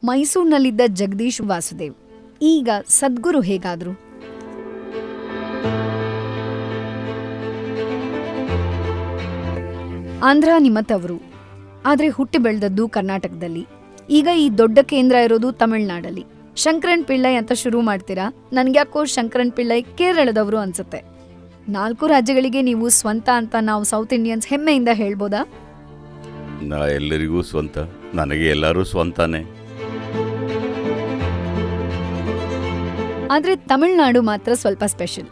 ಮೈಸೂರಿನಲ್ಲಿದ್ದ ಜಗದೀಶ್ ವಾಸುದೇವ್ ಈಗ ಸದ್ಗುರು ಹೇಗಾದ್ರು? ಆಂಧ್ರ ನಿಮ್ಮ ತವರು, ಆದ್ರೆ ಹುಟ್ಟಿ ಬೆಳೆದದ್ದು ಕರ್ನಾಟಕದಲ್ಲಿ. ಈಗ ಈ ದೊಡ್ಡ ಕೇಂದ್ರ ಇರೋದು ತಮಿಳ್ನಾಡಲ್ಲಿ. ಶಂಕರನ್ ಪಿಳ್ಳೈ ಅಂತ ಶುರು ಮಾಡ್ತೀರಾ? ನನ್ಗ್ಯಾಕೋ ಶಂಕರನ್ ಪಿಳ್ಳೈ ಕೇರಳದವರು ಅನ್ಸುತ್ತೆ. 4 ರಾಜ್ಯಗಳಿಗೆ ನೀವು ಸ್ವಂತ ಅಂತ ನಾವು ಸೌತ್ ಇಂಡಿಯನ್ಸ್ ಹೆಮ್ಮೆಯಿಂದ ಹೇಳ್ಬೋದಾ? ನಾ ಎಲ್ಲರಿಗೂ ಸ್ವಂತ, ನನಗೆ ಎಲ್ಲರೂ ಸ್ವಂತಾನೆ. ಆದ್ರೆ ತಮಿಳ್ನಾಡು ಮಾತ್ರ ಸ್ವಲ್ಪ ಸ್ಪೆಷಲ್.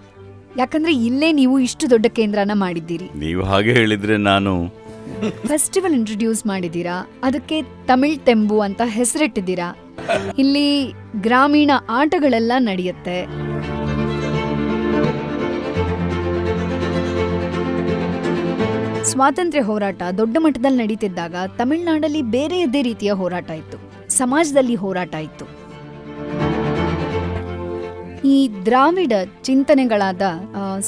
ಯಾಕಂದ್ರೆ ಇಲ್ಲೇ ನೀವು ಇಷ್ಟು ದೊಡ್ಡ ಕೇಂದ್ರನ ಮಾಡಿದ್ದೀರಿ. ನೀವು ಹಾಗೆ ಹೇಳಿದ್ರೆ ನಾನು ಫೆಸ್ಟಿವಲ್ ಇಂಟ್ರೊಡ್ಯೂಸ್ ಮಾಡಿದ್ದೀರಾ, ಅದಕ್ಕೆ ತಮಿಳ್ ತೆಂಬು ಅಂತ ಹೆಸರಿಟ್ಟಿದ್ದೀರಾ. ಇಲ್ಲಿ ಗ್ರಾಮೀಣ ಆಟಗಳೆಲ್ಲ ನಡೆಯುತ್ತೆ. ಸ್ವಾತಂತ್ರ್ಯ ಹೋರಾಟ ದೊಡ್ಡ ಮಟ್ಟದಲ್ಲಿ ನಡೀತಿದ್ದಾಗ ತಮಿಳ್ನಾಡಲ್ಲಿ ಬೇರೆಯದೇ ರೀತಿಯ ಹೋರಾಟ ಇತ್ತು, ಸಮಾಜದಲ್ಲಿ ಹೋರಾಟ ಇತ್ತು. ಈ ದ್ರಾವಿಡ ಚಿಂತನೆಗಳಾದ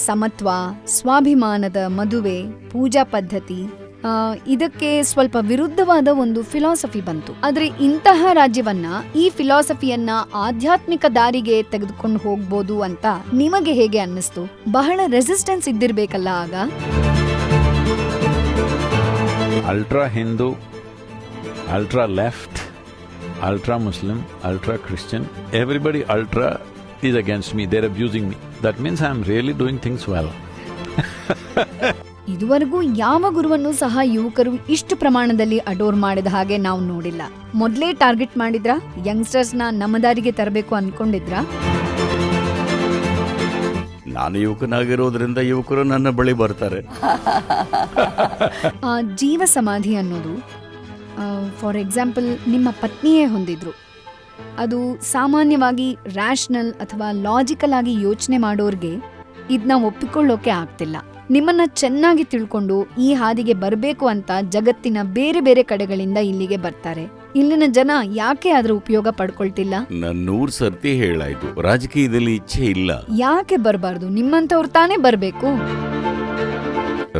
ಸಮತ್ವ, ಸ್ವಾಭಿಮಾನದ ಮದುವೆ, ಪೂಜಾ ಪದ್ಧತಿ, ಇದಕ್ಕೆ ಸ್ವಲ್ಪ ವಿರುದ್ಧವಾದ ಒಂದು ಫಿಲಾಸಫಿ ಬಂತು. ಆದ್ರೆ ಇಂತಹ ರಾಜ್ಯವನ್ನ, ಈ ಫಿಲಾಸಫಿಯನ್ನ ಆಧ್ಯಾತ್ಮಿಕ ದಾರಿಗೆ ತೆಗೆದುಕೊಂಡು ಹೋಗ್ಬೋದು ಅಂತ ನಿಮಗೆ ಹೇಗೆ ಅನ್ನಿಸ್ತು? ಬಹಳ ರೆಸಿಸ್ಟೆನ್ಸ್ ಇದ್ದಿರ್ಬೇಕಲ್ಲ ಆಗ? Ultra Hindu, ultra left, ultra Muslim, ultra Christian, everybody ultra is against me, they're abusing me. That means I'm really doing things well. ಇದುವರೆಗೂ ಯಾವ ಗುರುವನ್ನು ಸಹ ಯುವಕರು ಇಷ್ಟು ಪ್ರಮಾಣದಲ್ಲಿ ಅಡೋರ್ ಮಾಡಿದ ಹಾಗೆ ನಾವು ನೋಡಿಲ್ಲ. ಮೊದಲೇ ಟಾರ್ಗೆಟ್ ಮಾಡಿದ್ರಾ? ಯಂಗ್ಸ್ಟರ್ಸ್ನ ನಮ್ಮ ದಾರಿಗೆ ತರಬೇಕು ಅನ್ಕೊಂಡಿದ್ರಾ? ನಾನು ಯುವಕನಾಗಿರೋದ್ರಿಂದ ಯುವಕರು ನನ್ನ ಬಳಿ ಬರ್ತಾರೆ. ಜೀವ ಸಮಾಧಿ ಅನ್ನೋದು, ಫಾರ್ ಎಕ್ಸಾಂಪಲ್, ನಿಮ್ಮ ಪತ್ನಿಯೇ ಹೊಂದಿದ್ರು. ಅದು ಸಾಮಾನ್ಯವಾಗಿ ರ್ಯಾಷನಲ್ ಅಥವಾ ಲಾಜಿಕಲ್ ಆಗಿ ಯೋಚನೆ ಮಾಡೋರ್ಗೆ ಇದನ್ನ ಒಪ್ಪಿಕೊಳ್ಳೋಕೆ ಆಗ್ತಿಲ್ಲ. ನಿಮ್ಮನ್ನ ಚೆನ್ನಾಗಿ ತಿಳ್ಕೊಂಡು ಈ ಹಾದಿಗೆ ಬರಬೇಕು ಅಂತ ಜಗತ್ತಿನ ಬೇರೆ ಬೇರೆ ಕಡೆಗಳಿಂದ ಇಲ್ಲಿಗೆ ಬರ್ತಾರೆ. ಇಲ್ಲಿನ ಜನ ಯಾಕೆ ಅದರ ಉಪಯೋಗ ಪಡ್ಕೊಳ್ತಿಲ್ಲ? ನಾನು 100 ಸರ್ತಿ ಹೇಳಾಯ್ತು, ರಾಜಕೀಯದಲ್ಲಿ ಇಚ್ಛೆ ಇಲ್ಲ. ಯಾಕೆ ಬರಬಾರ್ದು? ನಿಮ್ಮಂತವ್ರು ತಾನೇ ಬರಬೇಕು.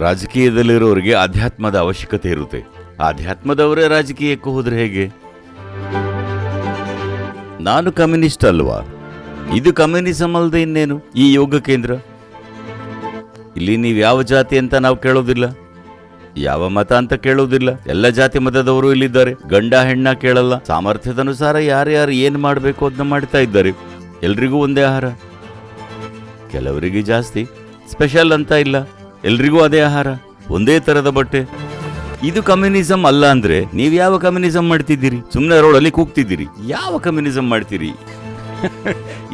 ರಾಜಕೀಯದಲ್ಲಿರೋರಿಗೆ ಅಧ್ಯಾತ್ಮದ ಅವಶ್ಯಕತೆ ಇರುತ್ತೆ. ಅಧ್ಯಾತ್ಮದವರೇ ರಾಜಕೀಯಕ್ಕೆ ಹೋದ್ರೆ ಹೇಗೆ? ನಾನು ಕಮ್ಯುನಿಸ್ಟ್ ಅಲ್ವಾ? ಇದು ಕಮ್ಯುನಿಸಂ ಅಲ್ಲದೆ ಇನ್ನೇನು ಈ ಯೋಗ ಕೇಂದ್ರ? ಇಲ್ಲಿ ನೀವು ಯಾವ ಜಾತಿ ಅಂತ ನಾವು ಕೇಳೋದಿಲ್ಲ, ಯಾವ ಮತ ಅಂತ ಕೇಳೋದಿಲ್ಲ. ಎಲ್ಲ ಜಾತಿ ಮತದವರು ಇಲ್ಲಿದ್ದಾರೆ. ಗಂಡ ಹೆಣ್ಣ ಕೇಳಲ್ಲ. ಸಾಮರ್ಥ್ಯದನುಸಾರ ಯಾರ್ಯಾರು ಏನು ಮಾಡಬೇಕು ಅದನ್ನ ಮಾಡ್ತಾ ಇದ್ದಾರೆ. ಎಲ್ರಿಗೂ ಒಂದೇ ಆಹಾರ, ಕೆಲವರಿಗೆ ಜಾಸ್ತಿ ಸ್ಪೆಷಲ್ ಅಂತ ಇಲ್ಲ, ಎಲ್ರಿಗೂ ಅದೇ ಆಹಾರ, ಒಂದೇ ತರದ ಬಟ್ಟೆ. ಇದು ಕಮ್ಯುನಿಸಂ ಅಲ್ಲ ಅಂದ್ರೆ ನೀವು ಯಾವ ಕಮ್ಯುನಿಸಂ ಮಾಡ್ತಿದ್ದೀರಿ? ಸುಮ್ಮನೆ ರೋಡಲ್ಲಿ ಕೂಗ್ತಿದ್ದೀರಿ. ಯಾವ ಕಮ್ಯುನಿಸಂ ಮಾಡ್ತೀರಿ?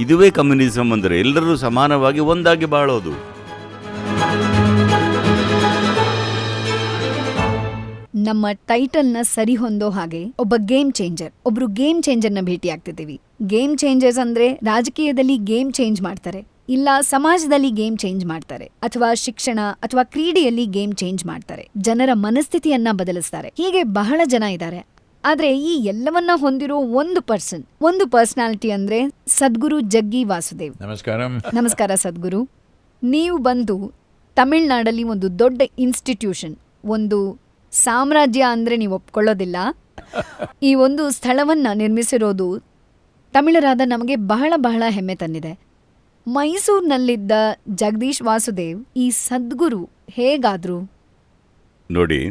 ಇದುವೇ ಕಮ್ಯುನಿಸಂ ಅಂದ್ರೆ, ಎಲ್ಲರೂ ಸಮಾನವಾಗಿ ಒಂದಾಗಿ ಬಾಳೋದು. ನಮ್ಮ ಟೈಟಲ್ನ ಸರಿ ಹೊಂದೋ ಹಾಗೆ ಒಬ್ಬ ಗೇಮ್ ಚೇಂಜರ್ನ ಭೇಟಿ ಆಗ್ತಿದ್ದೀವಿ. ಗೇಮ್ ಚೇಂಜರ್ಸ್ ಅಂದ್ರೆ ರಾಜಕೀಯದಲ್ಲಿ ಗೇಮ್ ಚೇಂಜ್ ಮಾಡ್ತಾರೆ, ಇಲ್ಲ ಸಮಾಜದಲ್ಲಿ ಗೇಮ್ ಚೇಂಜ್ ಮಾಡ್ತಾರೆ, ಅಥವಾ ಶಿಕ್ಷಣ ಅಥವಾ ಕ್ರೀಡೆಯಲ್ಲಿ ಗೇಮ್ ಚೇಂಜ್ ಮಾಡ್ತಾರೆ, ಜನರ ಮನಸ್ಥಿತಿಯನ್ನ ಬದಲಿಸ್ತಾರೆ. ಹೀಗೆ ಬಹಳ ಜನ ಇದ್ದಾರೆ. ಆದ್ರೆ ಈ ಎಲ್ಲವನ್ನ ಹೊಂದಿರೋ ಒಂದು ಪರ್ಸನಾಲಿಟಿ ಅಂದ್ರೆ ಸದ್ಗುರು ಜಗ್ಗಿ ವಾಸುದೇವ್. ನಮಸ್ಕಾರ ಸದ್ಗುರು. ನೀವು ಬಂದು ತಮಿಳ್ನಾಡಲ್ಲಿ ಒಂದು ದೊಡ್ಡ ಇನ್ಸ್ಟಿಟ್ಯೂಷನ್, ಒಂದು ಸಾಮ್ರಾಜ್ಯ ಅಂದ್ರೆ ನೀವು ಒಪ್ಕೊಳ್ಳೋದಿಲ್ಲ, ಈ ಒಂದು ಸ್ಥಳವನ್ನ ನಿರ್ಮಿಸಿರೋದು ತಮಿಳರಾದ ನಮಗೆ ಬಹಳ ಬಹಳ ಹೆಮ್ಮೆ ತಂದಿದೆ. ಮೈಸೂರಿನಲ್ಲಿದ್ದ ಜಗದೀಶ್ ವಾಸುದೇವ್ ಈ ಸದ್ಗುರು ಹೇಗಾದ್ರು? ನೋಡಿ,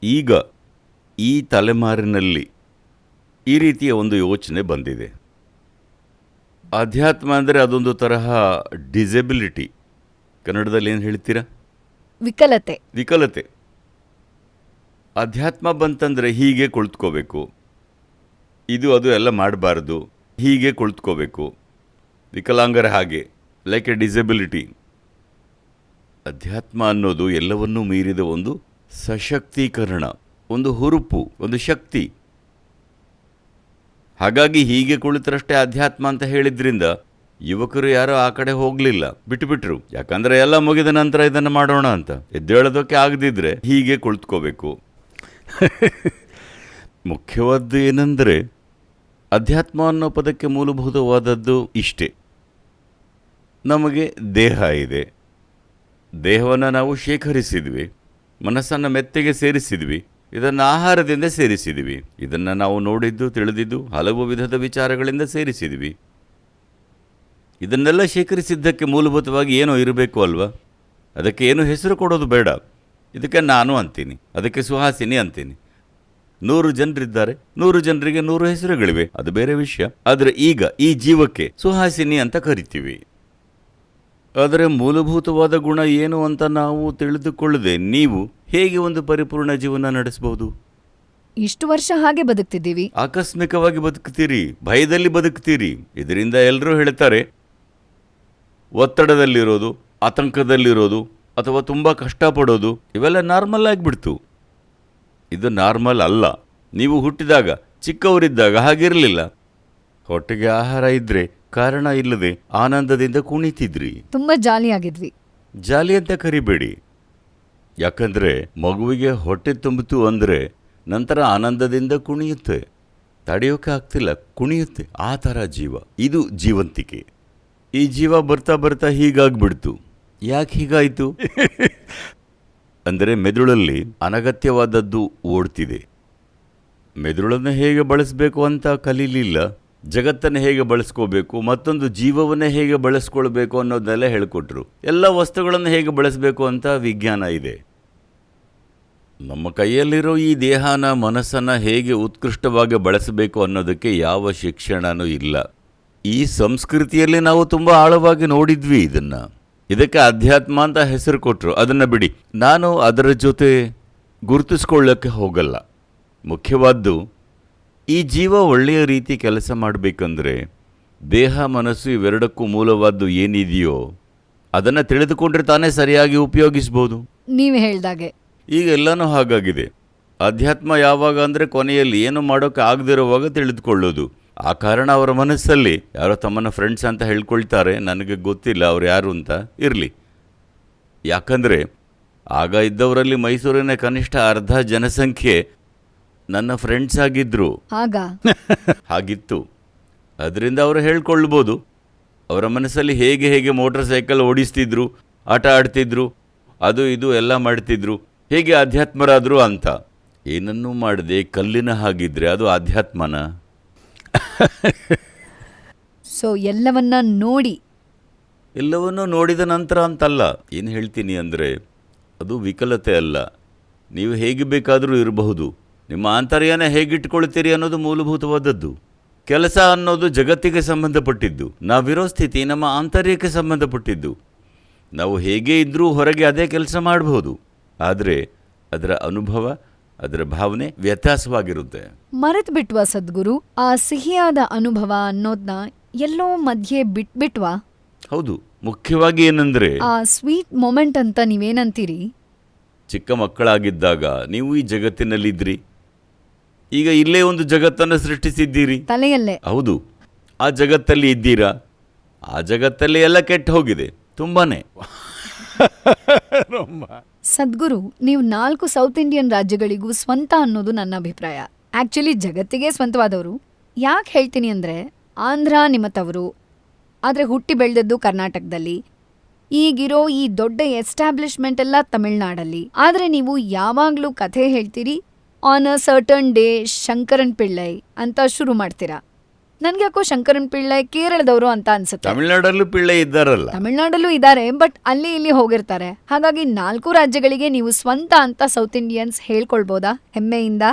ಈಗ ಈ ತಲೆಮಾರಿನಲ್ಲಿ ಈ ರೀತಿಯ ಒಂದು ಯೋಚನೆ ಬಂದಿದೆ. ಅಧ್ಯಾತ್ಮ ಅಂದರೆ ಅದೊಂದು ತರಹ ಡಿಸೆಬಿಲಿಟಿ. ಕನ್ನಡದಲ್ಲಿ ಏನು ಹೇಳ್ತೀರಾ? ವಿಕಲತೆ. ಅಧ್ಯಾತ್ಮ ಬಂತಂದ್ರೆ ಹೀಗೆ ಕುಳಿತುಕೋಬೇಕು, ಇದು ಅದು ಎಲ್ಲ ಮಾಡಬಾರ್ದು, ಹೀಗೆ ಕುಳಿತುಕೋಬೇಕು, ವಿಕಲಾಂಗರ ಹಾಗೆ, ಲೈಕ್ ಎ ಡಿಸೆಬಿಲಿಟಿ. ಅಧ್ಯಾತ್ಮ ಅನ್ನೋದು ಎಲ್ಲವನ್ನೂ ಮೀರಿದ ಒಂದು ಸಶಕ್ತೀಕರಣ, ಒಂದು ಹುರುಪು, ಒಂದು ಶಕ್ತಿ. ಹಾಗಾಗಿ ಹೀಗೆ ಕುಳಿತರಷ್ಟೇ ಅಧ್ಯಾತ್ಮ ಅಂತ ಹೇಳಿದ್ರಿಂದ ಯುವಕರು ಯಾರೋ ಆ ಕಡೆ ಹೋಗಲಿಲ್ಲ, ಬಿಟ್ಟುಬಿಟ್ರು. ಯಾಕಂದ್ರೆ ಎಲ್ಲ ಮುಗಿದ ನಂತರ ಇದನ್ನು ಮಾಡೋಣ ಅಂತ. ಎದ್ದೇಳೋದಕ್ಕೆ ಆಗದಿದ್ರೆ ಹೀಗೆ ಕುಳಿತುಕೋಬೇಕು. ಮುಖ್ಯವಾದ್ದು ಏನಂದರೆ, ಅಧ್ಯಾತ್ಮ ಅನ್ನೋ ಪದಕ್ಕೆ ಮೂಲಭೂತವಾದದ್ದು ಇಷ್ಟೇ. ನಮಗೆ ದೇಹ ಇದೆ, ದೇಹವನ್ನು ನಾವು ಶೇಖರಿಸಿದ್ವಿ, ಮನಸ್ಸನ್ನು ಮೆತ್ತಗೆ ಸೇರಿಸಿದ್ವಿ, ಇದನ್ನು ಆಹಾರದಿಂದ ಸೇರಿಸಿದ್ವಿ. ಇದನ್ನು ನಾವು ನೋಡಿದ್ದು ತಿಳಿದಿದ್ದು ಹಲವು ವಿಧದ ವಿಚಾರಗಳಿಂದ ಸೇರಿಸಿದ್ವಿ. ಇದನ್ನೆಲ್ಲ ಶೇಖರಿಸಿದ್ದಕ್ಕೆ ಮೂಲಭೂತವಾಗಿ ಏನೋ ಇರಬೇಕು ಅಲ್ವಾ? ಅದಕ್ಕೆ ಏನು ಹೆಸರು ಕೊಡೋದು ಬೇಡ. ಇದಕ್ಕೆ ನಾನು ಅಂತೀನಿ, ಅದಕ್ಕೆ ಸುಹಾಸಿನಿ ಅಂತೀನಿ. 100 ಜನರಿದ್ದಾರೆ, 100 ಜನರಿಗೆ 100 ಹೆಸರುಗಳಿವೆ, ಅದು ಬೇರೆ ವಿಷಯ. ಆದರೆ ಈಗ ಈ ಜೀವಕ್ಕೆ ಸುಹಾಸಿನಿ ಅಂತ ಕರಿತೀವಿ. ಆದರೆ ಮೂಲಭೂತವಾದ ಗುಣ ಏನು ಅಂತ ನಾವು ತಿಳಿದುಕೊಳ್ಳದೆ ನೀವು ಹೇಗೆ ಒಂದು ಪರಿಪೂರ್ಣ ಜೀವನ ನಡೆಸಬಹುದು? ಇಷ್ಟು ವರ್ಷ ಹಾಗೆ ಬದುಕ್ತಿದ್ದೀವಿ. ಆಕಸ್ಮಿಕವಾಗಿ ಬದುಕ್ತೀರಿ, ಭಯದಲ್ಲಿ ಬದುಕ್ತೀರಿ. ಇದರಿಂದ ಎಲ್ಲರೂ ಹೇಳ್ತಾರೆ ಒತ್ತಡದಲ್ಲಿರೋದು, ಆತಂಕದಲ್ಲಿರೋದು ಅಥವಾ ತುಂಬ ಕಷ್ಟಪಡೋದು ಇವೆಲ್ಲ ನಾರ್ಮಲ್ ಆಗಿಬಿಡ್ತು. ಇದು ನಾರ್ಮಲ್ ಅಲ್ಲ. ನೀವು ಹುಟ್ಟಿದಾಗ ಚಿಕ್ಕವರಿದ್ದಾಗ ಹಾಗಿರಲಿಲ್ಲ. ಹೊಟ್ಟೆಗೆ ಆಹಾರ ಇದ್ದರೆ ಕಾರಣ ಇಲ್ಲದೆ ಆನಂದದಿಂದ ಕುಣಿತಿದ್ರಿ. ತುಂಬ ಜಾಲಿಯಾಗಿದ್ವಿ. ಜಾಲಿ ಅಂತ ಕರಿಬೇಡಿ, ಯಾಕಂದರೆ ಮಗುವಿಗೆ ಹೊಟ್ಟೆ ತುಂಬಿತು ಅಂದರೆ ನಂತರ ಆನಂದದಿಂದ ಕುಣಿಯುತ್ತೆ. ತಡೆಯೋಕೆ ಆಗ್ತಿಲ್ಲ, ಕುಣಿಯುತ್ತೆ. ಆ ಥರ ಜೀವ. ಇದು ಜೀವಂತಿಕೆ. ಈ ಜೀವ ಬರ್ತಾ ಬರ್ತಾ ಹೀಗಾಗ್ಬಿಡ್ತು. ಯಾಕೆ ಹೀಗಾಯಿತು ಅಂದರೆ ಮೆದುಳಲ್ಲಿ ಅನಗತ್ಯವಾದದ್ದು ಓಡ್ತಿದೆ. ಮೆದುಳನ್ನು ಹೇಗೆ ಬಳಸಬೇಕು ಅಂತ ಕಲೀಲಿಲ್ಲ. ಜಗತ್ತನ್ನು ಹೇಗೆ ಬಳಸ್ಕೋಬೇಕು, ಮತ್ತೊಂದು ಜೀವವನ್ನೇ ಹೇಗೆ ಬಳಸ್ಕೊಳ್ಬೇಕು ಅನ್ನೋದನ್ನೆಲ್ಲ ಹೇಳಿಕೊಟ್ರು. ಎಲ್ಲ ವಸ್ತುಗಳನ್ನು ಹೇಗೆ ಬಳಸಬೇಕು ಅಂತ ವಿಜ್ಞಾನ ಇದೆ. ನಮ್ಮ ಕೈಯಲ್ಲಿರೋ ಈ ದೇಹನ ಮನಸ್ಸನ್ನು ಹೇಗೆ ಉತ್ಕೃಷ್ಟವಾಗಿ ಬಳಸಬೇಕು ಅನ್ನೋದಕ್ಕೆ ಯಾವ ಶಿಕ್ಷಣನೂ ಇಲ್ಲ. ಈ ಸಂಸ್ಕೃತಿಯಲ್ಲಿ ನಾವು ತುಂಬ ಆಳವಾಗಿ ನೋಡಿದ್ವಿ ಇದನ್ನು. ಇದಕ್ಕೆ ಅಧ್ಯಾತ್ಮ ಅಂತ ಹೆಸರು ಕೊಟ್ಟರು. ಅದನ್ನು ಬಿಡಿ, ನಾನು ಅದರ ಜೊತೆ ಗುರುತಿಸ್ಕೊಳ್ಳೋಕ್ಕೆ ಹೋಗಲ್ಲ. ಮುಖ್ಯವಾದ್ದು ಈ ಜೀವ ಒಳ್ಳೆಯ ರೀತಿ ಕೆಲಸ ಮಾಡಬೇಕಂದ್ರೆ ದೇಹ ಮನಸ್ಸು ಇವೆರಡಕ್ಕೂ ಮೂಲವಾದ್ದು ಏನಿದೆಯೋ ಅದನ್ನು ತಿಳಿದುಕೊಂಡ್ರೆ ತಾನೇ ಸರಿಯಾಗಿ ಉಪಯೋಗಿಸ್ಬೋದು. ನೀವು ಹೇಳ್ದಾಗೆ ಈಗ ಎಲ್ಲನೂ ಹಾಗಾಗಿದೆ. ಅಧ್ಯಾತ್ಮ ಯಾವಾಗ ಅಂದರೆ ಕೊನೆಯಲ್ಲಿ ಏನು ಮಾಡೋಕ್ಕೆ ಆಗದಿರುವಾಗ ತಿಳಿದುಕೊಳ್ಳೋದು. ಆ ಕಾರಣ ಅವರ ಮನಸ್ಸಲ್ಲಿ ಯಾರೋ ತಮ್ಮನ್ನ ಫ್ರೆಂಡ್ಸ್ ಅಂತ ಹೇಳ್ಕೊಳ್ತಾರೆ, ನನಗೆ ಗೊತ್ತಿಲ್ಲ ಅವ್ರು ಯಾರು ಅಂತ. ಇರಲಿ, ಯಾಕಂದರೆ ಆಗ ಇದ್ದವರಲ್ಲಿ ಮೈಸೂರಿನ ಕನಿಷ್ಠ ಅರ್ಧ ಜನಸಂಖ್ಯೆ ನನ್ನ ಫ್ರೆಂಡ್ಸ್ ಆಗಿದ್ದರು. ಹಾಗಿತ್ತು. ಅದರಿಂದ ಅವರು ಹೇಳ್ಕೊಳ್ಬೋದು ಅವರ ಮನಸ್ಸಲ್ಲಿ ಹೇಗೆ ಹೇಗೆ ಮೋಟರ್ ಸೈಕಲ್ ಓಡಿಸ್ತಿದ್ರು, ಆಟ ಆಡ್ತಿದ್ರು, ಅದು ಇದು ಎಲ್ಲ ಮಾಡ್ತಿದ್ರು, ಹೇಗೆ ಅಧ್ಯಾತ್ಮರಾದರು ಅಂತ. ಏನನ್ನೂ ಮಾಡದೆ ಕಲ್ಲಿನ ಹಾಗಿದ್ರೆ ಅದು ಅಧ್ಯಾತ್ಮನ? ಸೊ ಎಲ್ಲವನ್ನೂ ನೋಡಿದ ನಂತರ ಅಂತಲ್ಲ. ಏನು ಹೇಳ್ತೀನಿ ಅಂದರೆ ಅದು ವಿಕಲತೆ ಅಲ್ಲ. ನೀವು ಹೇಗೆ ಬೇಕಾದರೂ ಇರಬಹುದು. ನಿಮ್ಮ ಆಂತರ್ಯನ ಹೇಗಿಟ್ಕೊಳ್ತೀರಿ ಅನ್ನೋದು ಮೂಲಭೂತವಾದದ್ದು. ಕೆಲಸ ಅನ್ನೋದು ಜಗತ್ತಿಗೆ ಸಂಬಂಧಪಟ್ಟಿದ್ದು. ನಾವಿರೋ ಸ್ಥಿತಿ ನಮ್ಮ ಆಂತರ್ಯಕ್ಕೆ ಸಂಬಂಧಪಟ್ಟಿದ್ದು. ನಾವು ಹೇಗೆ ಇದ್ದರೂ ಹೊರಗೆ ಅದೇ ಕೆಲಸ ಮಾಡಬಹುದು. ಆದರೆ ಅದರ ಅನುಭವ, ಅದರ ಭಾವನೆ ವ್ಯತ್ಯಾಸವಾಗಿರುತ್ತೆ. ಮರೆತು ಬಿಟ್ವಾ ಸದ್ಗುರು? ಆ ಸಿಹಿಯಾದ ಅನುಭವ ಅನ್ನೋದನ್ನ ಎಲ್ಲೋ ಮಧ್ಯೆ ಬಿಟ್ಬಿಟ್ವಾ? ಹೌದು. ಮುಖ್ಯವಾಗಿ ಏನಂದ್ರೆ ಆ ಸ್ವೀಟ್ ಮೊಮೆಂಟ್ ಅಂತ ನೀವೇನಂತೀರಿ? ಚಿಕ್ಕ ಮಕ್ಕಳಾಗಿದ್ದಾಗ ನೀವು ಈ ಜಗತ್ತಿನಲ್ಲಿದ್ರಿ. ಈಗ ಇಲ್ಲೇ ಒಂದು ಜಗತ್ತನ್ನು ಸೃಷ್ಟಿಸಿದ್ದೀರಿ ತಲೆಯಲ್ಲೇ. ಹೌದು, ಆ ಜಗತ್ತಲ್ಲಿ ಇದ್ದೀರಾ. ಆ ಜಗತ್ತಲ್ಲಿ ಎಲ್ಲ ಕೆಟ್ಟು ಹೋಗಿದೆ ತುಂಬಾನೇ. ಸದ್ಗುರು, ನೀವು 4 ಸೌತ್ ಇಂಡಿಯನ್ ರಾಜ್ಯಗಳಿಗೂ ಸ್ವಂತ ಅನ್ನೋದು ನನ್ನ ಅಭಿಪ್ರಾಯ. ಆಕ್ಚುಲಿ ಜಗತ್ತಿಗೆ ಸ್ವಂತವಾದವರು. ಯಾಕೆ ಹೇಳ್ತೀನಿ ಅಂದ್ರೆ, ಆಂಧ್ರ ನಿಮ್ಮ ತವರು, ಆದ್ರೆ ಹುಟ್ಟಿ ಬೆಳೆದದ್ದು ಕರ್ನಾಟಕದಲ್ಲಿ. ಈಗಿರೋ ಈ ದೊಡ್ಡ ಎಸ್ಟಾಬ್ಲಿಷ್ಮೆಂಟ್ ಎಲ್ಲ ತಮಿಳ್ನಾಡಲ್ಲಿ. ಆದ್ರೆ ನೀವು ಯಾವಾಗ್ಲೂ ಕಥೆ ಹೇಳ್ತೀರಿ, on a certain day Shankaran Pillai ಅಂತ ಶುರು ಮಾಡ್ತೀರಾ. ನನ್ಗ್ಯಾಕೋ ಶಂಕರನ್ ಪಿಳ್ಳೈ ಕೇರಳದವರು ಅಂತ ಅನ್ಸುತ್ತೆ. ತಮಿಳ್ನಾಡಲ್ಲೂ ಪಿಳ್ಳೈ ಇದ್ದಾರಲ್ಲ? ತಮಿಳ್ನಾಡಲ್ಲೂ ಇದ್ದಾರೆ, ಬಟ್ ಅಲ್ಲಿ ಇಲ್ಲಿ ಹೋಗಿರ್ತಾರೆ. ಹಾಗಾಗಿ 4 ರಾಜ್ಯಗಳಿಗೆ ನೀವು ಸ್ವಂತ ಅಂತ ಸೌತ್ ಇಂಡಿಯನ್ಸ್ ಹೇಳ್ಕೊಳ್ಬೋದಾ ಹೆಮ್ಮೆಯಿಂದ?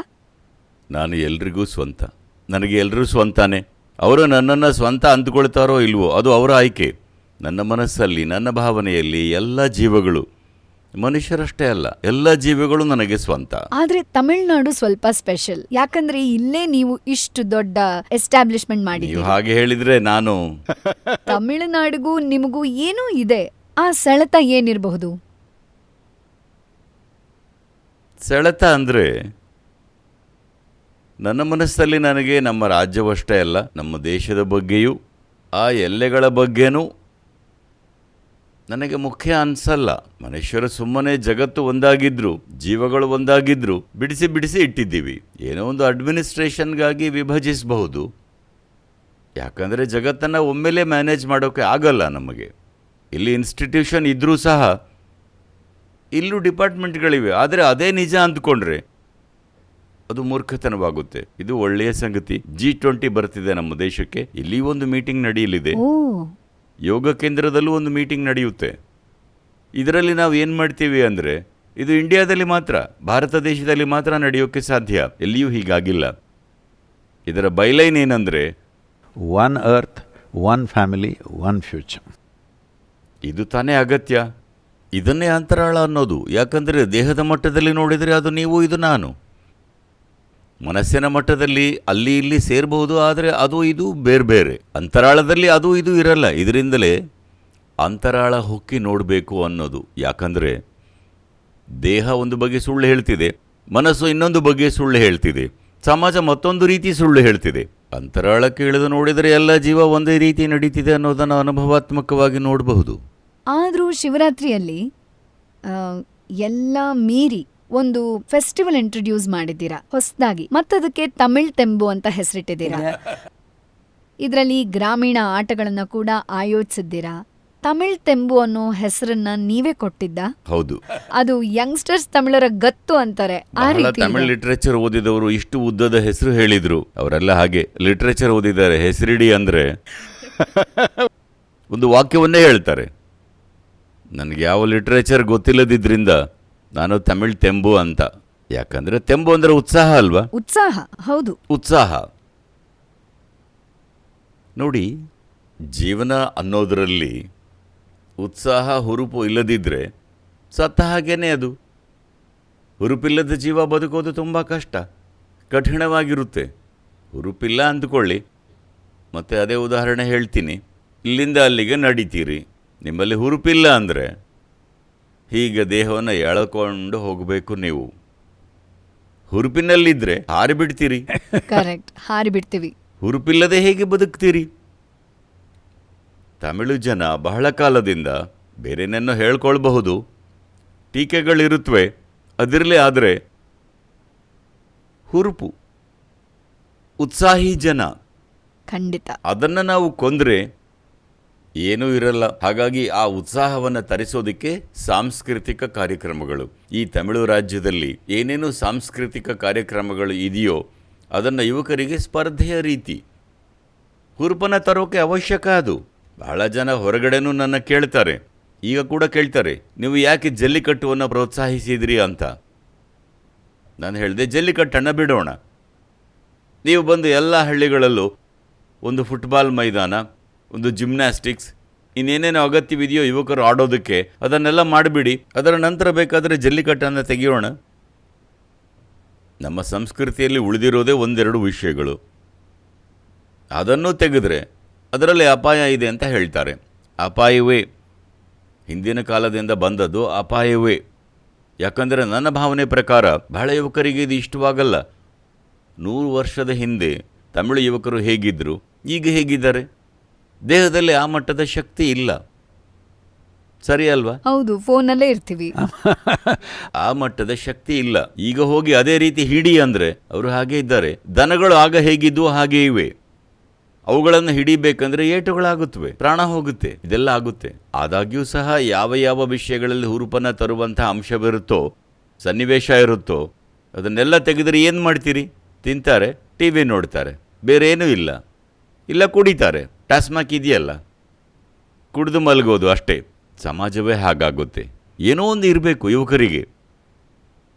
ನಾನು ಎಲ್ರಿಗೂ ಸ್ವಂತ. ನನಗೆ ಎಲ್ಲರೂ ಸ್ವಂತಾನೆ. ಅವರು ನನ್ನನ್ನು ಸ್ವಂತ ಅಂದ್ಕೊಳ್ತಾರೋ ಇಲ್ವೋ ಅದು ಅವರ ಆಯ್ಕೆ. ನನ್ನ ಮನಸ್ಸಲ್ಲಿ, ನನ್ನ ಭಾವನೆಯಲ್ಲಿ ಎಲ್ಲ ಜೀವಗಳು, ಮನುಷ್ಯರಷ್ಟೇ ಅಲ್ಲ, ಎಲ್ಲ ಜೀವಗಳು ನನಗೆ ಸ್ವಂತ. ಆದ್ರೆ ತಮಿಳ್ನಾಡು ಸ್ವಲ್ಪ ಸ್ಪೆಷಲ್. ಯಾಕಂದ್ರೆ ಇಲ್ಲೇ ನೀವು ಇಷ್ಟು ದೊಡ್ಡ ಎಸ್ಟಾಬ್ಲಿಷ್ಮೆಂಟ್ ಮಾಡಿ. ಹಾಗೆ ಹೇಳಿದ್ರೆ ನಾನು ತಮಿಳುನಾಡಿಗೂ ನಿಮಗೂ ಏನೋ ಇದೆ. ಆ ಸೆಳೆತ ಏನಿರಬಹುದು? ಸೆಳೆತ ಅಂದರೆ ನನ್ನ ಮನಸ್ಸಲ್ಲಿ ನನಗೆ ನಮ್ಮ ರಾಜ್ಯವಷ್ಟೇ ಅಲ್ಲ, ನಮ್ಮ ದೇಶದ ಬಗ್ಗೆಯೂ ಆ ಎಲ್ಲೆಗಳ ಬಗ್ಗೆನೂ ನನಗೆ ಮುಖ್ಯ ಅನ್ಸಲ್ಲ. ಮನುಷ್ಯರು ಸುಮ್ಮನೆ ಜಗತ್ತು ಒಂದಾಗಿದ್ರು, ಜೀವಗಳು ಒಂದಾಗಿದ್ರು, ಬಿಡಿಸಿ ಬಿಡಿಸಿ ಇಟ್ಟಿದ್ದೀವಿ. ಏನೋ ಒಂದು ಅಡ್ಮಿನಿಸ್ಟ್ರೇಷನ್ಗಾಗಿ ವಿಭಜಿಸಬಹುದು. ಯಾಕಂದರೆ ಜಗತ್ತನ್ನು ಒಮ್ಮೆಲೇ ಮ್ಯಾನೇಜ್ ಮಾಡೋಕ್ಕೆ ಆಗಲ್ಲ ನಮಗೆ. ಇಲ್ಲಿ ಇನ್ಸ್ಟಿಟ್ಯೂಷನ್ ಇದ್ದರೂ ಸಹ ಇಲ್ಲೂ ಡಿಪಾರ್ಟ್ಮೆಂಟ್ಗಳಿವೆ. ಆದರೆ ಅದೇ ನಿಜ ಅಂದ್ಕೊಂಡ್ರೆ ಅದು ಮೂರ್ಖತನವಾಗುತ್ತೆ. ಇದು ಒಳ್ಳೆಯ ಸಂಗತಿ. G20 ಬರ್ತಿದೆ ನಮ್ಮ ದೇಶಕ್ಕೆ. ಇಲ್ಲಿ ಒಂದು ಮೀಟಿಂಗ್ ನಡೆಯಲಿದೆ. ಓ, ಯೋಗ ಕೇಂದ್ರದಲ್ಲೂ ಒಂದು ಮೀಟಿಂಗ್ ನಡೆಯುತ್ತೆ. ಇದರಲ್ಲಿ ನಾವು ಏನು ಮಾಡ್ತೀವಿ ಅಂದರೆ, ಇದು ಇಂಡಿಯಾದಲ್ಲಿ ಮಾತ್ರ, ಭಾರತ ದೇಶದಲ್ಲಿ ಮಾತ್ರ ನಡೆಯೋಕ್ಕೆ ಸಾಧ್ಯ, ಎಲ್ಲಿಯೂ ಹೀಗಾಗಿಲ್ಲ. ಇದರ ಬೈಲೈನ್ ಏನಂದರೆ, One earth, one family, one future. ಇದು ತಾನೇ ಅಗತ್ಯ. ಇದನ್ನೇ ಅಂತರಾಳ ಅನ್ನೋದು. ಯಾಕಂದರೆ ದೇಹದ ಮಟ್ಟದಲ್ಲಿ ನೋಡಿದರೆ ಅದು ನೀವು, ಇದು ನಾನು. ಮನಸ್ಸಿನ ಮಟ್ಟದಲ್ಲಿ ಅಲ್ಲಿ ಇಲ್ಲಿ ಸೇರಬಹುದು, ಆದರೆ ಅದು ಇದು ಬೇರೆ ಬೇರೆ. ಅಂತರಾಳದಲ್ಲಿ ಅದು ಇದು ಇರಲ್ಲ. ಇದರಿಂದಲೇ ಅಂತರಾಳ ಹೊಕ್ಕಿ ನೋಡಬೇಕು ಅನ್ನೋದು. ಯಾಕಂದರೆ ದೇಹ ಒಂದು ಬಗ್ಗೆ ಸುಳ್ಳು ಹೇಳ್ತಿದೆ, ಮನಸ್ಸು ಇನ್ನೊಂದು ಬಗ್ಗೆ ಸುಳ್ಳು ಹೇಳ್ತಿದೆ, ಸಮಾಜ ಮತ್ತೊಂದು ರೀತಿ ಸುಳ್ಳು ಹೇಳ್ತಿದೆ. ಅಂತರಾಳಕ್ಕೆ ಇಳಿದು ನೋಡಿದರೆ ಎಲ್ಲ ಜೀವ ಒಂದೇ ರೀತಿ ನಡೀತಿದೆ ಅನ್ನೋದನ್ನು ಅನುಭವಾತ್ಮಕವಾಗಿ ನೋಡಬಹುದು. ಆದ್ರೂ ಶಿವರಾತ್ರಿಯಲ್ಲಿ ಎಲ್ಲ ಮೀರಿ ಒಂದು ಫೆಸ್ಟಿವಲ್ ಇಂಟ್ರೊಡ್ಯೂಸ್ ಮಾಡಿದ್ದೀರಾ ಹೊಸದಾಗಿ, ಮತ್ತದಕ್ಕೆ ತಮಿಳ್ ತೆಂಬು ಅಂತ ಹೆಸರಿಟ್ಟಿದ್ದೀರಾ. ಇದರಲ್ಲಿ ಗ್ರಾಮೀಣ ಆಟಗಳನ್ನ ಕೂಡ ಆಯೋಜಿಸಿದ್ದೀರಾ. ತಮಿಳ್ ತೆಂಬು ಅನ್ನೋ ಹೆಸರನ್ನ ನೀವೇ ಕೊಟ್ಟಿದ್ದ? ಹೌದು. ಅದು ಯಂಗ್ಸ್ಟರ್ಸ್ ತಮಿಳರ ಗತ್ತು ಅಂತಾರೆ, ಆ ಬಹಳ ರೀತಿ ತಮಿಳ್ ಇದೆ. ಲಿಟ್ರೇಚರ್ ಓದಿದವರು ಇಷ್ಟು ಉದ್ದದ ಹೆಸರು ಹೇಳಿದ್ರು. ಅವರೆಲ್ಲ ಹಾಗೆ ಲಿಟ್ರೇಚರ್ ಓದಿದ್ದಾರೆ. ಹೆಸರಿಡಿ ಅಂದ್ರೆ ಒಂದು ವಾಕ್ಯವನ್ನೇ ಹೇಳ್ತಾರೆ. ನನಗೆ ಯಾವ ಲಿಟ್ರೇಚರ್ ಗೊತ್ತಿಲ್ಲದಿದ್ರಿಂದ ನಾನು ತಮಿಳ್ ತೆಂಬು ಅಂತ. ಯಾಕಂದ್ರೆ ತೆಂಬು ಅಂದ್ರೆ ಉತ್ಸಾಹ ಅಲ್ವಾ? ಉತ್ಸಾಹ, ಹೌದು. ಉತ್ಸಾಹ. ನೋಡಿ, ಜೀವನ ಅನ್ನೋದರಲ್ಲಿ ಉತ್ಸಾಹ ಹುರುಪು ಇಲ್ಲದಿದ್ದರೆ ಸತ್ತ ಹಾಗೇನೆ ಅದು. ಹುರುಪಿಲ್ಲದ ಜೀವ ಬದುಕೋದು ತುಂಬ ಕಷ್ಟ, ಕಠಿಣವಾಗಿರುತ್ತೆ. ಹುರುಪಿಲ್ಲ ಅಂದ್ಕೊಳ್ಳಿ, ಮತ್ತು ಅದೇ ಉದಾಹರಣೆ ಹೇಳ್ತೀನಿ. ಇಲ್ಲಿಂದ ಅಲ್ಲಿಗೆ ನಡೀತೀರಿ, ನಿಮ್ಮಲ್ಲಿ ಹುರುಪಿಲ್ಲ ಅಂದರೆ ಹೀಗೆ ದೇಹವನ್ನು ಎಳ್ಕೊಂಡು ಹೋಗಬೇಕು ನೀವು. ಹುರುಪಿನಲ್ಲಿದ್ದರೆ ಹಾರಿಬಿಡ್ತೀರಿ. ಕರೆಕ್ಟ್, ಹಾರಿಬಿಡ್ತೀವಿ. ಹುರುಪಿಲ್ಲದೆ ಹೇಗೆ ಬದುಕ್ತೀರಿ? ತಮಿಳು ಜನ ಬಹಳ ಕಾಲದಿಂದ ಬೇರೆನೇನೋ ಹೇಳ್ಕೊಳ್ಬಹುದು, ಟೀಕೆಗಳಿರುತ್ತವೆ, ಅದಿರಲಿ. ಆದರೆ ಹುರುಪು, ಉತ್ಸಾಹಿ ಜನ, ಖಂಡಿತ. ಅದನ್ನು ನಾವು ಕೊಂದರೆ ಏನೂ ಇರಲ್ಲ. ಹಾಗಾಗಿ ಆ ಉತ್ಸಾಹವನ್ನು ತರಿಸೋದಕ್ಕೆ ಸಾಂಸ್ಕೃತಿಕ ಕಾರ್ಯಕ್ರಮಗಳು. ಈ ತಮಿಳು ರಾಜ್ಯದಲ್ಲಿ ಏನೇನು ಸಾಂಸ್ಕೃತಿಕ ಕಾರ್ಯಕ್ರಮಗಳು ಇದೆಯೋ ಅದನ್ನು ಯುವಕರಿಗೆ ಸ್ಪರ್ಧೆಯ ರೀತಿ ಹುರುಪನ್ನು ತರೋಕೆ ಅವಶ್ಯಕ. ಅದು ಬಹಳ ಜನ ಹೊರಗಡೆನೂ ನನ್ನ ಕೇಳ್ತಾರೆ, ಈಗ ಕೂಡ ಕೇಳ್ತಾರೆ, ನೀವು ಯಾಕೆ ಜಲ್ಲಿಕಟ್ಟುವನ್ನು ಪ್ರೋತ್ಸಾಹಿಸಿದ್ರಿ ಅಂತ. ನಾನು ಹೇಳಿದೆ, ಜಲ್ಲಿಕಟ್ಟನ್ನು ಬಿಡೋಣ. ನೀವು ಬಂದು ಎಲ್ಲ ಹಳ್ಳಿಗಳಲ್ಲೂ ಒಂದು ಫುಟ್ಬಾಲ್ ಮೈದಾನ, ಒಂದು ಜಿಮ್ನಾಸ್ಟಿಕ್ಸ್, ಇನ್ನೇನೇನು ಅಗತ್ಯವಿದೆಯೋ ಯುವಕರು ಆಡೋದಕ್ಕೆ ಅದನ್ನೆಲ್ಲ ಮಾಡಿಬಿಡಿ. ಅದರ ನಂತರ ಬೇಕಾದರೆ ಜಲ್ಲಿಕಟ್ಟನ್ನು ತೆಗೆಯೋಣ. ನಮ್ಮ ಸಂಸ್ಕೃತಿಯಲ್ಲಿ ಉಳಿದಿರೋದೇ ಒಂದೆರಡು ವಿಷಯಗಳು. ಅದನ್ನು ತೆಗೆದರೆ ಅದರಲ್ಲಿ ಅಪಾಯ ಇದೆ ಅಂತ ಹೇಳ್ತಾರೆ. ಅಪಾಯವೇ, ಹಿಂದಿನ ಕಾಲದಿಂದ ಬಂದದ್ದು ಅಪಾಯವೇ. ಯಾಕಂದರೆ ನನ್ನ ಭಾವನೆ ಪ್ರಕಾರ ಬಹಳ ಯುವಕರಿಗೆ ಇದು ಇಷ್ಟವಾಗಲ್ಲ. 100 ವರ್ಷದ ಹಿಂದೆ ತಮಿಳು ಯುವಕರು ಹೇಗಿದ್ದರು, ಈಗ ಹೇಗಿದ್ದಾರೆ? ದೇಹದಲ್ಲಿ ಆ ಮಟ್ಟದ ಶಕ್ತಿ ಇಲ್ಲ, ಸರಿ ಅಲ್ವಾ? ಹೌದು, ಫೋನಲ್ಲೇ ಇರ್ತೀವಿ. ಆ ಮಟ್ಟದ ಶಕ್ತಿ ಇಲ್ಲ. ಈಗ ಹೋಗಿ ಅದೇ ರೀತಿ ಹಿಡಿ ಅಂದರೆ ಅವರು ಹಾಗೆ ಇದ್ದಾರೆ. ದನಗಳು ಆಗ ಹೇಗಿದ್ವು ಹಾಗೇ ಇವೆ. ಅವುಗಳನ್ನು ಹಿಡಿಬೇಕಂದ್ರೆ ಏಟುಗಳಾಗುತ್ತವೆ, ಪ್ರಾಣ ಹೋಗುತ್ತೆ, ಇದೆಲ್ಲ ಆಗುತ್ತೆ. ಆದಾಗ್ಯೂ ಸಹ ಯಾವ ಯಾವ ವಿಷಯಗಳಲ್ಲಿ ಹುರುಪನ್ನು ತರುವಂಥ ಅಂಶವಿರುತ್ತೋ, ಸನ್ನಿವೇಶ ಇರುತ್ತೋ, ಅದನ್ನೆಲ್ಲ ತೆಗೆದರೆ ಏನು ಮಾಡ್ತೀರಿ? ತಿಂತಾರೆ, ಟಿ ವಿ ನೋಡ್ತಾರೆ, ಬೇರೆ ಏನೂ ಇಲ್ಲ. ಇಲ್ಲ ಕುಡಿತಾರೆ, ಟಾಸ್ಮಾಕ್ ಇದೆಯಲ್ಲ, ಕುಡಿದು ಮಲಗೋದು ಅಷ್ಟೇ. ಸಮಾಜವೇ ಹಾಗಾಗುತ್ತೆ. ಏನೋ ಒಂದು ಇರಬೇಕು ಯುವಕರಿಗೆ,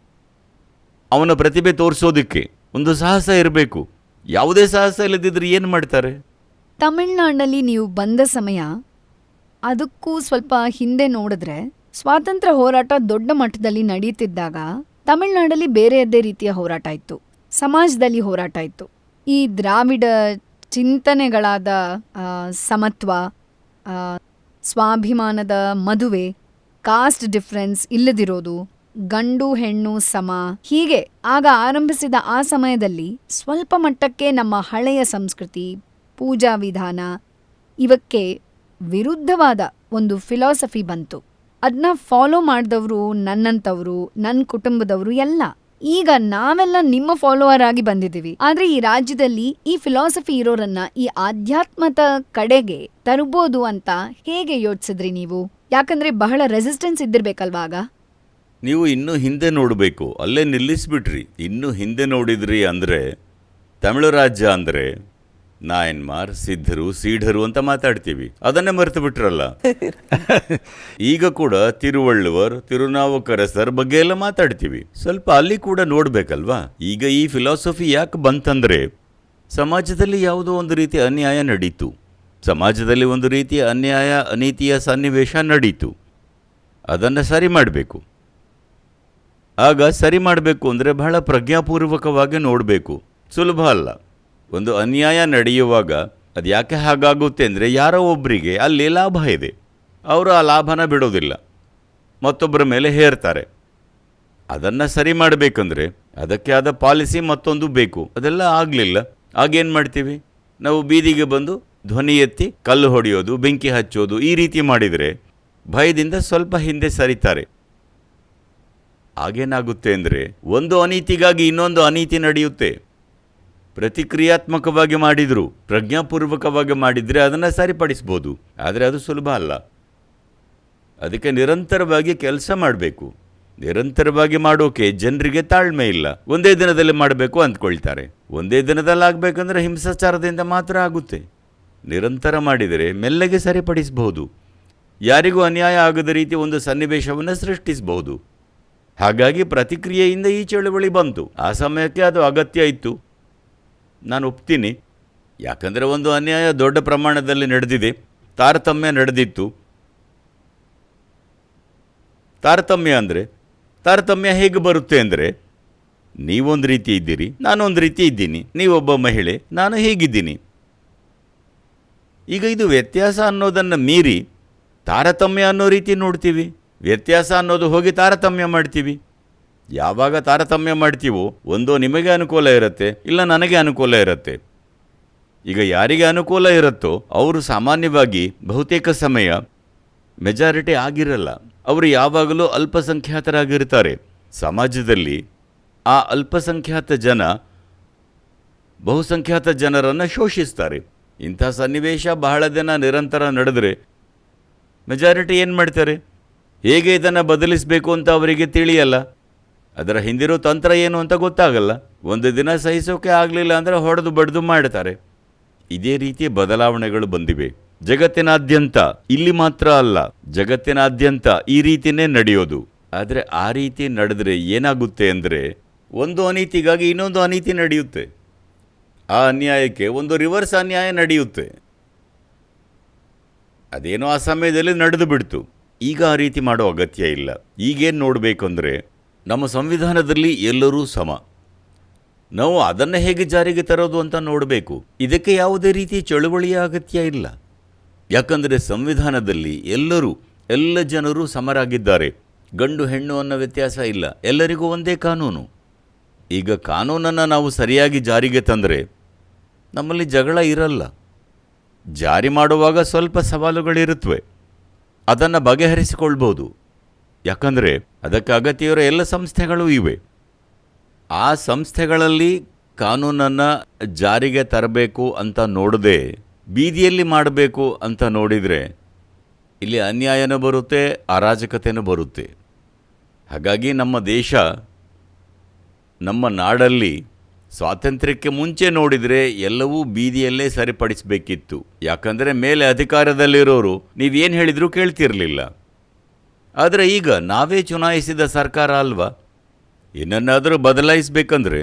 ಅವನ ಪ್ರತಿಭೆ ತೋರಿಸೋದಕ್ಕೆ ಒಂದು ಸಾಹಸ ಇರಬೇಕು. ಯಾವುದೇ ಸಾಹಸ ಇಲ್ಲದಿದ್ದರೆ ಏನು ಮಾಡ್ತಾರೆ? ತಮಿಳ್ನಾಡಿನಲ್ಲಿ ನೀವು ಬಂದ ಸಮಯ, ಅದಕ್ಕೂ ಸ್ವಲ್ಪ ಹಿಂದೆ ನೋಡಿದ್ರೆ ಸ್ವಾತಂತ್ರ್ಯ ಹೋರಾಟ ದೊಡ್ಡ ಮಟ್ಟದಲ್ಲಿ ನಡೀತಿದ್ದಾಗ ತಮಿಳ್ನಾಡಲ್ಲಿ ಬೇರೆಯದ್ದೇ ರೀತಿಯ ಹೋರಾಟ ಇತ್ತು, ಸಮಾಜದಲ್ಲಿ ಹೋರಾಟ ಇತ್ತು. ಈ ದ್ರಾವಿಡ ಚಿಂತನೆಗಳಾದ ಸಮತ್ವ, ಸ್ವಾಭಿಮಾನದ ಮದುವೆ, ಕಾಸ್ಟ್ ಡಿಫರೆನ್ಸ್ ಇಲ್ಲದಿರೋದು, ಗಂಡು ಹೆಣ್ಣು ಸಮ, ಹೀಗೆ ಆಗ ಆರಂಭಿಸಿದ ಆ ಸಮಯದಲ್ಲಿ ಸ್ವಲ್ಪ ಮಟ್ಟಕ್ಕೆ ನಮ್ಮ ಹಳೆಯ ಸಂಸ್ಕೃತಿ, ಪೂಜಾ ವಿಧಾನ ಇವಕ್ಕೆ ವಿರುದ್ಧವಾದ ಒಂದು ಫಿಲಾಸಫಿ ಬಂತು. ಅದನ್ನ ಫಾಲೋ ಮಾಡಿದವರು ನನ್ನಂಥವ್ರು, ನನ್ನ ಕುಟುಂಬದವರು ಎಲ್ಲ. ಈಗ ನಾವೆಲ್ಲ ನಿಮ್ಮ ಫಾಲೋವರ್ ಆಗಿ ಬಂದಿದ್ದೀವಿ. ಆದ್ರೆ ಈ ರಾಜ್ಯದಲ್ಲಿ ಈ ಫಿಲಾಸಫಿ ಇರೋರನ್ನ ಈ ಆಧ್ಯಾತ್ಮದ ಕಡೆಗೆ ತರಬಹುದು ಅಂತ ಹೇಗೆ ಯೋಚಿಸಿದ್ರಿ ನೀವು? ಯಾಕಂದ್ರೆ ಬಹಳ ರೆಸಿಸ್ಟೆನ್ಸ್ ಇದ್ದಿರ್ಬೇಕಲ್ವಾ ಆಗ? ನೀವು ಇನ್ನೂ ಹಿಂದೆ ನೋಡಬೇಕು, ಅಲ್ಲೇ ನಿಲ್ಲಿಸ್ಬಿಟ್ರಿ. ಇನ್ನೂ ಹಿಂದೆ ನೋಡಿದ್ರಿ ಅಂದರೆ ತಮಿಳು ರಾಜ್ಯ ಅಂದರೆ ನಾಯನ್ಮಾರ್, ಸಿದ್ಧರು, ಸೀಢರು ಅಂತ ಮಾತಾಡ್ತೀವಿ. ಅದನ್ನೇ ಮರೆತು ಬಿಟ್ರಲ್ಲ. ಈಗ ಕೂಡ ತಿರುವಳ್ಳುವರ್, ತಿರುನಾವುಕರಸರ್ ಬಗ್ಗೆ ಎಲ್ಲ ಮಾತಾಡ್ತೀವಿ. ಸ್ವಲ್ಪ ಅಲ್ಲಿ ಕೂಡ ನೋಡ್ಬೇಕಲ್ವಾ. ಈಗ ಈ ಫಿಲಾಸಫಿ ಯಾಕೆ ಬಂತಂದ್ರೆ, ಸಮಾಜದಲ್ಲಿ ಯಾವುದೋ ಒಂದು ರೀತಿ ಅನ್ಯಾಯ ನಡೀತು, ಸಮಾಜದಲ್ಲಿ ಒಂದು ರೀತಿಯ ಅನ್ಯಾಯ ಅನೀತಿಯ ಸನ್ನಿವೇಶ ನಡೀತು. ಅದನ್ನು ಸರಿ ಮಾಡಬೇಕು. ಆಗ ಸರಿ ಮಾಡಬೇಕು ಅಂದರೆ ಬಹಳ ಪ್ರಜ್ಞಾಪೂರ್ವಕವಾಗಿ ನೋಡಬೇಕು. ಸುಲಭ ಅಲ್ಲ. ಒಂದು ಅನ್ಯಾಯ ನಡೆಯುವಾಗ ಅದು ಯಾಕೆ ಹಾಗಾಗುತ್ತೆ ಅಂದರೆ, ಯಾರೋ ಒಬ್ಬರಿಗೆ ಅಲ್ಲಿ ಲಾಭ ಇದೆ, ಅವರು ಆ ಲಾಭನ ಬಿಡೋದಿಲ್ಲ, ಮತ್ತೊಬ್ಬರ ಮೇಲೆ ಹೇರ್ತಾರೆ. ಅದನ್ನು ಸರಿ ಮಾಡಬೇಕಂದ್ರೆ ಅದಕ್ಕೆ ಆದ ಪಾಲಿಸಿ ಮತ್ತೊಂದು ಬೇಕು. ಅದೆಲ್ಲ ಆಗಲಿಲ್ಲ. ಆಗೇನು ಮಾಡ್ತೀವಿ ನಾವು? ಬೀದಿಗೆ ಬಂದು ಧ್ವನಿ ಎತ್ತಿ ಕಲ್ಲು ಹೊಡೆಯೋದು, ಬೆಂಕಿ ಹಚ್ಚೋದು, ಈ ರೀತಿ ಮಾಡಿದರೆ ಭಯದಿಂದ ಸ್ವಲ್ಪ ಹಿಂದೆ ಸರಿತಾರೆ. ಆಗೇನಾಗುತ್ತೆ ಅಂದರೆ, ಒಂದು ಅನೀತಿಗಾಗಿ ಇನ್ನೊಂದು ಅನೀತಿ ನಡೆಯುತ್ತೆ. ಪ್ರತಿಕ್ರಿಯಾತ್ಮಕವಾಗಿ ಮಾಡಿದ್ರು, ಪ್ರಜ್ಞಾಪೂರ್ವಕವಾಗಿ ಮಾಡಿದರೆ ಅದನ್ನು ಸರಿಪಡಿಸ್ಬೋದು. ಆದರೆ ಅದು ಸುಲಭ ಅಲ್ಲ. ಅದಕ್ಕೆ ನಿರಂತರವಾಗಿ ಕೆಲಸ ಮಾಡಬೇಕು. ನಿರಂತರವಾಗಿ ಮಾಡೋಕೆ ಜನರಿಗೆ ತಾಳ್ಮೆ ಇಲ್ಲ. ಒಂದೇ ದಿನದಲ್ಲಿ ಮಾಡಬೇಕು ಅಂದ್ಕೊಳ್ತಾರೆ. ಒಂದೇ ದಿನದಲ್ಲಿ ಆಗಬೇಕಂದ್ರೆ ಹಿಂಸಾಚಾರದಿಂದ ಮಾತ್ರ ಆಗುತ್ತೆ. ನಿರಂತರ ಮಾಡಿದರೆ ಮೆಲ್ಲಗೆ ಸರಿಪಡಿಸಬಹುದು. ಯಾರಿಗೂ ಅನ್ಯಾಯ ಆಗದ ರೀತಿ ಒಂದು ಸನ್ನಿವೇಶವನ್ನು ಸೃಷ್ಟಿಸಬಹುದು. ಹಾಗಾಗಿ ಪ್ರತಿಕ್ರಿಯೆಯಿಂದ ಈ ಚಳುವಳಿ ಬಂತು. ಆ ಸಮಯಕ್ಕೆ ಅದು ಅಗತ್ಯ ಇತ್ತು, ನಾನು ಒಪ್ತೀನಿ. ಯಾಕಂದರೆ ಒಂದು ಅನ್ಯಾಯ ದೊಡ್ಡ ಪ್ರಮಾಣದಲ್ಲಿ ನಡೆದಿದೆ, ತಾರತಮ್ಯ ನಡೆದಿತ್ತು. ತಾರತಮ್ಯ ಹೇಗೆ ಬರುತ್ತೆ ಅಂದರೆ, ನೀವೊಂದು ರೀತಿ ಇದ್ದೀರಿ, ನಾನೊಂದು ರೀತಿ ಇದ್ದೀನಿ, ನೀವೊಬ್ಬ ಮಹಿಳೆ, ನಾನು ಹೇಗಿದ್ದೀನಿ. ಈಗ ಇದು ವ್ಯತ್ಯಾಸ ಅನ್ನೋದನ್ನು ಮೀರಿ ತಾರತಮ್ಯ ಅನ್ನೋ ರೀತಿ ನೋಡ್ತೀವಿ. ವ್ಯತ್ಯಾಸ ಅನ್ನೋದು ಹೋಗಿ ತಾರತಮ್ಯ ಮಾಡ್ತೀವಿ. ಯಾವಾಗ ತಾರತಮ್ಯ ಮಾಡ್ತೀವೋ, ಒಂದೋ ನಿಮಗೆ ಅನುಕೂಲ ಇರುತ್ತೆ, ಇಲ್ಲ ನನಗೆ ಅನುಕೂಲ ಇರುತ್ತೆ. ಈಗ ಯಾರಿಗೆ ಅನುಕೂಲ ಇರುತ್ತೋ ಅವರು ಸಾಮಾನ್ಯವಾಗಿ ಬಹುತೇಕ ಸಮಯ ಮೆಜಾರಿಟಿ ಆಗಿರಲ್ಲ. ಅವರು ಯಾವಾಗಲೂ ಅಲ್ಪಸಂಖ್ಯಾತರಾಗಿರ್ತಾರೆ. ಸಮಾಜದಲ್ಲಿ ಆ ಅಲ್ಪಸಂಖ್ಯಾತ ಜನ ಬಹುಸಂಖ್ಯಾತ ಜನರನ್ನು ಶೋಷಿಸ್ತಾರೆ. ಇಂಥ ಸನ್ನಿವೇಶ ಬಹಳ ದಿನ ನಿರಂತರ ನಡೆದರೆ ಮೆಜಾರಿಟಿ ಏನು ಮಾಡ್ತಾರೆ? ಹೇಗೆ ಇದನ್ನು ಬದಲಿಸಬೇಕು ಅಂತ ಅವರಿಗೆ ತಿಳಿಯಲ್ಲ. ಅದರ ಹಿಂದಿರೋ ತಂತ್ರ ಏನು ಅಂತ ಗೊತ್ತಾಗಲ್ಲ. ಒಂದು ದಿನ ಸಹಿಸೋಕೆ ಆಗಲಿಲ್ಲ ಅಂದರೆ ಹೊಡೆದು ಬಡ್ದು ಮಾಡ್ತಾರೆ. ಇದೇ ರೀತಿಯ ಬದಲಾವಣೆಗಳು ಬಂದಿವೆ ಜಗತ್ತಿನಾದ್ಯಂತ. ಇಲ್ಲಿ ಮಾತ್ರ ಅಲ್ಲ, ಜಗತ್ತಿನಾದ್ಯಂತ ಈ ರೀತಿಯೇ ನಡೆಯೋದು. ಆದರೆ ಆ ರೀತಿ ನಡೆದರೆ ಏನಾಗುತ್ತೆ ಅಂದರೆ, ಒಂದು ಅನೀತಿಗಾಗಿ ಇನ್ನೊಂದು ಅನೀತಿ ನಡೆಯುತ್ತೆ. ಆ ಅನ್ಯಾಯಕ್ಕೆ ಒಂದು ರಿವರ್ಸ್ ಅನ್ಯಾಯ ನಡೆಯುತ್ತೆ. ಅದೇನೋ ಆ ಸಮಯದಲ್ಲಿ ನಡೆದು ಬಿಡ್ತು. ಈಗ ಆ ರೀತಿ ಮಾಡೋ ಅಗತ್ಯ ಇಲ್ಲ. ಈಗೇನು ನೋಡಬೇಕು ಅಂದರೆ, ನಮ್ಮ ಸಂವಿಧಾನದಲ್ಲಿ ಎಲ್ಲರೂ ಸಮ. ನಾವು ಅದನ್ನು ಹೇಗೆ ಜಾರಿಗೆ ತರೋದು ಅಂತ ನೋಡಬೇಕು. ಇದಕ್ಕೆ ಯಾವುದೇ ರೀತಿ ಚಳುವಳಿಯ ಅಗತ್ಯ ಇಲ್ಲ. ಯಾಕಂದರೆ ಸಂವಿಧಾನದಲ್ಲಿ ಎಲ್ಲ ಜನರು ಸಮರಾಗಿದ್ದಾರೆ. ಗಂಡು ಹೆಣ್ಣು ಅನ್ನೋ ವ್ಯತ್ಯಾಸ ಇಲ್ಲ. ಎಲ್ಲರಿಗೂ ಒಂದೇ ಕಾನೂನು. ಈಗ ಕಾನೂನನ್ನು ನಾವು ಸರಿಯಾಗಿ ಜಾರಿಗೆ ತಂದರೆ ನಮ್ಮಲ್ಲಿ ಜಗಳ ಇರಲ್ಲ. ಜಾರಿ ಮಾಡುವಾಗ ಸ್ವಲ್ಪ ಸವಾಲುಗಳಿರುತ್ತವೆ, ಅದನ್ನು ಬಗೆಹರಿಸಿಕೊಳ್ಬೋದು. ಯಾಕಂದರೆ ಅದಕ್ಕೆ ಅಗತ್ಯ ಇರೋ ಎಲ್ಲ ಸಂಸ್ಥೆಗಳು ಇವೆ. ಆ ಸಂಸ್ಥೆಗಳಲ್ಲಿ ಕಾನೂನನ್ನು ಜಾರಿಗೆ ತರಬೇಕು ಅಂತ ನೋಡದೆ ಬೀದಿಯಲ್ಲಿ ಮಾಡಬೇಕು ಅಂತ ನೋಡಿದರೆ ಇಲ್ಲಿ ಅನ್ಯಾಯನೂ ಬರುತ್ತೆ, ಅರಾಜಕತೆಯೂ ಬರುತ್ತೆ. ಹಾಗಾಗಿ ನಮ್ಮ ದೇಶ, ನಮ್ಮ ನಾಡಲ್ಲಿ ಸ್ವಾತಂತ್ರ್ಯಕ್ಕೆ ಮುಂಚೆ ನೋಡಿದರೆ ಎಲ್ಲವೂ ಬೀದಿಯಲ್ಲೇ ಸರಿಪಡಿಸಬೇಕಿತ್ತು. ಯಾಕಂದರೆ ಮೇಲೆ ಅಧಿಕಾರದಲ್ಲಿರೋರು ನೀವೇನು ಹೇಳಿದರೂ ಕೇಳ್ತಿರಲಿಲ್ಲ. ಆದರೆ ಈಗ ನಾವೇ ಚುನಾಯಿಸಿದ ಸರ್ಕಾರ ಅಲ್ವಾ? ಏನನ್ನಾದರೂ ಬದಲಾಯಿಸಬೇಕಂದ್ರೆ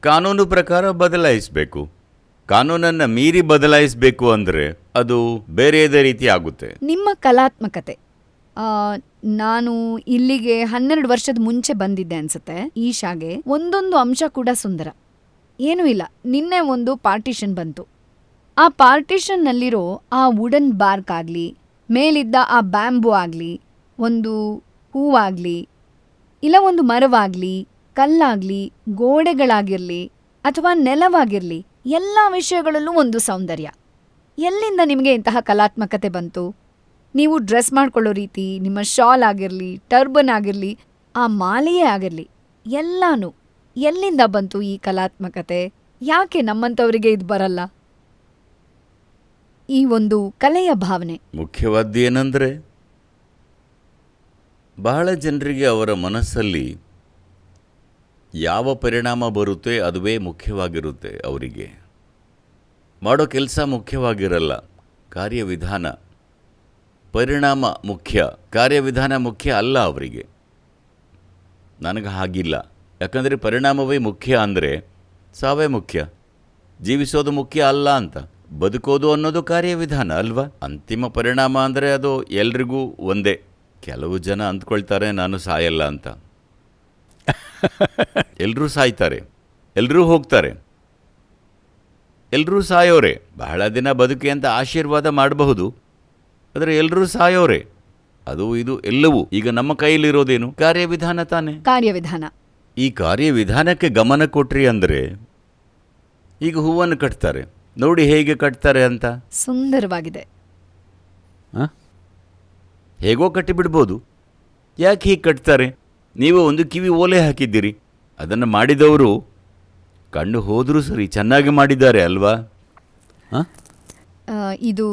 ಕಾನೂನು ಪ್ರಕಾರ ಬದಲಾಯಿಸಬೇಕು. ಕಾನೂನನ್ನು ಮೀರಿ ಬದಲಾಯಿಸಬೇಕು ಅಂದರೆ ಅದು ಬೇರೆಯದೇ ರೀತಿ ಆಗುತ್ತೆ. ನಿಮ್ಮ ಕಲಾತ್ಮಕತೆ, ನಾನು ಇಲ್ಲಿಗೆ 12 ವರ್ಷದ ಮುಂಚೆ ಬಂದಿದ್ದೆ ಅನ್ಸುತ್ತೆ ಈ ಶಾಗೆ. ಒಂದೊಂದು ಅಂಶ ಕೂಡ ಸುಂದರ. ಏನೂ ಇಲ್ಲ, ನಿನ್ನೆ ಒಂದು ಪಾರ್ಟಿಷನ್ ಬಂತು. ಆ ಪಾರ್ಟಿಷನ್ನಲ್ಲಿರೋ ಆ ವುಡನ್ ಬಾರ್ಕ್ ಆಗಲಿ, ಮೇಲಿದ್ದ ಆ ಬ್ಯಾಂಬೂ ಆಗಲಿ, ಒಂದು ಹೂವಾಗಲಿ, ಇಲ್ಲ ಒಂದು ಮರವಾಗಲಿ, ಕಲ್ಲಾಗಲಿ, ಗೋಡೆಗಳಾಗಿರಲಿ ಅಥವಾ ನೆಲವಾಗಿರಲಿ, ಎಲ್ಲ ವಿಷಯಗಳಲ್ಲೂ ಒಂದು ಸೌಂದರ್ಯ. ಎಲ್ಲಿಂದ ನಿಮಗೆ ಇಂತಹ ಕಲಾತ್ಮಕತೆ ಬಂತು? ನೀವು ಡ್ರೆಸ್ ಮಾಡ್ಕೊಳ್ಳೋ ರೀತಿ, ನಿಮ್ಮ ಶಾಲ್ ಆಗಿರಲಿ, ಟರ್ಬನ್ ಆಗಿರಲಿ, ಆ ಮಾಲೆಯೇ ಆಗಿರಲಿ, ಎಲ್ಲಾನು ಎಲ್ಲಿಂದ ಬಂತು ಈ ಕಲಾತ್ಮಕತೆ? ಯಾಕೆ ನಮ್ಮಂಥವರಿಗೆ ಇದು ಬರಲ್ಲ? ಈ ಒಂದು ಕಲೆಯ ಭಾವನೆ ಮುಖ್ಯವಾದ್ದು ಏನಂದರೆ, ಬಹಳ ಜನರಿಗೆ ಅವರ ಮನಸ್ಸಲ್ಲಿ ಯಾವ ಪರಿಣಾಮ ಬರುತ್ತೆ ಅದುವೇ ಮುಖ್ಯವಾಗಿರುತ್ತೆ. ಅವರಿಗೆ ಮಾಡೋ ಕೆಲಸ ಮುಖ್ಯವಾಗಿರಲ್ಲ, ಕಾರ್ಯವಿಧಾನ, ಪರಿಣಾಮ ಮುಖ್ಯ, ಕಾರ್ಯವಿಧಾನ ಮುಖ್ಯ ಅಲ್ಲ ಅವರಿಗೆ. ನನಗೆ ಹಾಗಿಲ್ಲ. ಯಾಕಂದರೆ ಪರಿಣಾಮವೇ ಮುಖ್ಯ ಅಂದರೆ ಸಾವೇ ಮುಖ್ಯ, ಜೀವಿಸೋದು ಮುಖ್ಯ ಅಲ್ಲ ಅಂತ. ಬದುಕೋದು ಅನ್ನೋದು ಕಾರ್ಯವಿಧಾನ ಅಲ್ವಾ? ಅಂತಿಮ ಪರಿಣಾಮ ಅಂದರೆ ಅದು ಎಲ್ರಿಗೂ ಒಂದೇ. ಕೆಲವು ಜನ ಅಂದ್ಕೊಳ್ತಾರೆ ನಾನು ಸಾಯಲ್ಲ ಅಂತ. ಎಲ್ಲರೂ ಸಾಯ್ತಾರೆ, ಎಲ್ಲರೂ ಹೋಗ್ತಾರೆ, ಎಲ್ಲರೂ ಸಾಯೋರೆ. ಬಹಳ ದಿನ ಬದುಕಿ ಅಂತ ಆಶೀರ್ವಾದ ಮಾಡಬಹುದು, ಆದರೆ ಎಲ್ಲರೂ ಸಾಯೋರೆ. ಅದು ಇದು ಎಲ್ಲವೂ ಈಗ ನಮ್ಮ ಕೈಯಲ್ಲಿರೋದೇನು? ಕಾರ್ಯವಿಧಾನ ತಾನೆ. ಕಾರ್ಯವಿಧಾನ. ಈ ಕಾರ್ಯವಿಧಾನಕ್ಕೆ ಗಮನ ಕೊಟ್ರಿ ಅಂದರೆ ಈಗ ಹೂವನ್ನು ಕಟ್ತಾರೆ, ನೋಡಿ ಹೇಗೆ ಕಟ್ತಾರೆ ಅಂತ. ಸುಂದರವಾಗಿದೆ. ಹೇಗೋ ಕಟ್ಟಿಬಿಡ್ಬೋದು. ಯಾಕೆ ಹೀಗೆ ಕಟ್ತಾರೆ? ನೀವು ಒಂದು ಕಿವಿ ಓಲೆ ಹಾಕಿದ್ದೀರಿ, ಅದನ್ನು ಮಾಡಿದವರು ಕಣ್ಣು ಹೋದರೂ ಸರಿ ಚೆನ್ನಾಗಿ ಮಾಡಿದ್ದಾರೆ ಅಲ್ವಾ? ಆ, ಇದು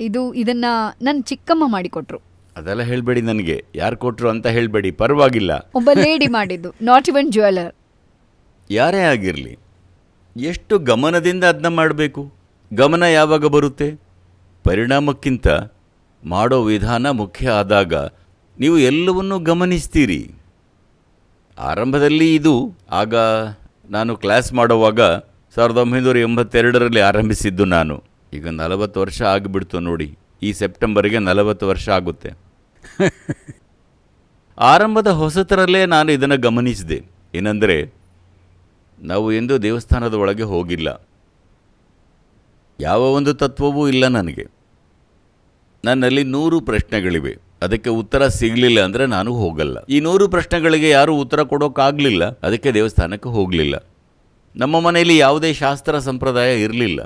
ಇದು ಇದನ್ನ ನನ್ನ ಚಿಕ್ಕಮ್ಮ ಮಾಡಿಕೊಟ್ರು. ಅದೆಲ್ಲ ಹೇಳಬೇಡಿ, ನನಗೆ ಯಾರು ಕೊಟ್ಟರು ಅಂತ ಹೇಳಬೇಡಿ, ಪರವಾಗಿಲ್ಲ. ಒಬ್ಬ ಲೇಡಿ ಮಾಡಿದ್ದು, ನಾಟ್ ಇವನ್ ಜ್ಯುವೆಲರ್. ಯಾರೇ ಆಗಿರಲಿ, ಎಷ್ಟು ಗಮನದಿಂದ ಅದನ್ನ ಮಾಡಬೇಕು. ಗಮನ ಯಾವಾಗ ಬರುತ್ತೆ? ಪರಿಣಾಮಕ್ಕಿಂತ ಮಾಡೋ ವಿಧಾನ ಮುಖ್ಯ ಆದಾಗ ನೀವು ಎಲ್ಲವನ್ನೂ ಗಮನಿಸ್ತೀರಿ. ಆರಂಭದಲ್ಲಿ ಇದು ಆಗ ನಾನು ಕ್ಲಾಸ್ ಮಾಡುವಾಗ 1982ರಲ್ಲಿ ಆರಂಭಿಸಿದ್ದು ನಾನು. ಈಗ 40 ವರ್ಷ ಆಗಿಬಿಡ್ತು ನೋಡಿ. ಈ ಸೆಪ್ಟೆಂಬರ್ಗೆ 40 ವರ್ಷ ಆಗುತ್ತೆ. ಆರಂಭದ ಹೊಸತರಲ್ಲೇ ನಾನು ಇದನ್ನು ಗಮನಿಸಿದೆ. ಏನಂದರೆ, ನಾವು ಎಂದೂ ದೇವಸ್ಥಾನದ ಒಳಗೆ ಹೋಗಿಲ್ಲ, ಯಾವ ಒಂದು ತತ್ವವೂ ಇಲ್ಲ ನನಗೆ. ನನ್ನಲ್ಲಿ 100 ಪ್ರಶ್ನೆಗಳಿವೆ, ಅದಕ್ಕೆ ಉತ್ತರ ಸಿಗಲಿಲ್ಲ ಅಂದರೆ ನಾನು ಹೋಗಲ್ಲ. ಈ 100 ಪ್ರಶ್ನೆಗಳಿಗೆ ಯಾರೂ ಉತ್ತರ ಕೊಡೋಕ್ಕಾಗಲಿಲ್ಲ, ಅದಕ್ಕೆ ದೇವಸ್ಥಾನಕ್ಕೆ ಹೋಗಲಿಲ್ಲ. ನಮ್ಮ ಮನೆಯಲ್ಲಿ ಯಾವುದೇ ಶಾಸ್ತ್ರ ಸಂಪ್ರದಾಯ ಇರಲಿಲ್ಲ.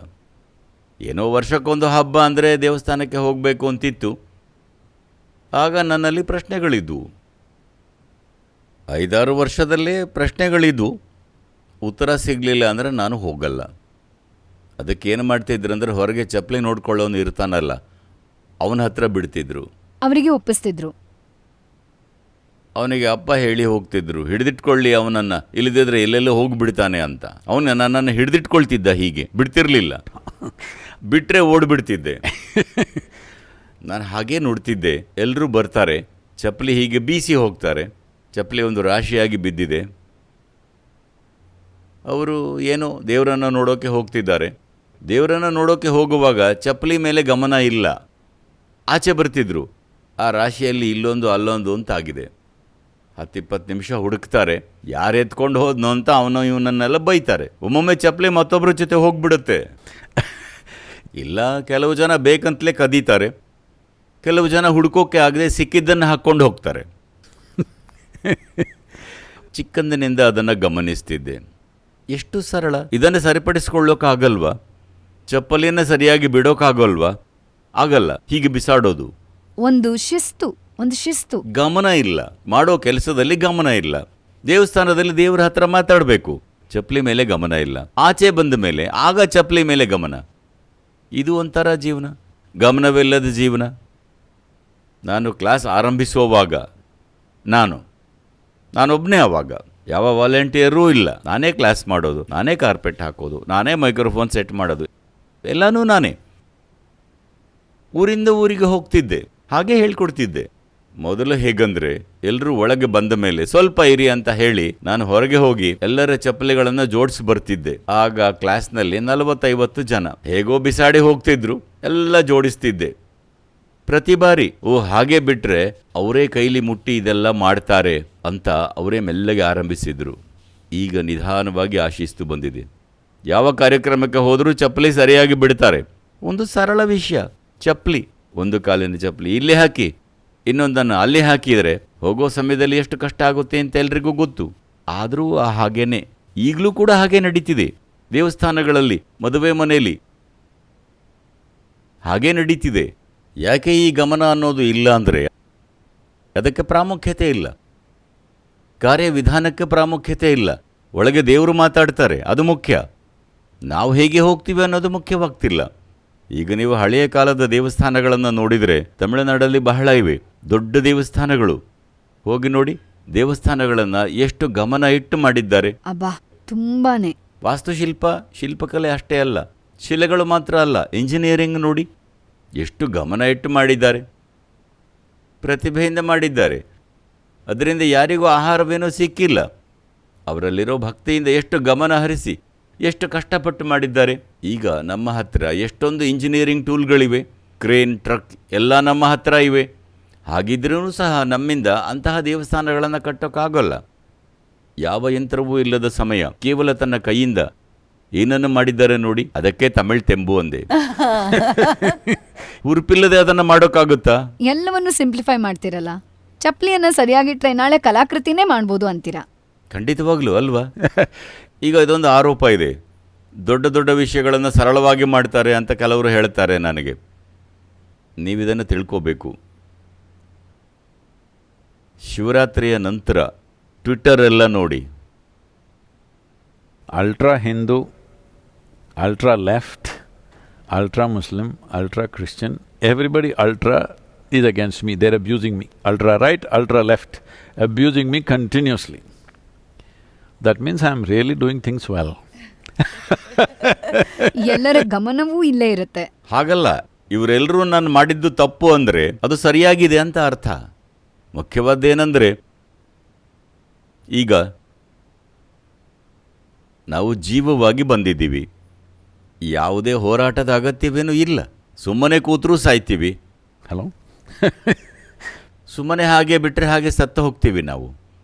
ಏನೋ ವರ್ಷಕ್ಕೊಂದು ಹಬ್ಬ ಅಂದರೆ ದೇವಸ್ಥಾನಕ್ಕೆ ಹೋಗಬೇಕು ಅಂತಿತ್ತು. ಆಗ ನನ್ನಲ್ಲಿ ಪ್ರಶ್ನೆಗಳಿದ್ವು. 5-6 ವರ್ಷದಲ್ಲೇ ಪ್ರಶ್ನೆಗಳಿದ್ವು. ಉತ್ತರ ಸಿಗಲಿಲ್ಲ ಅಂದರೆ ನಾನು ಹೋಗಲ್ಲ. ಅದಕ್ಕೇನು ಮಾಡ್ತಿದ್ರು ಅಂದರೆ, ಹೊರಗೆ ಚಪ್ಪಲಿ ನೋಡ್ಕೊಳ್ಳೋನು ಇರ್ತಾನಲ್ಲ, ಅವನ ಹತ್ರ ಬಿಡ್ತಿದ್ರು. ಅವರಿಗೆ ಒಪ್ಪಿಸ್ತಿದ್ರು. ಅವನಿಗೆ ಅಪ್ಪ ಹೇಳಿ ಹೋಗ್ತಿದ್ರು, ಹಿಡಿದಿಟ್ಕೊಳ್ಳಿ ಅವನನ್ನು, ಇಲ್ಲದಿದ್ರೆ ಎಲ್ಲೆಲ್ಲೋ ಹೋಗಿಬಿಡ್ತಾನೆ ಅಂತ. ಅವನು ನನ್ನನ್ನು ಹಿಡಿದಿಟ್ಕೊಳ್ತಿದ್ದ, ಹೀಗೆ ಬಿಡ್ತಿರ್ಲಿಲ್ಲ. ಬಿಟ್ಟರೆ ಓಡಿಬಿಡ್ತಿದ್ದೆ. ನಾನು ಹಾಗೇ ನೋಡ್ತಿದ್ದೆ. ಎಲ್ಲರೂ ಬರ್ತಾರೆ, ಚಪ್ಪಲಿ ಹೀಗೆ ಬೀಸಿ ಹೋಗ್ತಾರೆ, ಚಪ್ಪಲಿ ಒಂದು ರಾಶಿಯಾಗಿ ಬಿದ್ದಿದೆ. ಅವರು ಏನೋ ದೇವರನ್ನು ನೋಡೋಕ್ಕೆ ಹೋಗ್ತಿದ್ದಾರೆ. ದೇವರನ್ನು ನೋಡೋಕ್ಕೆ ಹೋಗುವಾಗ ಚಪ್ಪಲಿ ಮೇಲೆ ಗಮನ ಇಲ್ಲ. ಆಚೆ ಬರ್ತಿದ್ರು, ಆ ರಾಶಿಯಲ್ಲಿ ಇಲ್ಲೊಂದು ಅಲ್ಲೊಂದು ಅಂತಾಗಿದೆ. 10-20 ನಿಮಿಷ ಹುಡುಕ್ತಾರೆ, ಯಾರು ಎತ್ಕೊಂಡು ಹೋದ್ನೋ ಅಂತ ಅವನು ಇವನನ್ನೆಲ್ಲ ಬೈತಾರೆ. ಒಮ್ಮೊಮ್ಮೆ ಚಪ್ಪಲಿ ಮತ್ತೊಬ್ಬರ ಜೊತೆ ಹೋಗ್ಬಿಡುತ್ತೆ. ಇಲ್ಲ, ಕೆಲವು ಜನ ಬೇಕಂತಲೇ ಕದೀತಾರೆ, ಕೆಲವು ಜನ ಹುಡುಕೋಕ್ಕೆ ಆಗದೆ ಸಿಕ್ಕಿದ್ದನ್ನು ಹಾಕ್ಕೊಂಡು ಹೋಗ್ತಾರೆ. ಚಿಕ್ಕಂದಿನಿಂದ ಅದನ್ನು ಗಮನಿಸ್ತಿದ್ದೆ. ಎಷ್ಟು ಸರಳ. ಇದನ್ನು ಸರಿಪಡಿಸ್ಕೊಳ್ಳೋಕ್ಕಾಗಲ್ವಾ? ಚಪ್ಪಲಿಯನ್ನು ಸರಿಯಾಗಿ ಬಿಡೋಕ್ಕಾಗಲ್ವಾ? ಆಗಲ್ಲ. ಹೀಗೆ ಬಿಸಾಡೋದು. ಒಂದು ಶಿಸ್ತು. ಗಮನ ಇಲ್ಲ, ಮಾಡೋ ಕೆಲಸದಲ್ಲಿ ಗಮನ ಇಲ್ಲ. ದೇವಸ್ಥಾನದಲ್ಲಿ ದೇವರ ಹತ್ರ ಮಾತಾಡಬೇಕು, ಚಪ್ಪಲಿ ಮೇಲೆ ಗಮನ ಇಲ್ಲ. ಆಚೆ ಬಂದ ಮೇಲೆ ಆಗ ಚಪ್ಪಲಿ ಮೇಲೆ ಗಮನ. ಇದು ಒಂಥರ ಜೀವನ, ಗಮನವಿಲ್ಲದ ಜೀವನ. ನಾನು ಕ್ಲಾಸ್ ಆರಂಭಿಸುವಾಗ ನಾನೊಬ್ಬನೇ. ಆವಾಗ ಯಾವ ವಾಲಂಟಿಯರೂ ಇಲ್ಲ. ನಾನೇ ಕ್ಲಾಸ್ ಮಾಡೋದು, ನಾನೇ ಕಾರ್ಪೆಟ್ ಹಾಕೋದು, ನಾನೇ ಮೈಕ್ರೋಫೋನ್ ಸೆಟ್ ಮಾಡೋದು, ಎಲ್ಲನೂ ನಾನೇ. ಊರಿಂದ ಊರಿಗೆ ಹೋಗ್ತಿದ್ದೆ, ಹಾಗೆ ಹೇಳ್ಕೊಡ್ತಿದ್ದೆ. ಮೊದಲು ಹೇಗಂದ್ರೆ, ಎಲ್ಲರೂ ಒಳಗೆ ಬಂದ ಮೇಲೆ ಸ್ವಲ್ಪ ಇರಿ ಅಂತ ಹೇಳಿ ನಾನು ಹೊರಗೆ ಹೋಗಿ ಎಲ್ಲರ ಚಪ್ಪಲಿಗಳನ್ನು ಜೋಡಿಸಿ ಬರ್ತಿದ್ದೆ. ಆಗ ಕ್ಲಾಸ್ನಲ್ಲಿ 40-50 ಜನ ಹೇಗೋ ಬಿಸಾಡಿ ಹೋಗ್ತಿದ್ರು, ಎಲ್ಲ ಜೋಡಿಸ್ತಿದ್ದೆ. ಪ್ರತಿ ಬಾರಿ ಹಾಗೆ ಬಿಟ್ರೆ ಅವರೇ ಕೈಲಿ ಮುಟ್ಟಿ ಇದೆಲ್ಲ ಮಾಡ್ತಾರೆ ಅಂತ ಅವರೇ ಮೆಲ್ಲಗೆ ಆರಂಭಿಸಿದ್ರು. ಈಗ ನಿಧಾನವಾಗಿ ಆ ಶಿಸ್ತು ಬಂದಿದೆ. ಯಾವ ಕಾರ್ಯಕ್ರಮಕ್ಕೆ ಹೋದರೂ ಚಪ್ಪಲಿ ಸರಿಯಾಗಿ ಬಿಡ್ತಾರೆ. ಒಂದು ಸರಳ ವಿಷಯ, ಚಪ್ಪಲಿ, ಒಂದು ಕಾಲಿನ ಚಪ್ಪಲಿ ಇಲ್ಲಿ ಹಾಕಿ ಇನ್ನೊಂದನ್ನು ಅಲ್ಲಿ ಹಾಕಿದರೆ ಹೋಗೋ ಸಮಯದಲ್ಲಿ ಎಷ್ಟು ಕಷ್ಟ ಆಗುತ್ತೆ ಅಂತ ಎಲ್ರಿಗೂ ಗೊತ್ತು. ಆದರೂ ಹಾಗೇನೆ ಈಗಲೂ ಕೂಡ ಹಾಗೆ ನಡೀತಿದೆ. ದೇವಸ್ಥಾನಗಳಲ್ಲಿ, ಮದುವೆ ಮನೆಯಲ್ಲಿ ಹಾಗೆ ನಡೀತಿದೆ. ಯಾಕೆ ಈ ಗಮನ ಅನ್ನೋದು ಇಲ್ಲ ಅಂದರೆ ಅದಕ್ಕೆ ಪ್ರಾಮುಖ್ಯತೆ ಇಲ್ಲ, ಕಾರ್ಯವಿಧಾನಕ್ಕೆ ಪ್ರಾಮುಖ್ಯತೆ ಇಲ್ಲ. ಒಳಗೆ ದೇವರು ಮಾತಾಡ್ತಾರೆ, ಅದು ಮುಖ್ಯ. ನಾವು ಹೇಗೆ ಹೋಗ್ತೀವಿ ಅನ್ನೋದು ಮುಖ್ಯವಾಗ್ತಿಲ್ಲ. ಈಗ ನೀವು ಹಳೆಯ ಕಾಲದ ದೇವಸ್ಥಾನಗಳನ್ನು ನೋಡಿದರೆ ತಮಿಳುನಾಡಲ್ಲಿ ಬಹಳ ಇವೆ, ದೊಡ್ಡ ದೇವಸ್ಥಾನಗಳು. ಹೋಗಿ ನೋಡಿ, ದೇವಸ್ಥಾನಗಳನ್ನು ಎಷ್ಟು ಗಮನ ಇಟ್ಟು ಮಾಡಿದ್ದಾರೆ. ಅಬ್ಬಾ, ತುಂಬಾನೇ. ವಾಸ್ತುಶಿಲ್ಪ, ಶಿಲ್ಪಕಲೆ ಅಷ್ಟೇ ಅಲ್ಲ, ಶಿಲೆಗಳು ಮಾತ್ರ ಅಲ್ಲ, ಇಂಜಿನಿಯರಿಂಗ್ ನೋಡಿ ಎಷ್ಟು ಗಮನ ಇಟ್ಟು ಮಾಡಿದ್ದಾರೆ, ಪ್ರತಿಭೆಯಿಂದ ಮಾಡಿದ್ದಾರೆ. ಅದರಿಂದ ಯಾರಿಗೂ ಆಹಾರವೇನೂ ಸಿಕ್ಕಿಲ್ಲ. ಅವರಲ್ಲಿರೋ ಭಕ್ತಿಯಿಂದ ಎಷ್ಟು ಗಮನ ಹರಿಸಿ ಎಷ್ಟು ಕಷ್ಟಪಟ್ಟು ಮಾಡಿದ್ದಾರೆ. ಈಗ ನಮ್ಮ ಹತ್ತಿರ ಎಷ್ಟೊಂದು ಇಂಜಿನಿಯರಿಂಗ್ ಟೂಲ್ಗಳಿವೆ, ಕ್ರೇನ್, ಟ್ರಕ್ ಎಲ್ಲ ನಮ್ಮ ಹತ್ತಿರ ಇವೆ. ಹಾಗಿದ್ರೂ ಸಹ ನಮ್ಮಿಂದ ಅಂತಹ ದೇವಸ್ಥಾನಗಳನ್ನು ಕಟ್ಟೋಕ್ಕಾಗಲ್ಲ. ಯಾವ ಯಂತ್ರವೂ ಇಲ್ಲದ ಸಮಯ, ಕೇವಲ ತನ್ನ ಕೈಯಿಂದ ಏನನ್ನು ಮಾಡಿದ್ದಾರೆ ನೋಡಿ, ಅದಕ್ಕೆ ತಮಿಳ್ ತೆಂಬು ಅಂದೆ. ಹುರುಪಿಲ್ಲದೆ ಅದನ್ನು ಮಾಡೋಕ್ಕಾಗುತ್ತಾ? ಎಲ್ಲವನ್ನು ಸಿಂಪ್ಲಿಫೈ ಮಾಡ್ತಿರಲ್ಲ. ಚಪ್ಲಿಯನ್ನ ಸರಿಯಾಗಿಟ್ರೆ ನಾಳೆ ಕಲಾಕೃತಿನೇ ಮಾಡ್ಬೋದು ಅಂತೀರಾ. ಖಂಡಿತವಾಗ್ಲೂ ಅಲ್ವಾ? ಈಗ ಇದೊಂದು ಆರೋಪ ಇದೆ, ದೊಡ್ಡ ದೊಡ್ಡ ವಿಷಯಗಳನ್ನು ಸರಳವಾಗಿ ಮಾಡ್ತಾರೆ ಅಂತ ಕೆಲವರು ಹೇಳ್ತಾರೆ ನನಗೆ. ನೀವಿದನ್ನು ತಿಳ್ಕೋಬೇಕು. ಶಿವರಾತ್ರಿಯ ನಂತರ ಟ್ವಿಟ್ಟರ್ ಎಲ್ಲ ನೋಡಿ, Ultra Hindu, ultra left, ultra Muslim, ultra Christian, everybody ultra is against me, they're abusing me. Ultra right, ultra left, abusing me continuously. That means I'm really doing things well. ಎಲ್ಲರ ಗಮನವೂ ಇಲ್ಲೇ ಇರುತ್ತೆ. ಹಾಗಲ್ಲ, ಇವರೆಲ್ಲರೂ ನಾನು ಮಾಡಿದ್ದು ತಪ್ಪು ಅಂದರೆ ಅದು ಸರಿಯಾಗಿದೆ ಅಂತ ಅರ್ಥ. ಮುಖ್ಯವಾದ್ದೇನೆಂದರೆ, ಈಗ ನಾವು ಜೀವವಾಗಿ ಬಂದಿದ್ದೀವಿ, ಯಾವುದೇ ಹೋರಾಟದ ಅಗತ್ಯವೇನೂ ಇಲ್ಲ. ಸುಮ್ಮನೆ ಕೂತ್ರೂ ಸಾಯ್ತೀವಿ. Hello? ಸುಮ್ಮನೆ ಹಾಗೆ ಬಿಟ್ಟರೆ ಹಾಗೆ ಸತ್ತ ಹೋಗ್ತೀವಿ ನಾವು.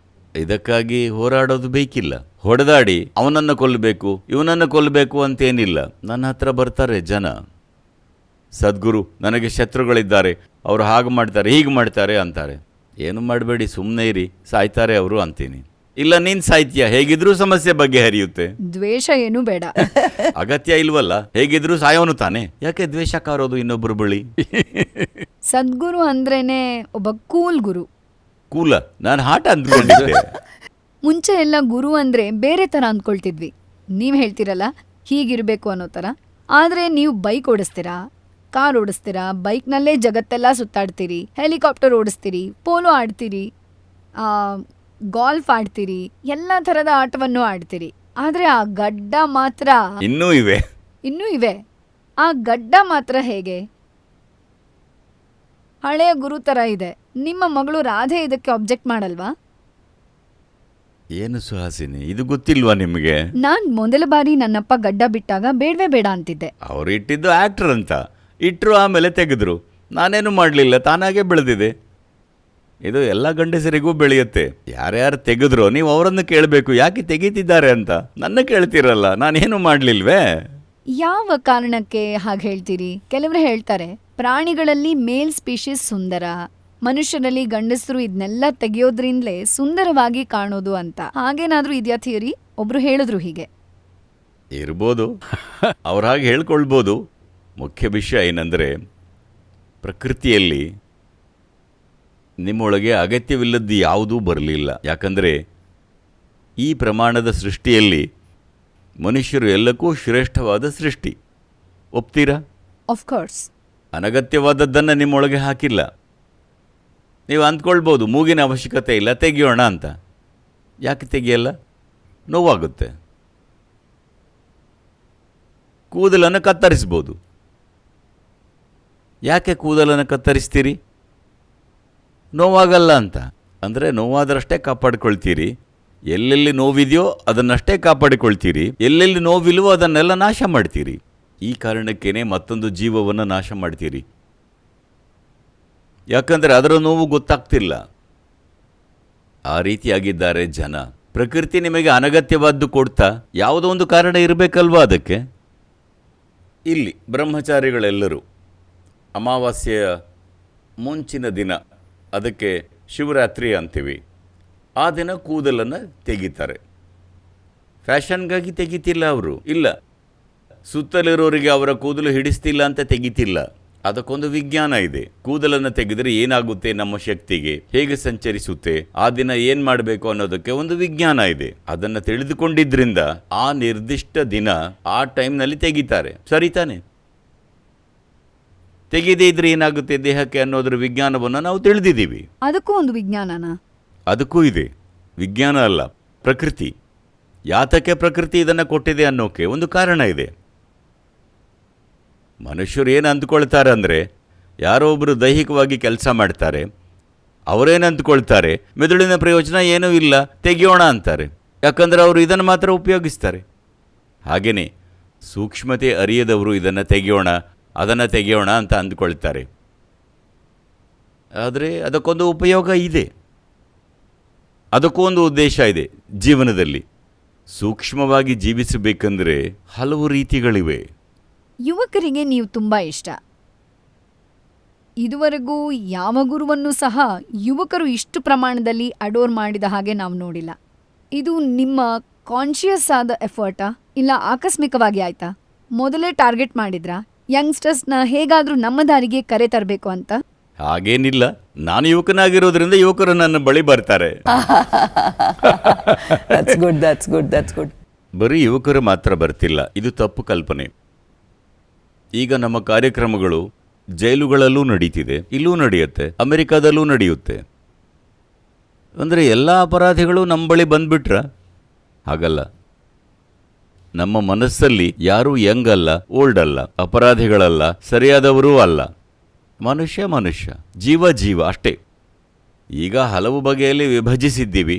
ಇದಕ್ಕಾಗಿ ಹೋರಾಡೋದು ಬೇಕಿಲ್ಲ. ಹೊಡೆದಾಡಿ ಅವನನ್ನು ಕೊಲ್ಲಬೇಕು, ಇವನನ್ನು ಕೊಲ್ಲಬೇಕು ಅಂತೇನಿಲ್ಲ. ನನ್ನ ಹತ್ರ ಬರ್ತಾರೆ ಜನ, ಸದ್ಗುರು ನನಗೆ ಶತ್ರುಗಳಿದ್ದಾರೆ, ಅವರು ಹಾಗೆ ಮಾಡ್ತಾರೆ ಹೀಗೆ ಮಾಡ್ತಾರೆ ಅಂತಾರೆ. ಏನು ಮಾಡಬೇಡಿ, ಸುಮ್ಮನೆ ಇರಿ, ಸಾಯ್ತಾರೆ ಅವರು ಅಂತೀನಿ. ಇಲ್ಲ, ನೀನು ಸಾಯ್ತೀಯ, ಹೇಗಿದ್ರೂ ಸಮಸ್ಯೆ ಬಗೆಹರಿಯುತ್ತೆ. ದ್ವೇಷ ಏನೂ ಬೇಡ. ಅಗತ್ಯ ಇಲ್ವಲ್ಲ, ಹೇಗಿದ್ರೂ ಸಾಯೋನು ತಾನೆ, ಯಾಕೆ ದ್ವೇಷ ಕಾರೋದು ಇನ್ನೊಬ್ಬರು ಬಳಿ? ಸದ್ಗುರು ಅಂದ್ರೇನೆ ಒಬ್ಬ ಕೂಲ್ ಗುರು. ಕೂಲ? ನಾನು ಹಾಟ ಅಂದ್ಕೊಂಡಿದ್ದೆ. ಮುಂಚೆ ಎಲ್ಲ ಗುರು ಅಂದ್ರೆ ಬೇರೆ ಥರ ಅಂದ್ಕೊಳ್ತಿದ್ವಿ. ನೀವು ಹೇಳ್ತಿರಲ್ಲ ಹೀಗಿರಬೇಕು ಅನ್ನೋ ಥರ. ಆದರೆ ನೀವು ಬೈಕ್ ಓಡಿಸ್ತೀರಾ, ಕಾರ್ ಓಡಿಸ್ತೀರಾ, ಬೈಕ್ನಲ್ಲೇ ಜಗತ್ತೆಲ್ಲ ಸುತ್ತಾಡ್ತೀರಿ, ಹೆಲಿಕಾಪ್ಟರ್ ಓಡಿಸ್ತೀರಿ, ಪೋಲೋ ಆಡ್ತೀರಿ, ಗಾಲ್ಫ್ ಆಡ್ತೀರಿ, ಎಲ್ಲ ಥರದ ಆಟವನ್ನು ಆಡ್ತೀರಿ. ಆದರೆ ಆ ಗಡ್ಡ ಮಾತ್ರ ಇನ್ನೂ ಇವೆ. ಆ ಗಡ್ಡ ಮಾತ್ರ ಹೇಗೆ? ಹಳೆಯ ಗುರು ಥರ ಇದೆ. ನಿಮ್ಮ ಮಗಳು ರಾಧೆ ಇದಕ್ಕೆ ಅಬ್ಜೆಕ್ಟ್ ಮಾಡಲ್ವಾ? ಏನು ಸುಹಾಸಿನಿ, ಇದು ಗೊತ್ತಿಲ್ವಾ ನಿಮಗೆ? ನಾನ್ ಮೊದಲ ಬಾರಿ ನನ್ನಪ್ಪ ಗಡ್ಡ ಬಿಟ್ಟಾಗ ಬೇಡವೇ ಬೇಡ ಅಂತಿದ್ದೆ. ಅವ್ರು ಇಟ್ಟಿದ್ದು ಆಕ್ಟರ್ ಅಂತ ಇಟ್ಟರು, ಆಮೇಲೆ ತೆಗೆದ್ರು. ನಾನೇನು ಮಾಡಲಿಲ್ಲ, ತಾನಾಗೆ ಬೆಳೆದಿದೆ. ಇದು ಎಲ್ಲ ಗಂಡಸರಿಗೂ ಬೆಳೆಯುತ್ತೆ. ಯಾರ್ಯಾರು ತೆಗೆದ್ರೋ ನೀವು ಅವರನ್ನು ಕೇಳಬೇಕು, ಯಾಕೆ ತೆಗೀತಿದ್ದಾರೆ ಅಂತ. ನನ್ನ ಕೇಳ್ತಿರಲ್ಲ, ನಾನೇನು ಮಾಡಲಿಲ್ವೇ? ಯಾವ ಕಾರಣಕ್ಕೆ ಹಾಗೆ ಹೇಳ್ತೀರಿ? ಕೆಲವರು ಹೇಳ್ತಾರೆ ಪ್ರಾಣಿಗಳಲ್ಲಿ ಮೇಲ್ ಸ್ಪೀಷೀಸ್ ಸುಂದರ, ಮನುಷ್ಯರಲ್ಲಿ ಗಂಡಸರು ಇದನ್ನೆಲ್ಲ ತೆಗೆಯೋದ್ರಿಂದಲೇ ಸುಂದರವಾಗಿ ಕಾಣೋದು ಅಂತ. ಹಾಗೇನಾದ್ರೂ ಇದೆಯಾ ಥಿಯರಿ? ಒಬ್ರು ಹೇಳಿದ್ರು ಹೀಗೆ. ಇರ್ಬೋದು, ಅವ್ರ ಹಾಗೆ ಹೇಳ್ಕೊಳ್ಬೋದು. ಮುಖ್ಯ ವಿಷಯ ಏನಂದರೆ, ಪ್ರಕೃತಿಯಲ್ಲಿ ನಿಮ್ಮೊಳಗೆ ಅಗತ್ಯವಿಲ್ಲದ್ದು ಯಾವುದೂ ಬರಲಿಲ್ಲ. ಯಾಕಂದರೆ ಈ ಪ್ರಮಾಣದ ಸೃಷ್ಟಿಯಲ್ಲಿ ಮನುಷ್ಯರು ಎಲ್ಲಕ್ಕೂ ಶ್ರೇಷ್ಠವಾದ ಸೃಷ್ಟಿ. ಒಪ್ತೀರಾ? Of course. ಅನಗತ್ಯವಾದದ್ದನ್ನು ನಿಮ್ಮೊಳಗೆ ಹಾಕಿಲ್ಲ. ನೀವು ಅಂದ್ಕೊಳ್ಬೋದು ಮೂಗಿನ ಅವಶ್ಯಕತೆ ಇಲ್ಲ, ತೆಗಿಯೋಣ ಅಂತ. ಯಾಕೆ ತೆಗಿಯಲ್ಲ? ನೋವಾಗುತ್ತೆ. ಕೂದಲನ್ನು ಕತ್ತರಿಸ್ಬೋದು. ಯಾಕೆ ಕೂದಲನ್ನು ಕತ್ತರಿಸ್ತೀರಿ? ನೋವಾಗಲ್ಲ ಅಂತ. ಅಂದರೆ ನೋವಾದರಷ್ಟೇ ಕಾಪಾಡಿಕೊಳ್ತೀರಿ. ಎಲ್ಲೆಲ್ಲಿ ನೋವಿದೆಯೋ ಅದನ್ನಷ್ಟೇ ಕಾಪಾಡಿಕೊಳ್ತೀರಿ, ಎಲ್ಲೆಲ್ಲಿ ನೋವಿಲ್ವೋ ಅದನ್ನೆಲ್ಲ ನಾಶ ಮಾಡ್ತೀರಿ. ಈ ಕಾರಣಕ್ಕೇನೆ ಮತ್ತೊಂದು ಜೀವವನ್ನು ನಾಶ ಮಾಡ್ತೀರಿ. ಯಾಕಂದರೆ ಅದರ ನೋವು ಗೊತ್ತಾಗ್ತಿಲ್ಲ. ಆ ರೀತಿಯಾಗಿದ್ದಾರೆ ಜನ. ಪ್ರಕೃತಿ ನಿಮಗೆ ಅನಗತ್ಯವಾದ್ದು ಕೊಡ್ತಾ ಯಾವುದೋ ಒಂದು ಕಾರಣ ಇರಬೇಕಲ್ವಾ ಅದಕ್ಕೆ? ಇಲ್ಲಿ ಬ್ರಹ್ಮಚಾರಿಗಳೆಲ್ಲರೂ ಅಮಾವಾಸ್ಯೆಯ ಮುಂಚಿನ ದಿನ, ಅದಕ್ಕೆ ಶಿವರಾತ್ರಿ ಅಂತೀವಿ, ಆ ದಿನ ಕೂದಲನ್ನು ತೆಗಿತಾರೆ. ಫ್ಯಾಷನ್ಗಾಗಿ ತೆಗಿತಿಲ್ಲ ಅವರು, ಇಲ್ಲ ಸುತ್ತಲಿರೋರಿಗೆ ಅವರ ಕೂದಲು ಹಿಡಿಸ್ತಿಲ್ಲ ಅಂತ ತೆಗಿತಿಲ್ಲ. ಅದಕ್ಕೊಂದು ವಿಜ್ಞಾನ ಇದೆ. ಕೂದಲನ್ನು ತೆಗೆದರೆ ಏನಾಗುತ್ತೆ, ನಮ್ಮ ಶಕ್ತಿಗೆ ಹೇಗೆ ಸಂಚರಿಸುತ್ತೆ, ಆ ದಿನ ಏನು ಮಾಡಬೇಕು ಅನ್ನೋದಕ್ಕೆ ಒಂದು ವಿಜ್ಞಾನ ಇದೆ. ಅದನ್ನು ತಿಳಿದುಕೊಂಡಿದ್ರಿಂದ ಆ ನಿರ್ದಿಷ್ಟ ದಿನ ಆ ಟೈಮ್ನಲ್ಲಿ ತೆಗಿತಾರೆ. ಸರಿ ತಾನೆ? ತೆಗೆದೇ ಇದ್ರೆ ಏನಾಗುತ್ತೆ ದೇಹಕ್ಕೆ ಅನ್ನೋದ್ರ ವಿಜ್ಞಾನವನ್ನು ನಾವು ತಿಳಿದಿದ್ದೀವಿ. ಅದಕ್ಕೂ ಒಂದು ವಿಜ್ಞಾನನಾ? ಅದಕ್ಕೂ ಇದೆ. ವಿಜ್ಞಾನ ಅಲ್ಲ, ಪ್ರಕೃತಿ. ಯಾತಕ್ಕೆ ಪ್ರಕೃತಿ ಇದನ್ನು ಕೊಟ್ಟಿದೆ ಅನ್ನೋಕ್ಕೆ ಒಂದು ಕಾರಣ ಇದೆ. ಮನುಷ್ಯರು ಏನು ಅಂದ್ಕೊಳ್ತಾರೆ ಅಂದರೆ, ಯಾರೋ ಒಬ್ಬರು ದೈಹಿಕವಾಗಿ ಕೆಲಸ ಮಾಡ್ತಾರೆ, ಅವರೇನು ಅಂದ್ಕೊಳ್ತಾರೆ, ಮೆದುಳಿನ ಪ್ರಯೋಜನ ಏನೂ ಇಲ್ಲ, ತೆಗೆಯೋಣ ಅಂತಾರೆ. ಯಾಕಂದರೆ ಅವರು ಇದನ್ನು ಮಾತ್ರ ಉಪಯೋಗಿಸ್ತಾರೆ. ಹಾಗೆಯೇ ಸೂಕ್ಷ್ಮತೆ ಅರಿಯದವರು ಇದನ್ನು ತೆಗೆಯೋಣ, ಅದನ್ನು ತೆಗೆಯೋಣ ಅಂತ ಅಂದ್ಕೊಳ್ತಾರೆ. ಆದರೆ ಅದಕ್ಕೊಂದು ಉಪಯೋಗ ಇದೆ, ಅದಕ್ಕೂ ಒಂದು ಉದ್ದೇಶ ಇದೆ. ಜೀವನದಲ್ಲಿ ಸೂಕ್ಷ್ಮವಾಗಿ ಜೀವಿಸಬೇಕಂದ್ರೆ ಹಲವು ರೀತಿಗಳಿವೆ. ಯುವಕರಿಗೆ ನೀವು ತುಂಬ ಇಷ್ಟ. ಇದುವರೆಗೂ ಯಾವ ಗುರುವನ್ನು ಸಹ ಯುವಕರು ಇಷ್ಟು ಪ್ರಮಾಣದಲ್ಲಿ ಅಡೋರ್ ಮಾಡಿದ ಹಾಗೆ ನಾವು ನೋಡಿಲ್ಲ. ಇದು ನಿಮ್ಮ ಕಾನ್ಷಿಯಸ್ ಆದ ಎಫರ್ಟಾ ಇಲ್ಲ ಆಕಸ್ಮಿಕವಾಗಿ ಆಯ್ತಾ? ಮೊದಲೇ ಟಾರ್ಗೆಟ್ ಮಾಡಿದ್ರಾ ಯಂಗ್ಸ್ಟರ್ಸ್ನ ಹೇಗಾದರೂ ನಮ್ಮ ದಾರಿಗೆ ಕರೆ ತರಬೇಕು ಅಂತ? ಹಾಗೇನಿಲ್ಲ. ನಾನು ಯುವಕನಾಗಿರೋದ್ರಿಂದ ಯುವಕರು ನನ್ನ ಬಳಿ ಬರ್ತಾರೆ. That's good. ಬರೀ ಯುವಕರು ಮಾತ್ರ ಬರ್ತಿಲ್ಲ, ಇದು ತಪ್ಪು ಕಲ್ಪನೆ. ಈಗ ನಮ್ಮ ಕಾರ್ಯಕ್ರಮಗಳು ಜೈಲುಗಳಲ್ಲೂ ನಡೀತಿದೆ, ಇಲ್ಲೂ ನಡೆಯುತ್ತೆ, ಅಮೆರಿಕಾದಲ್ಲೂ ನಡೆಯುತ್ತೆ. ಅಂದರೆ ಎಲ್ಲ ಅಪರಾಧಿಗಳು ನಮ್ಮ ಬಳಿ ಬಂದ್ಬಿಟ್ರ? ಹಾಗಲ್ಲ. ನಮ್ಮ ಮನಸ್ಸಲ್ಲಿ ಯಾರೂ ಯಂಗ್ ಅಲ್ಲ, ಓಲ್ಡ್ ಅಲ್ಲ, ಅಪರಾಧಿಗಳಲ್ಲ, ಸರಿಯಾದವರೂ ಅಲ್ಲ. ಮನುಷ್ಯ, ಜೀವ ಅಷ್ಟೇ. ಈಗ ಹಲವು ಬಗೆಯಲ್ಲಿ ವಿಭಜಿಸಿದ್ದೀವಿ.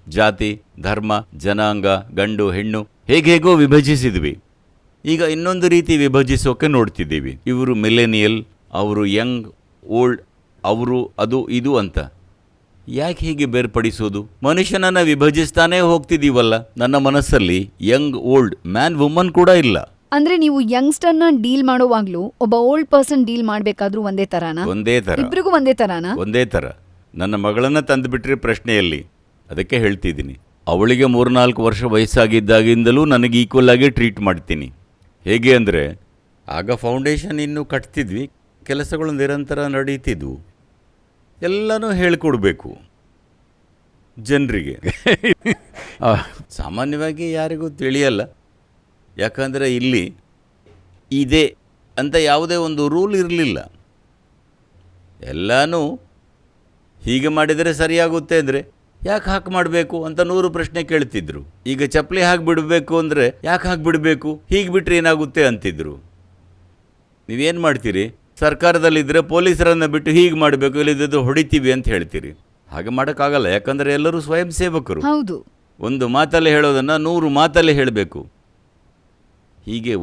ಜಾತಿ, ಧರ್ಮ, ಜನಾಂಗ, ಗಂಡು ಹೆಣ್ಣು ಹೇಗೇಗೋ ವಿಭಜಿಸಿದ್ವಿ. ಈಗ ಇನ್ನೊಂದು ರೀತಿ ವಿಭಜಿಸೋಕೆ ನೋಡ್ತಿದ್ದೀವಿ. ಇವರು ಮಿಲೆನಿಯಲ್, ಅವರು ಯಂಗ್, ಓಲ್ಡ್, ಅವರು ಅದು ಇದು ಅಂತ. ಯಾಕೆ ಹೀಗೆ ಬೇರ್ಪಡಿಸೋದು? ಮನುಷ್ಯನನ್ನು ವಿಭಜಿಸ್ತಾನೇ ಹೋಗ್ತಿದ್ದೀವಲ್ಲ. ನನ್ನ ಮನಸ್ಸಲ್ಲಿ ಯಂಗ್, ಓಲ್ಡ್, ಮ್ಯಾನ್, ವುಮನ್ ಕೂಡ ಇಲ್ಲ. ಅಂದ್ರೆ ನೀವು ಯಂಗ್ಸ್ಟರ್ನ ಡೀಲ್ ಮಾಡೋವಾಗ್ಲೂ ಒಬ್ಬ ಓಲ್ಡ್ ಪರ್ಸನ್ ಡೀಲ್ ಮಾಡ್ಬೇಕಾದ್ರೂ ಒಂದೇ ತರಾನಾ? ಒಂದೇ ಥರ. ಇಬ್ರಿಗೂ ಒಂದೇ ತರಾನಾ? ಒಂದೇ ಥರ. ನನ್ನ ಮಗಳನ್ನು ತಂದುಬಿಟ್ರೆ ಪ್ರಶ್ನೆಯಲ್ಲಿ ಅದಕ್ಕೆ ಹೇಳ್ತಿದ್ದೀನಿ. ಅವಳಿಗೆ 3-4 ವರ್ಷ ವಯಸ್ಸಾಗಿದ್ದಾಗಿಂದಲೂ ನನಗೆ ಈಕ್ವಲ್ ಆಗಿ ಟ್ರೀಟ್ ಮಾಡ್ತೀನಿ. ಹೇಗೆ ಅಂದರೆ, ಆಗ ಫೌಂಡೇಶನ್ ಇನ್ನೂ ಕಟ್ತಿದ್ವಿ, ಕೆಲಸಗಳು ನಿರಂತರ ನಡೀತಿದ್ವು. ಎಲ್ಲನೂ ಹೇಳಿಕೊಡ್ಬೇಕು ಜನರಿಗೆ. ಸಾಮಾನ್ಯವಾಗಿ ಯಾರಿಗೂ ತಿಳಿಯಲ್ಲ. ಯಾಕಂದರೆ ಇಲ್ಲಿ ಇದೆ ಅಂತ ಯಾವುದೇ ಒಂದು ರೂಲ್ ಇರಲಿಲ್ಲ. ಎಲ್ಲನೂ ಹೀಗೆ ಮಾಡಿದರೆ ಸರಿಯಾಗುತ್ತೆ ಅಂದರೆ ಯಾಕೆ ಹಾಕಿ ಮಾಡಬೇಕು ಅಂತ 100 ಪ್ರಶ್ನೆ ಕೇಳ್ತಿದ್ರು. ಈಗ ಚಪ್ಪಲಿ ಹಾಕಿಬಿಡಬೇಕು ಅಂದರೆ ಯಾಕೆ ಹಾಕಿಬಿಡಬೇಕು, ಹೀಗೆ ಬಿಟ್ಟರೆ ಏನಾಗುತ್ತೆ ಅಂತಿದ್ರು. ನೀವೇನು ಮಾಡ್ತೀರಿ? ಸರ್ಕಾರದಲ್ಲಿದ್ದರೆ ಪೊಲೀಸರನ್ನು ಬಿಟ್ಟು ಹೀಗೆ ಮಾಡಬೇಕು, ಇಲ್ಲದಿದ್ದು ಹೊಡಿತೀವಿ ಅಂತ ಹೇಳ್ತೀರಿ. ಹಾಗೆ ಮಾಡೋಕ್ಕಾಗಲ್ಲ, ಯಾಕಂದರೆ ಎಲ್ಲರೂ ಸ್ವಯಂ ಸೇವಕರು. ಹೌದು. ಒಂದು ಮಾತಲ್ಲಿ ಹೇಳೋದನ್ನು 100 ಮಾತಲ್ಲಿ ಹೇಳಬೇಕು. ಹೀಗೆ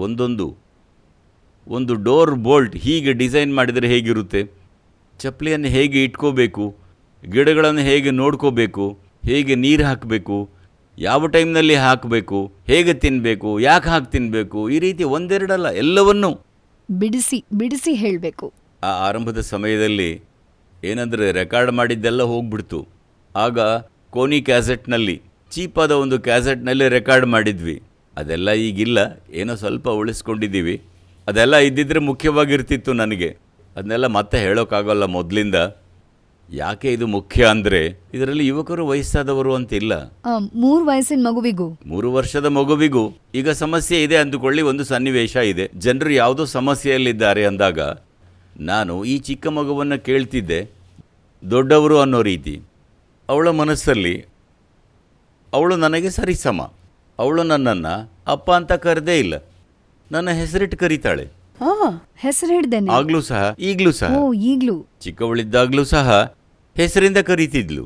ಒಂದು ಡೋರ್ ಬೋಲ್ಟ್ ಹೀಗೆ ಡಿಸೈನ್ ಮಾಡಿದರೆ ಹೇಗಿರುತ್ತೆ? ಚಪ್ಪಲಿಯನ್ನು ಹೇಗೆ ಇಟ್ಕೋಬೇಕು, ಗಿಡಗಳನ್ನು ಹೇಗೆ ನೋಡ್ಕೋಬೇಕು, ಹೇಗೆ ನೀರು ಹಾಕಬೇಕು, ಯಾವ ಟೈಮ್ನಲ್ಲಿ ಹಾಕಬೇಕು, ಹೇಗೆ ತಿನ್ನಬೇಕು, ಯಾಕೆ ಹಾಕಿ ತಿನ್ನಬೇಕು, ಈ ರೀತಿ ಒಂದೆರಡಲ್ಲ, ಎಲ್ಲವನ್ನೂ ಬಿಡಿಸಿ ಹೇಳಬೇಕು. ಆ ಆರಂಭದ ಸಮಯದಲ್ಲಿ ಏನಂದರೆ ರೆಕಾರ್ಡ್ ಮಾಡಿದ್ದೆಲ್ಲ ಹೋಗ್ಬಿಡ್ತು. ಆಗ ಕೋನಿ ಕ್ಯಾಸೆಟ್ನಲ್ಲಿ, ಚೀಪಾದ ಒಂದು ಕ್ಯಾಸೆಟ್ನಲ್ಲಿ ರೆಕಾರ್ಡ್ ಮಾಡಿದ್ವಿ. ಅದೆಲ್ಲ ಈಗಿಲ್ಲ, ಏನೋ ಸ್ವಲ್ಪ ಉಳಿಸ್ಕೊಂಡಿದ್ದೀವಿ. ಅದೆಲ್ಲ ಇದ್ದಿದ್ರೆ ಮುಖ್ಯವಾಗಿರ್ತಿತ್ತು ನನಗೆ. ಅದನ್ನೆಲ್ಲ ಮತ್ತೆ ಹೇಳೋಕ್ಕಾಗಲ್ಲ ಮೊದಲಿಂದ. ಯಾಕೆ ಇದು ಮುಖ್ಯ ಅಂದರೆ, ಇದರಲ್ಲಿ ಯುವಕರು ವಯಸ್ಸಾದವರು ಅಂತಿಲ್ಲ. 3 ವಯಸ್ಸಿನ ಮಗುವಿಗೂ 3 ವರ್ಷದ ಮಗುವಿಗೂ ಈಗ ಸಮಸ್ಯೆ ಇದೆ ಅಂದುಕೊಳ್ಳಿ. ಒಂದು ಸನ್ನಿವೇಶ ಇದೆ, ಜನರು ಯಾವುದೋ ಸಮಸ್ಯೆಯಲ್ಲಿದ್ದಾರೆ ಅಂದಾಗ ನಾನು ಈ ಚಿಕ್ಕ ಮಗುವನ್ನು ಕೇಳ್ತಿದ್ದೆ ದೊಡ್ಡವರು ಅನ್ನೋ ರೀತಿ. ಅವಳ ಮನಸ್ಸಲ್ಲಿ ಅವಳು ನನಗೆ ಸರಿಸಮ. ಅವಳು ನನ್ನನ್ನು ಅಪ್ಪ ಅಂತ ಕರೆದೇ ಇಲ್ಲ, ನನ್ನ ಹೆಸರಿಟ್ಟು ಕರೀತಾಳೆ. ಹೆಸರು ಹಿಡ್ದೇನೆ? ಆಗ್ಲೂ ಸಹ, ಈಗಲೂ ಸಹ. ಈಗ್ಲೂ ಚಿಕ್ಕವಳಿದ್ದಾಗಲೂ ಸಹ ಹೆಸರಿಂದ ಕರೀತಿದ್ಲು.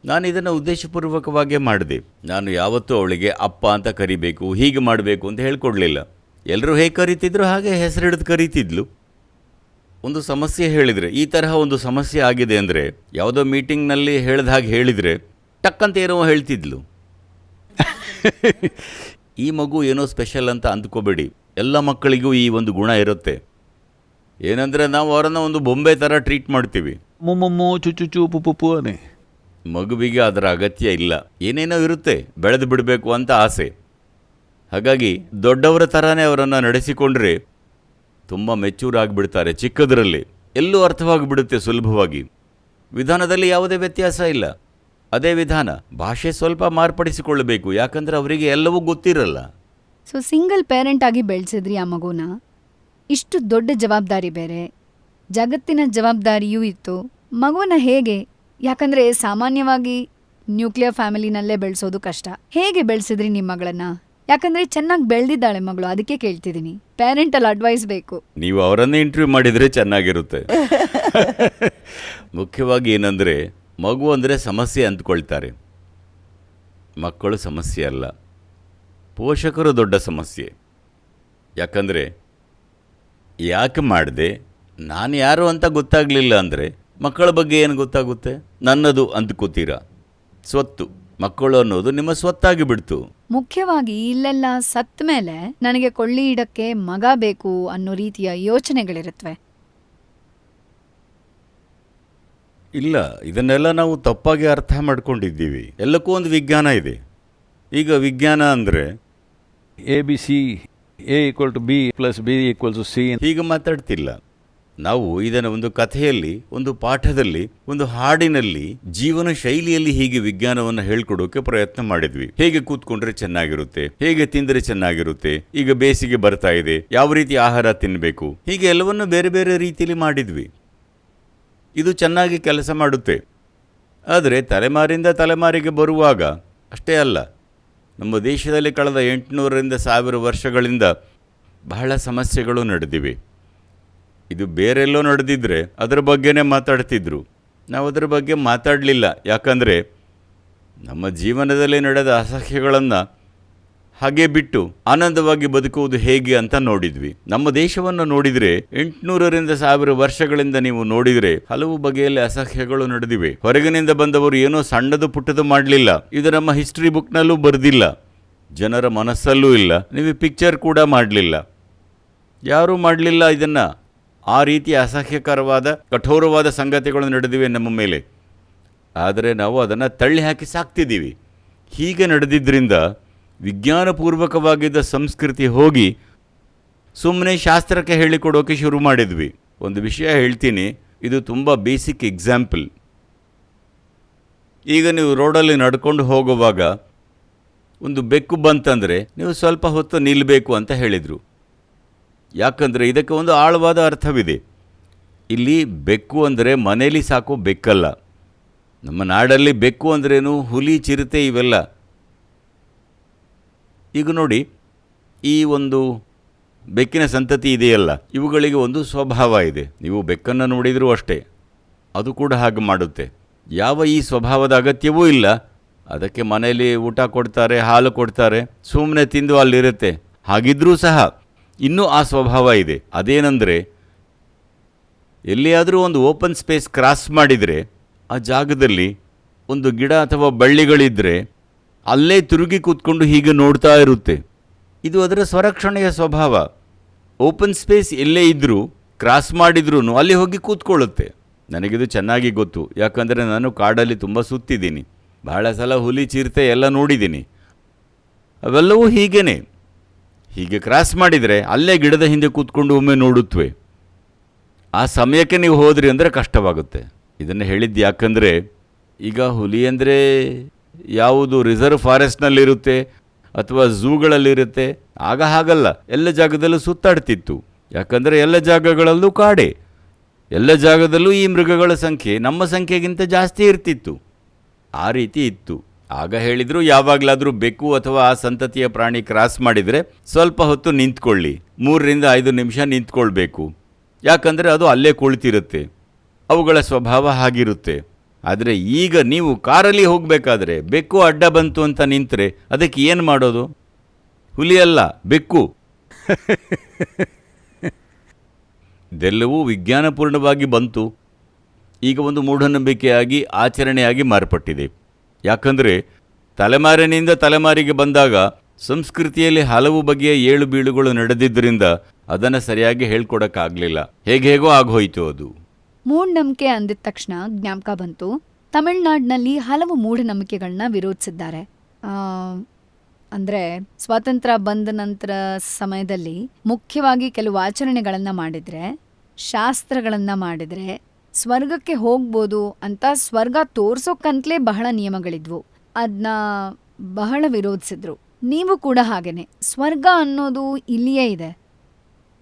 ನಾನು ಇದನ್ನು ಉದ್ದೇಶಪೂರ್ವಕವಾಗೇ ಮಾಡಿದೆ. ನಾನು ಯಾವತ್ತೂ ಅವಳಿಗೆ ಅಪ್ಪ ಅಂತ ಕರಿಬೇಕು, ಹೀಗೆ ಮಾಡಬೇಕು ಅಂತ ಹೇಳ್ಕೊಡ್ಲಿಲ್ಲ. ಎಲ್ಲರೂ ಹೇಗೆ ಕರೀತಿದ್ರು ಹಾಗೆ ಹೆಸರಿಡಿದು ಕರೀತಿದ್ಲು. ಒಂದು ಸಮಸ್ಯೆ ಹೇಳಿದರೆ, ಈ ತರಹ ಒಂದು ಸಮಸ್ಯೆ ಆಗಿದೆ ಅಂದರೆ, ಯಾವುದೋ ಮೀಟಿಂಗ್ನಲ್ಲಿ ಹೇಳಿದ ಹಾಗೆ ಹೇಳಿದರೆ ಟಕ್ಕಂತ ಏನೋ ಹೇಳ್ತಿದ್ಲು. ಈ ಮಗು ಏನೋ ಸ್ಪೆಷಲ್ ಅಂತ ಅಂದ್ಕೋಬೇಡಿ, ಎಲ್ಲ ಮಕ್ಕಳಿಗೂ ಈ ಒಂದು ಗುಣ ಇರುತ್ತೆ. ಏನಂದರೆ ನಾವು ಅವರನ್ನು ಒಂದು ಬೊಂಬೆ ಥರ ಟ್ರೀಟ್ ಮಾಡ್ತೀವಿ. ಮೊಮ್ಮೊ ಚುಚುಚು ಪುಪು ಅನೇ. ಮಗುವಿಗೆ ಅದರ ಅಗತ್ಯ ಇಲ್ಲ. ಏನೇನೋ ಇರುತ್ತೆ, ಬೆಳೆದು ಬಿಡಬೇಕು ಅಂತ ಆಸೆ. ಹಾಗಾಗಿ ದೊಡ್ಡವರ ಥರನೇ ಅವರನ್ನು ನಡೆಸಿಕೊಂಡ್ರೆ ತುಂಬ ಮೆಚೂರ್ ಆಗಿಬಿಡ್ತಾರೆ. ಚಿಕ್ಕದರಲ್ಲಿ ಎಲ್ಲೂ ಅರ್ಥವಾಗಿಬಿಡುತ್ತೆ ಸುಲಭವಾಗಿ. ವಿಧಾನದಲ್ಲಿ ಯಾವುದೇ ವ್ಯತ್ಯಾಸ ಇಲ್ಲ, ಅದೇ ವಿಧಾನ. ಭಾಷೆ ಸ್ವಲ್ಪ ಮಾರ್ಪಡಿಸಿಕೊಳ್ಳಬೇಕು, ಯಾಕಂದರೆ ಅವರಿಗೆ ಎಲ್ಲವೂ ಗೊತ್ತಿರಲ್ಲ. ಸೊ ಸಿಂಗಲ್ ಪೇರೆಂಟ್ ಆಗಿ ಬೆಳೆಸಿದ್ರಿ ಆ ಮಗುನ. ಇಷ್ಟು ದೊಡ್ಡ ಜವಾಬ್ದಾರಿ ಬೇರೆ. ಜಗತ್ತಿನ ಜವಾಬ್ದಾರಿಯೂ ಇತ್ತು. ಮಗುವನ್ನ ಹೇಗೆ? ಯಾಕಂದ್ರೆ ಸಾಮಾನ್ಯವಾಗಿ ನ್ಯೂಕ್ಲಿಯರ್ ಫ್ಯಾಮಿಲಿನಲ್ಲೇ ಬೆಳ್ಸೋದು ಕಷ್ಟ. ಹೇಗೆ ಬೆಳ್ಸಿದ್ರಿ ನಿಮ್ ಮಗಳನ್ನ? ಯಾಕಂದ್ರೆ ಚೆನ್ನಾಗ್ ಬೆಳ್ದಿದ್ದಾಳೆ ಮಗಳು, ಅದಕ್ಕೆ ಕೇಳ್ತಿದೀನಿ. ಪೇರೆಂಟಲ್ ಅಡ್ವೈಸ್ ಬೇಕು. ನೀವು ಅವರನ್ನೇ ಇಂಟರ್ವ್ಯೂ ಮಾಡಿದರೆ ಚೆನ್ನಾಗಿರುತ್ತೆ. ಮುಖ್ಯವಾಗಿ ಏನಂದರೆ, ಮಗು ಅಂದರೆ ಸಮಸ್ಯೆ ಅಂದ್ಕೊಳ್ತಾರೆ. ಮಕ್ಕಳು ಸಮಸ್ಯೆ ಅಲ್ಲ, ಪೋಷಕರು ದೊಡ್ಡ ಸಮಸ್ಯೆ. ಯಾಕಂದರೆ ಯಾಕೆ ಮಾಡಿದೆ, ನಾನು ಯಾರು ಅಂತ ಗೊತ್ತಾಗಲಿಲ್ಲ ಅಂದರೆ ಮಕ್ಕಳ ಬಗ್ಗೆ ಏನು ಗೊತ್ತಾಗುತ್ತೆ? ನನ್ನದು ಅಂದ್ಕೋತೀರಾ. ಸ್ವತ್ತು, ಮಕ್ಕಳು ಅನ್ನೋದು ನಿಮ್ಮ ಸ್ವತ್ತಾಗಿ ಬಿಡ್ತು. ಮುಖ್ಯವಾಗಿ ಇಲ್ಲೆಲ್ಲ ಸತ್ತ ಮೇಲೆ ನನಗೆ ಕೊಳ್ಳಿ ಇಡಕ್ಕೆ ಮಗ ಬೇಕು ಅನ್ನೋ ರೀತಿಯ ಯೋಚನೆಗಳಿರುತ್ತವೆ. ಇಲ್ಲ, ಇದನ್ನೆಲ್ಲ ನಾವು ತಪ್ಪಾಗಿ ಅರ್ಥ ಮಾಡ್ಕೊಂಡಿದ್ದೀವಿ. ಎಲ್ಲಕ್ಕೂ ಒಂದು ವಿಜ್ಞಾನ ಇದೆ. ಈಗ ವಿಜ್ಞಾನ ಅಂದರೆ ABC, A equal to B plus B equals to C. ಹೀಗೆ ಮಾತಾಡ್ತಿಲ್ಲ. ನಾವು ಇದನ್ನು ಒಂದು ಕಥೆಯಲ್ಲಿ, ಒಂದು ಪಾಠದಲ್ಲಿ, ಒಂದು ಹಾಡಿನಲ್ಲಿ, ಜೀವನ ಶೈಲಿಯಲ್ಲಿ ಹೀಗೆ ವಿಜ್ಞಾನವನ್ನು ಹೇಳ್ಕೊಡೋಕೆ ಪ್ರಯತ್ನ ಮಾಡಿದ್ವಿ. ಹೇಗೆ ಕೂತ್ಕೊಂಡ್ರೆ ಚೆನ್ನಾಗಿರುತ್ತೆ, ಹೇಗೆ ತಿಂದರೆ ಚೆನ್ನಾಗಿರುತ್ತೆ, ಈಗ ಬೇಸಿಗೆ ಬರ್ತಾ ಇದೆ, ಯಾವ ರೀತಿ ಆಹಾರ ತಿನ್ನಬೇಕು, ಹೀಗೆ ಎಲ್ಲವನ್ನು ಬೇರೆ ಬೇರೆ ರೀತಿಯಲ್ಲಿ ಮಾಡಿದ್ವಿ. ಇದು ಚೆನ್ನಾಗಿ ಕೆಲಸ ಮಾಡುತ್ತೆ. ಆದರೆ ತಲೆಮಾರಿಂದ ತಲೆಮಾರಿಗೆ ಬರುವಾಗ ಅಷ್ಟೇ ಅಲ್ಲ, ನಮ್ಮ ದೇಶದಲ್ಲಿ ಕಳೆದ 800ರಿಂದ 1000 ವರ್ಷಗಳಿಂದ ಬಹಳ ಸಮಸ್ಯೆಗಳು ನಡೆದಿವೆ. ಇದು ಬೇರೆಲ್ಲೋ ನಡೆದಿದ್ರೆ ಅದರ ಬಗ್ಗೆನೇ ಮಾತಾಡ್ತಿದ್ರು. ನಾವು ಅದರ ಬಗ್ಗೆ ಮಾತಾಡಲಿಲ್ಲ. ಯಾಕಂದರೆ ನಮ್ಮ ಜೀವನದಲ್ಲಿ ನಡೆದ ಅಸಹ್ಯಗಳನ್ನು ಹಾಗೆ ಬಿಟ್ಟು ಆನಂದವಾಗಿ ಬದುಕುವುದು ಹೇಗೆ ಅಂತ ನೋಡಿದ್ವಿ. ನಮ್ಮ ದೇಶವನ್ನು ನೋಡಿದರೆ 800ರಿಂದ 1000 ವರ್ಷಗಳಿಂದ ನೀವು ನೋಡಿದರೆ ಹಲವು ಬಗೆಯಲ್ಲಿ ಅಸಹ್ಯಗಳು ನಡೆದಿವೆ. ಹೊರಗಿನಿಂದ ಬಂದವರು ಏನೋ ಸಣ್ಣದು ಪುಟ್ಟದು ಮಾಡಲಿಲ್ಲ. ಇದು ನಮ್ಮ ಹಿಸ್ಟ್ರಿ ಬುಕ್ನಲ್ಲೂ ಬರೆದಿಲ್ಲ, ಜನರ ಮನಸ್ಸಲ್ಲೂ ಇಲ್ಲ. ನೀವು ಪಿಕ್ಚರ್ ಕೂಡ ಮಾಡಲಿಲ್ಲ, ಯಾರೂ ಮಾಡಲಿಲ್ಲ. ಇದನ್ನು ಆ ರೀತಿಯ ಅಸಹ್ಯಕರವಾದ ಕಠೋರವಾದ ಸಂಗತಿಗಳು ನಡೆದಿವೆ ನಮ್ಮ ಮೇಲೆ. ಆದರೆ ನಾವು ಅದನ್ನು ತಳ್ಳಿ ಹಾಕಿ ಸಾಕ್ತಿದ್ದೀವಿ. ಹೀಗೆ ನಡೆದಿದ್ದರಿಂದ ವಿಜ್ಞಾನಪೂರ್ವಕವಾಗಿದ್ದ ಸಂಸ್ಕೃತಿ ಹೋಗಿ ಸುಮ್ಮನೆ ಶಾಸ್ತ್ರಕ್ಕೆ ಹೇಳಿಕೊಡೋಕೆ ಶುರು ಮಾಡಿದ್ವಿ. ಒಂದು ವಿಷಯ ಹೇಳ್ತೀನಿ, ಇದು ತುಂಬ ಬೇಸಿಕ್ ಎಕ್ಸಾಂಪಲ್. ಈಗ ನೀವು ರೋಡಲ್ಲಿ ನಡ್ಕೊಂಡು ಹೋಗುವಾಗ ಒಂದು ಬೆಕ್ಕು ಬಂತಂದರೆ ನೀವು ಸ್ವಲ್ಪ ಹೊತ್ತು ನಿಲ್ಲಬೇಕು ಅಂತ ಹೇಳಿದರು. ಯಾಕಂದರೆ ಇದಕ್ಕೆ ಒಂದು ಆಳವಾದ ಅರ್ಥವಿದೆ. ಇಲ್ಲಿ ಬೆಕ್ಕು ಅಂದರೆ ಮನೇಲಿ ಸಾಕೋ ಬೆಕ್ಕಲ್ಲ. ನಮ್ಮ ನಾಡಲ್ಲಿ ಬೆಕ್ಕು ಅಂದ್ರೇನು, ಹುಲಿ, ಚಿರತೆ ಇವೆಲ್ಲ. ಈಗ ನೋಡಿ, ಈ ಒಂದು ಬೆಕ್ಕಿನ ಸಂತತಿ ಇದೆಯಲ್ಲ, ಇವುಗಳಿಗೆ ಒಂದು ಸ್ವಭಾವ ಇದೆ. ನೀವು ಬೆಕ್ಕನ್ನು ನೋಡಿದರೂ ಅಷ್ಟೇ, ಅದು ಕೂಡ ಹಾಗೆ ಮಾಡುತ್ತೆ. ಯಾವ ಈ ಸ್ವಭಾವದ ಅಗತ್ಯವೂ ಇಲ್ಲ. ಅದಕ್ಕೆ ಮನೆಯಲ್ಲಿ ಊಟ ಕೊಡ್ತಾರೆ, ಹಾಲು ಕೊಡ್ತಾರೆ, ಸುಮ್ಮನೆ ತಿಂದು ಅಲ್ಲಿರುತ್ತೆ. ಹಾಗಿದ್ರೂ ಸಹ ಇನ್ನೂ ಆ ಸ್ವಭಾವ ಇದೆ. ಅದೇನೆಂದರೆ, ಎಲ್ಲಿಯಾದರೂ ಒಂದು ಓಪನ್ ಸ್ಪೇಸ್ ಕ್ರಾಸ್ ಮಾಡಿದರೆ ಆ ಜಾಗದಲ್ಲಿ ಒಂದು ಗಿಡ ಅಥವಾ ಬಳ್ಳಿಗಳಿದ್ದರೆ ಅಲ್ಲೇ ತಿರುಗಿ ಕೂತ್ಕೊಂಡು ಹೀಗೆ ನೋಡ್ತಾ ಇರುತ್ತೆ. ಇದು ಅದರ ಸ್ವರಕ್ಷಣೆಯ ಸ್ವಭಾವ. ಓಪನ್ ಸ್ಪೇಸ್ ಎಲ್ಲೇ ಇದ್ದರೂ ಕ್ರಾಸ್ ಮಾಡಿದ್ರೂ ಅಲ್ಲಿ ಹೋಗಿ ಕೂತ್ಕೊಳ್ಳುತ್ತೆ. ನನಗಿದು ಚೆನ್ನಾಗಿ ಗೊತ್ತು. ಯಾಕಂದರೆ ನಾನು ಕಾಡಲ್ಲಿ ತುಂಬ ಸುತ್ತಿದ್ದೀನಿ, ಬಹಳ ಸಲ ಹುಲಿ, ಚಿರತೆ ಎಲ್ಲ ನೋಡಿದ್ದೀನಿ. ಅವೆಲ್ಲವೂ ಹೀಗೇ. ಹೀಗೆ ಕ್ರಾಸ್ ಮಾಡಿದರೆ ಅಲ್ಲೇ ಗಿಡದ ಹಿಂದೆ ಕೂತ್ಕೊಂಡು ಒಮ್ಮೆ ನೋಡುತ್ತವೆ. ಆ ಸಮಯಕ್ಕೆ ನೀವು ಹೋದ್ರಿ ಅಂದರೆ ಕಷ್ಟವಾಗುತ್ತೆ. ಇದನ್ನು ಹೇಳಿದ್ದು ಯಾಕಂದರೆ, ಈಗ ಹುಲಿ ಅಂದರೆ ಯಾವುದು ರಿಸರ್ವ್ ಫಾರೆಸ್ಟ್ನಲ್ಲಿರುತ್ತೆ ಅಥವಾ ಝೂಗಳಲ್ಲಿರುತ್ತೆ, ಆಗ ಹಾಗಲ್ಲ. ಎಲ್ಲ ಜಾಗದಲ್ಲೂ ಸುತ್ತಾಡ್ತಿತ್ತು. ಯಾಕಂದರೆ ಎಲ್ಲ ಜಾಗಗಳಲ್ಲೂ ಕಾಡೆ, ಎಲ್ಲ ಜಾಗದಲ್ಲೂ ಈ ಮೃಗಗಳ ಸಂಖ್ಯೆ ನಮ್ಮ ಸಂಖ್ಯೆಗಿಂತ ಜಾಸ್ತಿ ಇರ್ತಿತ್ತು. ಆ ರೀತಿ ಇತ್ತು. ಆಗ ಹೇಳಿದರು, ಯಾವಾಗಲಾದರೂ ಬೆಕ್ಕು ಅಥವಾ ಆ ಸಂತತಿಯ ಪ್ರಾಣಿ ಕ್ರಾಸ್ ಮಾಡಿದರೆ ಸ್ವಲ್ಪ ಹೊತ್ತು ನಿಂತ್ಕೊಳ್ಳಿ, 3ರಿಂದ 5 ನಿಮಿಷ ನಿಂತ್ಕೊಳ್ಬೇಕು. ಯಾಕಂದರೆ ಅದು ಅಲ್ಲೇ ಕುಳಿತಿರುತ್ತೆ, ಅವುಗಳ ಸ್ವಭಾವ ಹಾಗಿರುತ್ತೆ. ಆದರೆ ಈಗ ನೀವು ಕಾರಲ್ಲಿ ಹೋಗಬೇಕಾದ್ರೆ ಬೆಕ್ಕು ಅಡ್ಡ ಬಂತು ಅಂತ ನಿಂತರೆ ಅದಕ್ಕೆ ಏನು ಮಾಡೋದು? ಹುಲಿ ಅಲ್ಲ, ಬೆಕ್ಕು. ಇದೆಲ್ಲವೂ ವಿಜ್ಞಾನಪೂರ್ಣವಾಗಿ ಬಂತು. ಈಗ ಒಂದು ಮೂಢನಂಬಿಕೆಯಾಗಿ ಆಚರಣೆಯಾಗಿ ಮಾರ್ಪಟ್ಟಿದೆ. ಯಾಕಂದರೆ ತಲೆಮಾರಿನಿಂದ ತಲೆಮಾರಿಗೆ ಬಂದಾಗ ಸಂಸ್ಕೃತಿಯಲ್ಲಿ ಹಲವು ಬಗೆಯ ಏಳು ಬೀಳುಗಳು ನಡೆದಿದ್ದರಿಂದ ಅದನ್ನು ಸರಿಯಾಗಿ ಹೇಳ್ಕೊಡಕ್ಕಾಗಲಿಲ್ಲ. ಹೇಗೋ ಆಗೋಯ್ತು ಅದು. ಮೂಢನಂಬಿಕೆ ಅಂದಿದ ತಕ್ಷಣ ಜ್ಞಾಪಕ ಬಂತು, ತಮಿಳ್ನಾಡಿನಲ್ಲಿ ಹಲವು ಮೂಢನಂಬಿಕೆಗಳನ್ನ ವಿರೋಧಿಸಿದ್ದಾರೆ. ಅಂದರೆ ಸ್ವಾತಂತ್ರ್ಯ ಬಂದ ನಂತರ ಸಮಯದಲ್ಲಿ ಮುಖ್ಯವಾಗಿ ಕೆಲವು ಆಚರಣೆಗಳನ್ನು ಮಾಡಿದರೆ, ಶಾಸ್ತ್ರಗಳನ್ನು ಮಾಡಿದರೆ ಸ್ವರ್ಗಕ್ಕೆ ಹೋಗ್ಬೋದು ಅಂತ ಸ್ವರ್ಗ ತೋರ್ಸೋಕ್ಕಂತಲೇ ಬಹಳ ನಿಯಮಗಳಿದ್ವು. ಅದನ್ನ ಬಹಳ ವಿರೋಧಿಸಿದ್ರು. ನೀವು ಕೂಡ ಹಾಗೇನೆ. ಸ್ವರ್ಗ ಅನ್ನೋದು ಇಲ್ಲಿಯೇ ಇದೆ,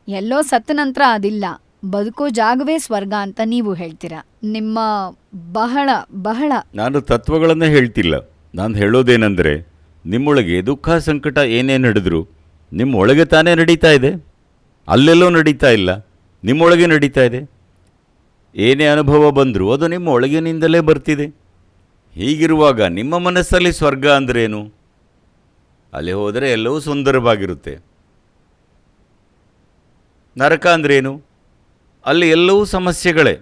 ಎಲ್ಲೋ ಸತ್ತ ನಂತರ ಅದಿಲ್ಲ. ಬದುಕೋ ಜಾಗವೇ ಸ್ವರ್ಗ ಅಂತ ನೀವು ಹೇಳ್ತೀರಾ. ನಿಮ್ಮ ಬಹಳ ಬಹಳ ನಾನು ತತ್ವಗಳನ್ನೇ ಹೇಳ್ತಿಲ್ಲ. ನಾನು ಹೇಳೋದೇನೆಂದರೆ, ನಿಮ್ಮೊಳಗೆ ದುಃಖ ಸಂಕಟ ಏನೇ ನಡೆದ್ರು ನಿಮ್ಮೊಳಗೆ ತಾನೇ ನಡೀತಾ ಇದೆ, ಅಲ್ಲೆಲ್ಲೋ ನಡೀತಾ ಇಲ್ಲ, ನಿಮ್ಮೊಳಗೆ ನಡೀತಾ ಇದೆ. ಏನೇ ಅನುಭವ ಬಂದರೂ ಅದು ನಿಮ್ಮ ಒಳಗಿನಿಂದಲೇ ಬರ್ತಿದೆ. ಹೀಗಿರುವಾಗ ನಿಮ್ಮ ಮನಸ್ಸಲ್ಲಿ ಸ್ವರ್ಗ ಅಂದ್ರೇನು? ಅಲ್ಲಿ ಹೋದರೆ ಎಲ್ಲವೂ ಸುಂದರವಾಗಿರುತ್ತೆ. ನರಕ ಅಂದ್ರೇನು? ಅಲ್ಲಿ ಎಲ್ಲವೂ ಸಮಸ್ಯೆಗಳೇ.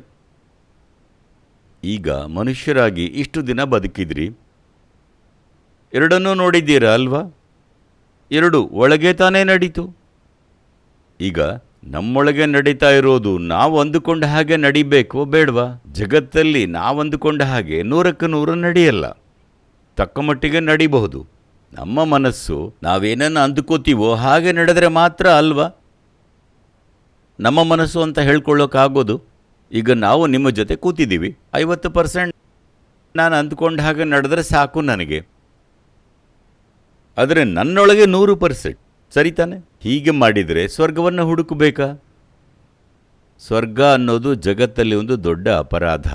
ಈಗ ಮನುಷ್ಯರಾಗಿ ಇಷ್ಟು ದಿನ ಬದುಕಿದ್ರಿ, ಎರಡನ್ನೂ ನೋಡಿದ್ದೀರಾ ಅಲ್ವಾ? ಎರಡು ಒಳಗೆ ತಾನೇ ನಡೀತು. ಈಗ ನಮ್ಮೊಳಗೆ ನಡೀತಾ ಇರೋದು ನಾವು ಅಂದುಕೊಂಡ ಹಾಗೆ ನಡಿಬೇಕೋ ಬೇಡವಾ? ಜಗತ್ತಲ್ಲಿ ನಾವು ಅಂದುಕೊಂಡ ಹಾಗೆ 100ಕ್ಕೆ 100 ನಡೆಯಲ್ಲ. ತಕ್ಕ ಮಟ್ಟಿಗೆ ನಡಿಬಹುದು. ನಮ್ಮ ಮನಸ್ಸು ನಾವೇನನ್ನು ಅಂದುಕೋತೀವೋ ಹಾಗೆ ನಡೆದರೆ ಮಾತ್ರ ಅಲ್ವಾ ನಮ್ಮ ಮನಸ್ಸು ಅಂತ ಹೇಳ್ಕೊಳ್ಳೋಕ್ಕಾಗೋದು. ಈಗ ನಾವು ನಿಮ್ಮ ಜೊತೆ ಕೂತಿದ್ದೀವಿ, 50% ನಾನು ಅಂದುಕೊಂಡ ಹಾಗೆ ನಡೆದ್ರೆ ಸಾಕು ನನಗೆ. ಆದರೆ ನನ್ನೊಳಗೆ 100% ಸರಿ ತಾನೆ? ಹೀಗೆ ಮಾಡಿದರೆ ಸ್ವರ್ಗವನ್ನು ಹುಡುಕಬೇಕಾ? ಸ್ವರ್ಗ ಅನ್ನೋದು ಜಗತ್ತಲ್ಲಿ ಒಂದು ದೊಡ್ಡ ಅಪರಾಧ.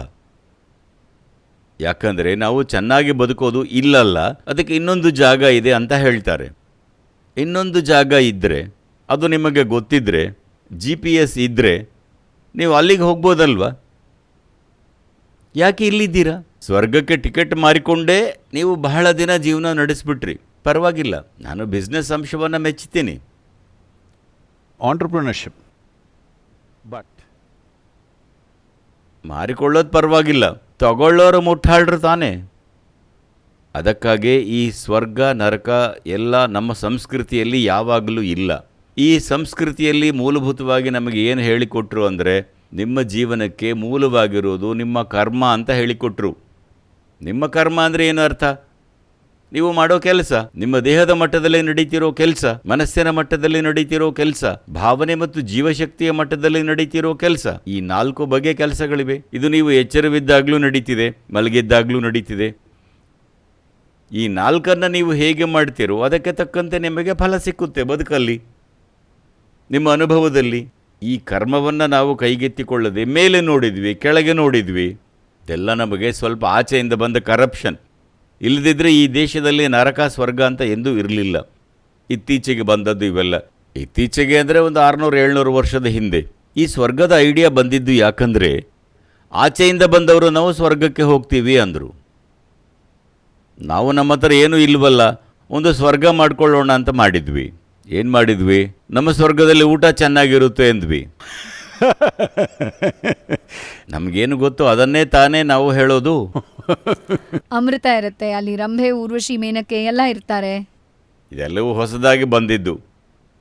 ಯಾಕಂದರೆ ನಾವು ಚೆನ್ನಾಗಿ ಬದುಕೋದು ಇಲ್ಲಲ್ಲ, ಅದಕ್ಕೆ ಇನ್ನೊಂದು ಜಾಗ ಇದೆ ಅಂತ ಹೇಳ್ತಾರೆ. ಇನ್ನೊಂದು ಜಾಗ ಇದ್ದರೆ, ಅದು ನಿಮಗೆ ಗೊತ್ತಿದ್ದರೆ, GPS ಇದ್ದರೆ ನೀವು ಅಲ್ಲಿಗೆ ಹೋಗ್ಬೋದಲ್ವಾ? ಯಾಕೆ ಇಲ್ಲಿದ್ದೀರಾ? ಸ್ವರ್ಗಕ್ಕೆ ಟಿಕೆಟ್ ಮಾರಿಕೊಂಡೇ ನೀವು ಬಹಳ ದಿನ ಜೀವನ ನಡೆಸ್ಬಿಟ್ರಿ. ಪರವಾಗಿಲ್ಲ, ನಾನು ಬಿಸ್ನೆಸ್ ಅಂಶವನ್ನು ಮೆಚ್ಚುತ್ತೀನಿ. Entrepreneurship. But ಮಾರಿಕೊಳ್ಳೋದು ಪರವಾಗಿಲ್ಲ, ತಗೊಳ್ಳೋರು ಮುಟ್ಟಾಳ್ರು ತಾನೇ. ಅದಕ್ಕಾಗಿ ಈ ಸ್ವರ್ಗ ನರಕ ಎಲ್ಲ ನಮ್ಮ ಸಂಸ್ಕೃತಿಯಲ್ಲಿ ಯಾವಾಗಲೂ ಇಲ್ಲ. ಈ ಸಂಸ್ಕೃತಿಯಲ್ಲಿ ಮೂಲಭೂತವಾಗಿ ನಮಗೆ ಏನು ಹೇಳಿಕೊಟ್ರು ಅಂದರೆ, ನಿಮ್ಮ ಜೀವನಕ್ಕೆ ಮೂಲವಾಗಿರೋದು ನಿಮ್ಮ ಕರ್ಮ ಅಂತ ಹೇಳಿಕೊಟ್ರು. ನಿಮ್ಮ ಕರ್ಮ ಅಂದರೆ ಏನು ಅರ್ಥ? ನೀವು ಮಾಡೋ ಕೆಲಸ, ನಿಮ್ಮ ದೇಹದ ಮಟ್ಟದಲ್ಲಿ ನಡೀತಿರೋ ಕೆಲಸ, ಮನಸ್ಸಿನ ಮಟ್ಟದಲ್ಲಿ ನಡೀತಿರೋ ಕೆಲಸ, ಭಾವನೆ ಮತ್ತು ಜೀವಶಕ್ತಿಯ ಮಟ್ಟದಲ್ಲಿ ನಡೀತಿರೋ ಕೆಲಸ. ಈ 4 ಬಗೆಯ ಕೆಲಸಗಳಿವೆ. ಇದು ನೀವು ಎಚ್ಚರವಿದ್ದಾಗಲೂ ನಡೀತಿದೆ, ಮಲಗಿದ್ದಾಗಲೂ ನಡೀತಿದೆ. ಈ 4 ನೀವು ಹೇಗೆ ಮಾಡ್ತೀರೋ ಅದಕ್ಕೆ ತಕ್ಕಂತೆ ನಿಮಗೆ ಫಲ ಸಿಕ್ಕುತ್ತೆ ಬದುಕಲ್ಲಿ, ನಿಮ್ಮ ಅನುಭವದಲ್ಲಿ. ಈ ಕರ್ಮವನ್ನು ನಾವು ಕೈಗೆತ್ತಿಕೊಳ್ಳದೆ ಮೇಲೆ ನೋಡಿದ್ವಿ, ಕೆಳಗೆ ನೋಡಿದ್ವಿ. ಇದೆಲ್ಲ ನಮಗೆ ಸ್ವಲ್ಪ ಆಚೆಯಿಂದ ಬಂದ ಕರಪ್ಷನ್. ಇಲ್ಲದಿದ್ದರೆ ಈ ದೇಶದಲ್ಲಿ ನರಕ ಸ್ವರ್ಗ ಅಂತ ಎಂದೂ ಇರಲಿಲ್ಲ. ಇತ್ತೀಚೆಗೆ ಬಂದದ್ದು ಇವೆಲ್ಲ. ಇತ್ತೀಚೆಗೆ ಅಂದರೆ ಒಂದು 600-700 ವರ್ಷದ ಹಿಂದೆ ಈ ಸ್ವರ್ಗದ ಐಡಿಯಾ ಬಂದಿದ್ದು. ಯಾಕಂದರೆ ಆಚೆಯಿಂದ ಬಂದವರು ನಾವು ಸ್ವರ್ಗಕ್ಕೆ ಹೋಗ್ತೀವಿ ಅಂದರು. ನಾವು ನಮ್ಮ ಹತ್ರ ಏನೂ ಇಲ್ವಲ್ಲ, ಒಂದು ಸ್ವರ್ಗ ಮಾಡ್ಕೊಳ್ಳೋಣ ಅಂತ ಮಾಡಿದ್ವಿ. ಏನು ಮಾಡಿದ್ವಿ? ನಮ್ಮ ಸ್ವರ್ಗದಲ್ಲಿ ಊಟ ಚೆನ್ನಾಗಿರುತ್ತೆ ಅಂದ್ವಿ. ನಮಗೇನು ಗೊತ್ತು, ಅದನ್ನೇ ತಾನೇ ನಾವು ಹೇಳೋದು. ಅಮೃತ ಇರುತ್ತೆ ಅಲ್ಲಿ, ರಂಭೆ, ಊರ್ವಶಿ, ಮೇನಕೆ ಎಲ್ಲ ಇರ್ತಾರೆ. ಇದೆಲ್ಲವೂ ಹೊಸದಾಗಿ ಬಂದಿದ್ದು.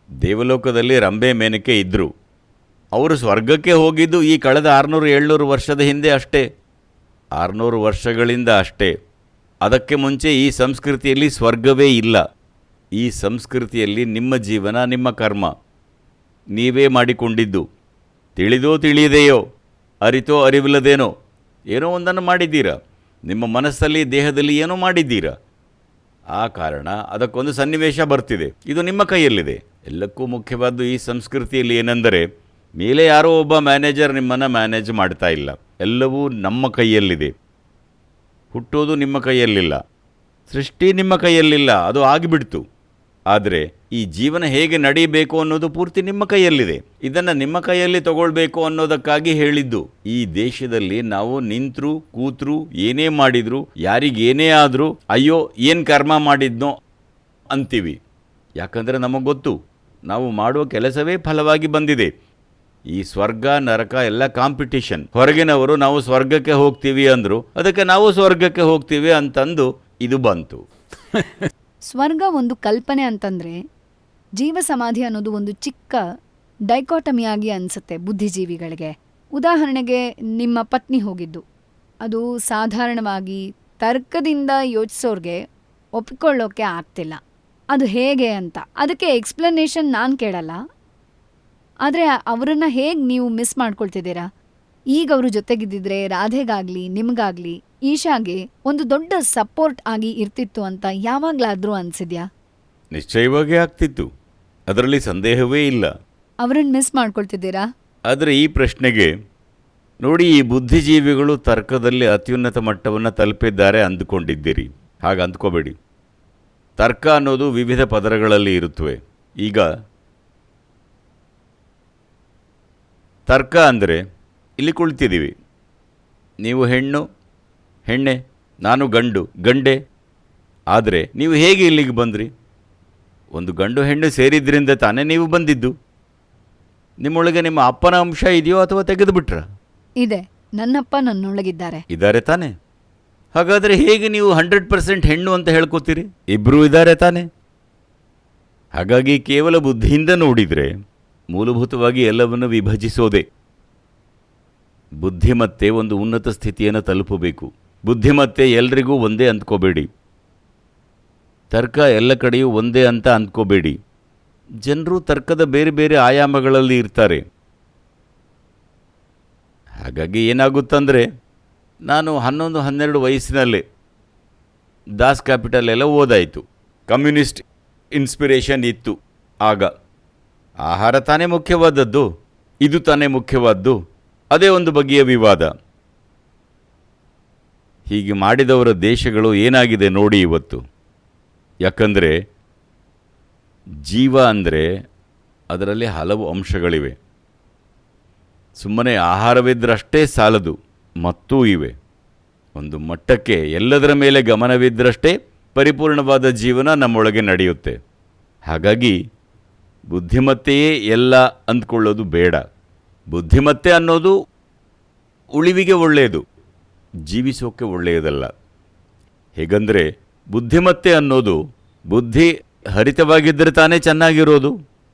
ದೇವಲೋಕದಲ್ಲಿ ರಂಭೆ ಮೇನಕೆ ಇದ್ದರು. ಅವರು ಸ್ವರ್ಗಕ್ಕೆ ಹೋಗಿದ್ದು ಈ ಕಳೆದ 600-700 ವರ್ಷದ ಹಿಂದೆ ಅಷ್ಟೇ. 600 ವರ್ಷಗಳಿಂದ ಅಷ್ಟೇ. ಅದಕ್ಕೆ ಮುಂಚೆ ಈ ಸಂಸ್ಕೃತಿಯಲ್ಲಿ ಸ್ವರ್ಗವೇ ಇಲ್ಲ. ಈ ಸಂಸ್ಕೃತಿಯಲ್ಲಿ ನಿಮ್ಮ ಜೀವನ, ನಿಮ್ಮ ಕರ್ಮ ನೀವೇ ಮಾಡಿಕೊಂಡಿದ್ದು. ತಿಳಿದೋ ತಿಳಿಯದೆಯೋ, ಅರಿತೋ ಅರಿವಿಲ್ಲದೇನೋ ಏನೋ ಒಂದನ್ನು ಮಾಡಿದ್ದೀರಾ. ನಿಮ್ಮ ಮನಸ್ಸಲ್ಲಿ, ದೇಹದಲ್ಲಿ ಏನೋ ಮಾಡಿದ್ದೀರಾ. ಆ ಕಾರಣ ಅದಕ್ಕೊಂದು ಸನ್ನಿವೇಶ ಬರ್ತಿದೆ. ಇದು ನಿಮ್ಮ ಕೈಯಲ್ಲಿದೆ. ಎಲ್ಲಕ್ಕೂ ಮುಖ್ಯವಾದ್ದು ಈ ಸಂಸ್ಕೃತಿಯಲ್ಲಿ ಏನೆಂದರೆ, ಮೇಲೆ ಯಾರೋ ಒಬ್ಬ ಮ್ಯಾನೇಜರ್ ನಿಮ್ಮನ್ನು ಮ್ಯಾನೇಜ್ ಮಾಡ್ತಾ ಇಲ್ಲ. ಎಲ್ಲವೂ ನಮ್ಮ ಕೈಯಲ್ಲಿದೆ. ಹುಟ್ಟೋದು ನಿಮ್ಮ ಕೈಯಲ್ಲಿಲ್ಲ, ಸೃಷ್ಟಿ ನಿಮ್ಮ ಕೈಯಲ್ಲಿಲ್ಲ, ಅದು ಆಗಿಬಿಡ್ತು. ಆದರೆ ಈ ಜೀವನ ಹೇಗೆ ನಡೀಬೇಕು ಅನ್ನೋದು ಪೂರ್ತಿ ನಿಮ್ಮ ಕೈಯಲ್ಲಿದೆ. ಇದನ್ನು ನಿಮ್ಮ ಕೈಯಲ್ಲಿ ತಗೊಳ್ಬೇಕು ಅನ್ನೋದಕ್ಕಾಗಿ ಹೇಳಿದ್ದು. ಈ ದೇಶದಲ್ಲಿ ನಾವು ನಿಂತರೂ ಕೂತರೂ ಏನೇ ಮಾಡಿದ್ರು, ಯಾರಿಗೇನೇ ಆದರೂ ಅಯ್ಯೋ ಏನು ಕರ್ಮ ಮಾಡಿದ್ನೋ ಅಂತೀವಿ. ಯಾಕಂದರೆ ನಮಗೆ ಗೊತ್ತು, ನಾವು ಮಾಡುವ ಕೆಲಸವೇ ಫಲವಾಗಿ ಬಂದಿದೆ. ಈ ಸ್ವರ್ಗ ನರಕ ಎಲ್ಲ ಕಾಂಪಿಟಿಷನ್. ಹೊರಗಿನವರು ನಾವು ಸ್ವರ್ಗಕ್ಕೆ ಹೋಗ್ತೀವಿ ಅಂದರು, ಅದಕ್ಕೆ ನಾವು ಸ್ವರ್ಗಕ್ಕೆ ಹೋಗ್ತೀವಿ ಅಂತಂದು ಇದು ಬಂತು. ಸ್ವರ್ಗ ಒಂದು ಕಲ್ಪನೆ ಅಂತಂದ್ರೆ, ಜೀವ ಸಮಾಧಿ ಅನ್ನೋದು ಒಂದು ಚಿಕ್ಕ ಡೈಕಾಟಮಿಯಾಗಿ ಅನ್ಸುತ್ತೆ ಬುದ್ಧಿಜೀವಿಗಳಿಗೆ. ಉದಾಹರಣೆಗೆ ನಿಮ್ಮ ಪತ್ನಿ ಹೋಗಿದ್ದು, ಅದು ಸಾಧಾರಣವಾಗಿ ತರ್ಕದಿಂದ ಯೋಚಿಸೋರ್ಗೆ ಒಪ್ಪಿಕೊಳ್ಳೋಕೆ ಆಗ್ತಿಲ್ಲ. ಅದು ಹೇಗೆ ಅಂತ ಅದಕ್ಕೆ ಎಕ್ಸ್ಪ್ಲನೇಷನ್ ನಾನು ಕೇಳಲ್ಲ. ಆದರೆ ಅವರನ್ನ ಹೇಗೆ ನೀವು ಮಿಸ್ ಮಾಡ್ಕೊಳ್ತಿದ್ದೀರಾ? ಈಗ ಅವರು ಜೊತೆಗಿದ್ದಿದ್ರೆ ರಾಧೆಗಾಗ್ಲಿ ನಿಮಗಾಗ್ಲಿ ಈಶಾಗೆ ಒಂದು ದೊಡ್ಡ ಸಪೋರ್ಟ್ ಆಗಿ ಇರ್ತಿತ್ತು ಅಂತ ಯಾವಾಗ್ಲಾದ್ರೂ ಅನ್ಸಿದ್ಯಾ? ನಿಶ್ಚಯವಾಗಿ ಆಗ್ತಿತ್ತು, ಅದರಲ್ಲಿ ಸಂದೇಹವೇ ಇಲ್ಲ. ಅವರನ್ನ ಮಿಸ್ ಮಾಡ್ಕೊಳ್ತಿದ್ದೀರಾ? ಆದರೆ ಈ ಪ್ರಶ್ನೆಗೆ ನೋಡಿ, ಈ ಬುದ್ಧಿಜೀವಿಗಳು ತರ್ಕದಲ್ಲಿ ಅತ್ಯುನ್ನತ ಮಟ್ಟವನ್ನು ತಲುಪಿದ್ದಾರೆ ಅಂದುಕೊಂಡಿದ್ದೀರಿ. ಹಾಗೆ ಅಂದ್ಕೋಬೇಡಿ. ತರ್ಕ ಅನ್ನೋದು ವಿವಿಧ ಪದರಗಳಲ್ಲಿ ಇರುತ್ತವೆ. ಈಗ ತರ್ಕ ಅಂದರೆ ಇಲ್ಲಿ ಕುಳಿತಿದ್ದೀವಿ. ನೀವು ಹೆಣ್ಣು, ಹೆಣ್ಣೆ, ನಾನು ಗಂಡು, ಗಂಡೆ. ಆದರೆ ನೀವು ಹೇಗೆ ಇಲ್ಲಿಗೆ ಬಂದ್ರಿ? ಒಂದು ಗಂಡು ಹೆಣ್ಣು ಸೇರಿದ್ರಿಂದ ತಾನೇ ನೀವು ಬಂದಿದ್ದು. ನಿಮ್ಮೊಳಗೆ ನಿಮ್ಮ ಅಪ್ಪನ ಅಂಶ ಇದೆಯೋ ಅಥವಾ ತೆಗೆದುಬಿಟ್ರ? ಇದೆ, ನನ್ನಪ್ಪ ನನ್ನೊಳಗಿದ್ದಾರೆ. ಇದ್ದಾರೆ ತಾನೆ? ಹಾಗಾದರೆ ಹೇಗೆ ನೀವು 100% ಹೆಣ್ಣು ಅಂತ ಹೇಳ್ಕೊತೀರಿ? ಇಬ್ಬರೂ ಇದ್ದಾರೆ ತಾನೆ? ಹಾಗಾಗಿ ಕೇವಲ ಬುದ್ಧಿಯಿಂದ ನೋಡಿದರೆ ಮೂಲಭೂತವಾಗಿ ಎಲ್ಲವನ್ನು ವಿಭಜಿಸೋದೆ. ಬುದ್ಧಿಮತ್ತೆ ಒಂದು ಉನ್ನತ ಸ್ಥಿತಿಯನ್ನು ತಲುಪಬೇಕು. ಬುದ್ಧಿಮತ್ತೆ ಎಲ್ರಿಗೂ ಒಂದೇ ಅಂದ್ಕೋಬೇಡಿ. ತರ್ಕ ಎಲ್ಲ ಕಡೆಯೂ ಒಂದೇ ಅಂತ ಅಂದ್ಕೋಬೇಡಿ. ಜನರು ತರ್ಕದ ಬೇರೆ ಬೇರೆ ಆಯಾಮಗಳಲ್ಲಿ ಇರ್ತಾರೆ. ಹಾಗಾಗಿ ಏನಾಗುತ್ತಂದರೆ, ನಾನು 11-12 ವಯಸ್ಸಿನಲ್ಲೇ ದಾಸ್ ಕ್ಯಾಪಿಟಲ್ ಎಲ್ಲ ಓದಾಯಿತು. ಕಮ್ಯುನಿಸ್ಟ್ ಇನ್ಸ್ಪಿರೇಷನ್ ಇತ್ತು. ಆಗ ಆಹಾರ ತಾನೇ ಮುಖ್ಯವಾದದ್ದು, ಇದು ತಾನೇ ಮುಖ್ಯವಾದ್ದು, ಅದೇ ಒಂದು ಬಗೆಯ ವಿವಾದ. ಹೀಗೆ ಮಾಡಿದವರ ದೇಶಗಳು ಏನಾಗಿದೆ ನೋಡಿ ಇವತ್ತು. ಯಾಕಂದರೆ ಜೀವ ಅಂದರೆ ಅದರಲ್ಲಿ ಹಲವು ಅಂಶಗಳಿವೆ. ಸುಮ್ಮನೆ ಆಹಾರವಿದ್ದರಷ್ಟೇ ಸಾಲದು, ಮತ್ತೂ ಇವೆ. ಒಂದು ಮಟ್ಟಕ್ಕೆ ಎಲ್ಲದರ ಮೇಲೆ ಗಮನವಿದ್ದರಷ್ಟೇ ಪರಿಪೂರ್ಣವಾದ ಜೀವನ ನಮ್ಮೊಳಗೆ ನಡೆಯುತ್ತೆ. ಹಾಗಾಗಿ ಬುದ್ಧಿಮತ್ತೆಯೇ ಎಲ್ಲ ಅಂದ್ಕೊಳ್ಳೋದು ಬೇಡ. ಬುದ್ಧಿಮತ್ತೆ ಅನ್ನೋದು ಉಳಿವಿಗೆ ಒಳ್ಳೆಯದು, ಜೀವಿಸೋಕ್ಕೆ ಒಳ್ಳೆಯದಲ್ಲ. ಹೇಗಂದರೆ ಬುದ್ಧಿಮತ್ತೆ ಅನ್ನೋದು ಬುದ್ಧಿ ಹರಿತವಾಗಿದ್ದರೆ ತಾನೇ ಚೆನ್ನಾಗಿರೋದು.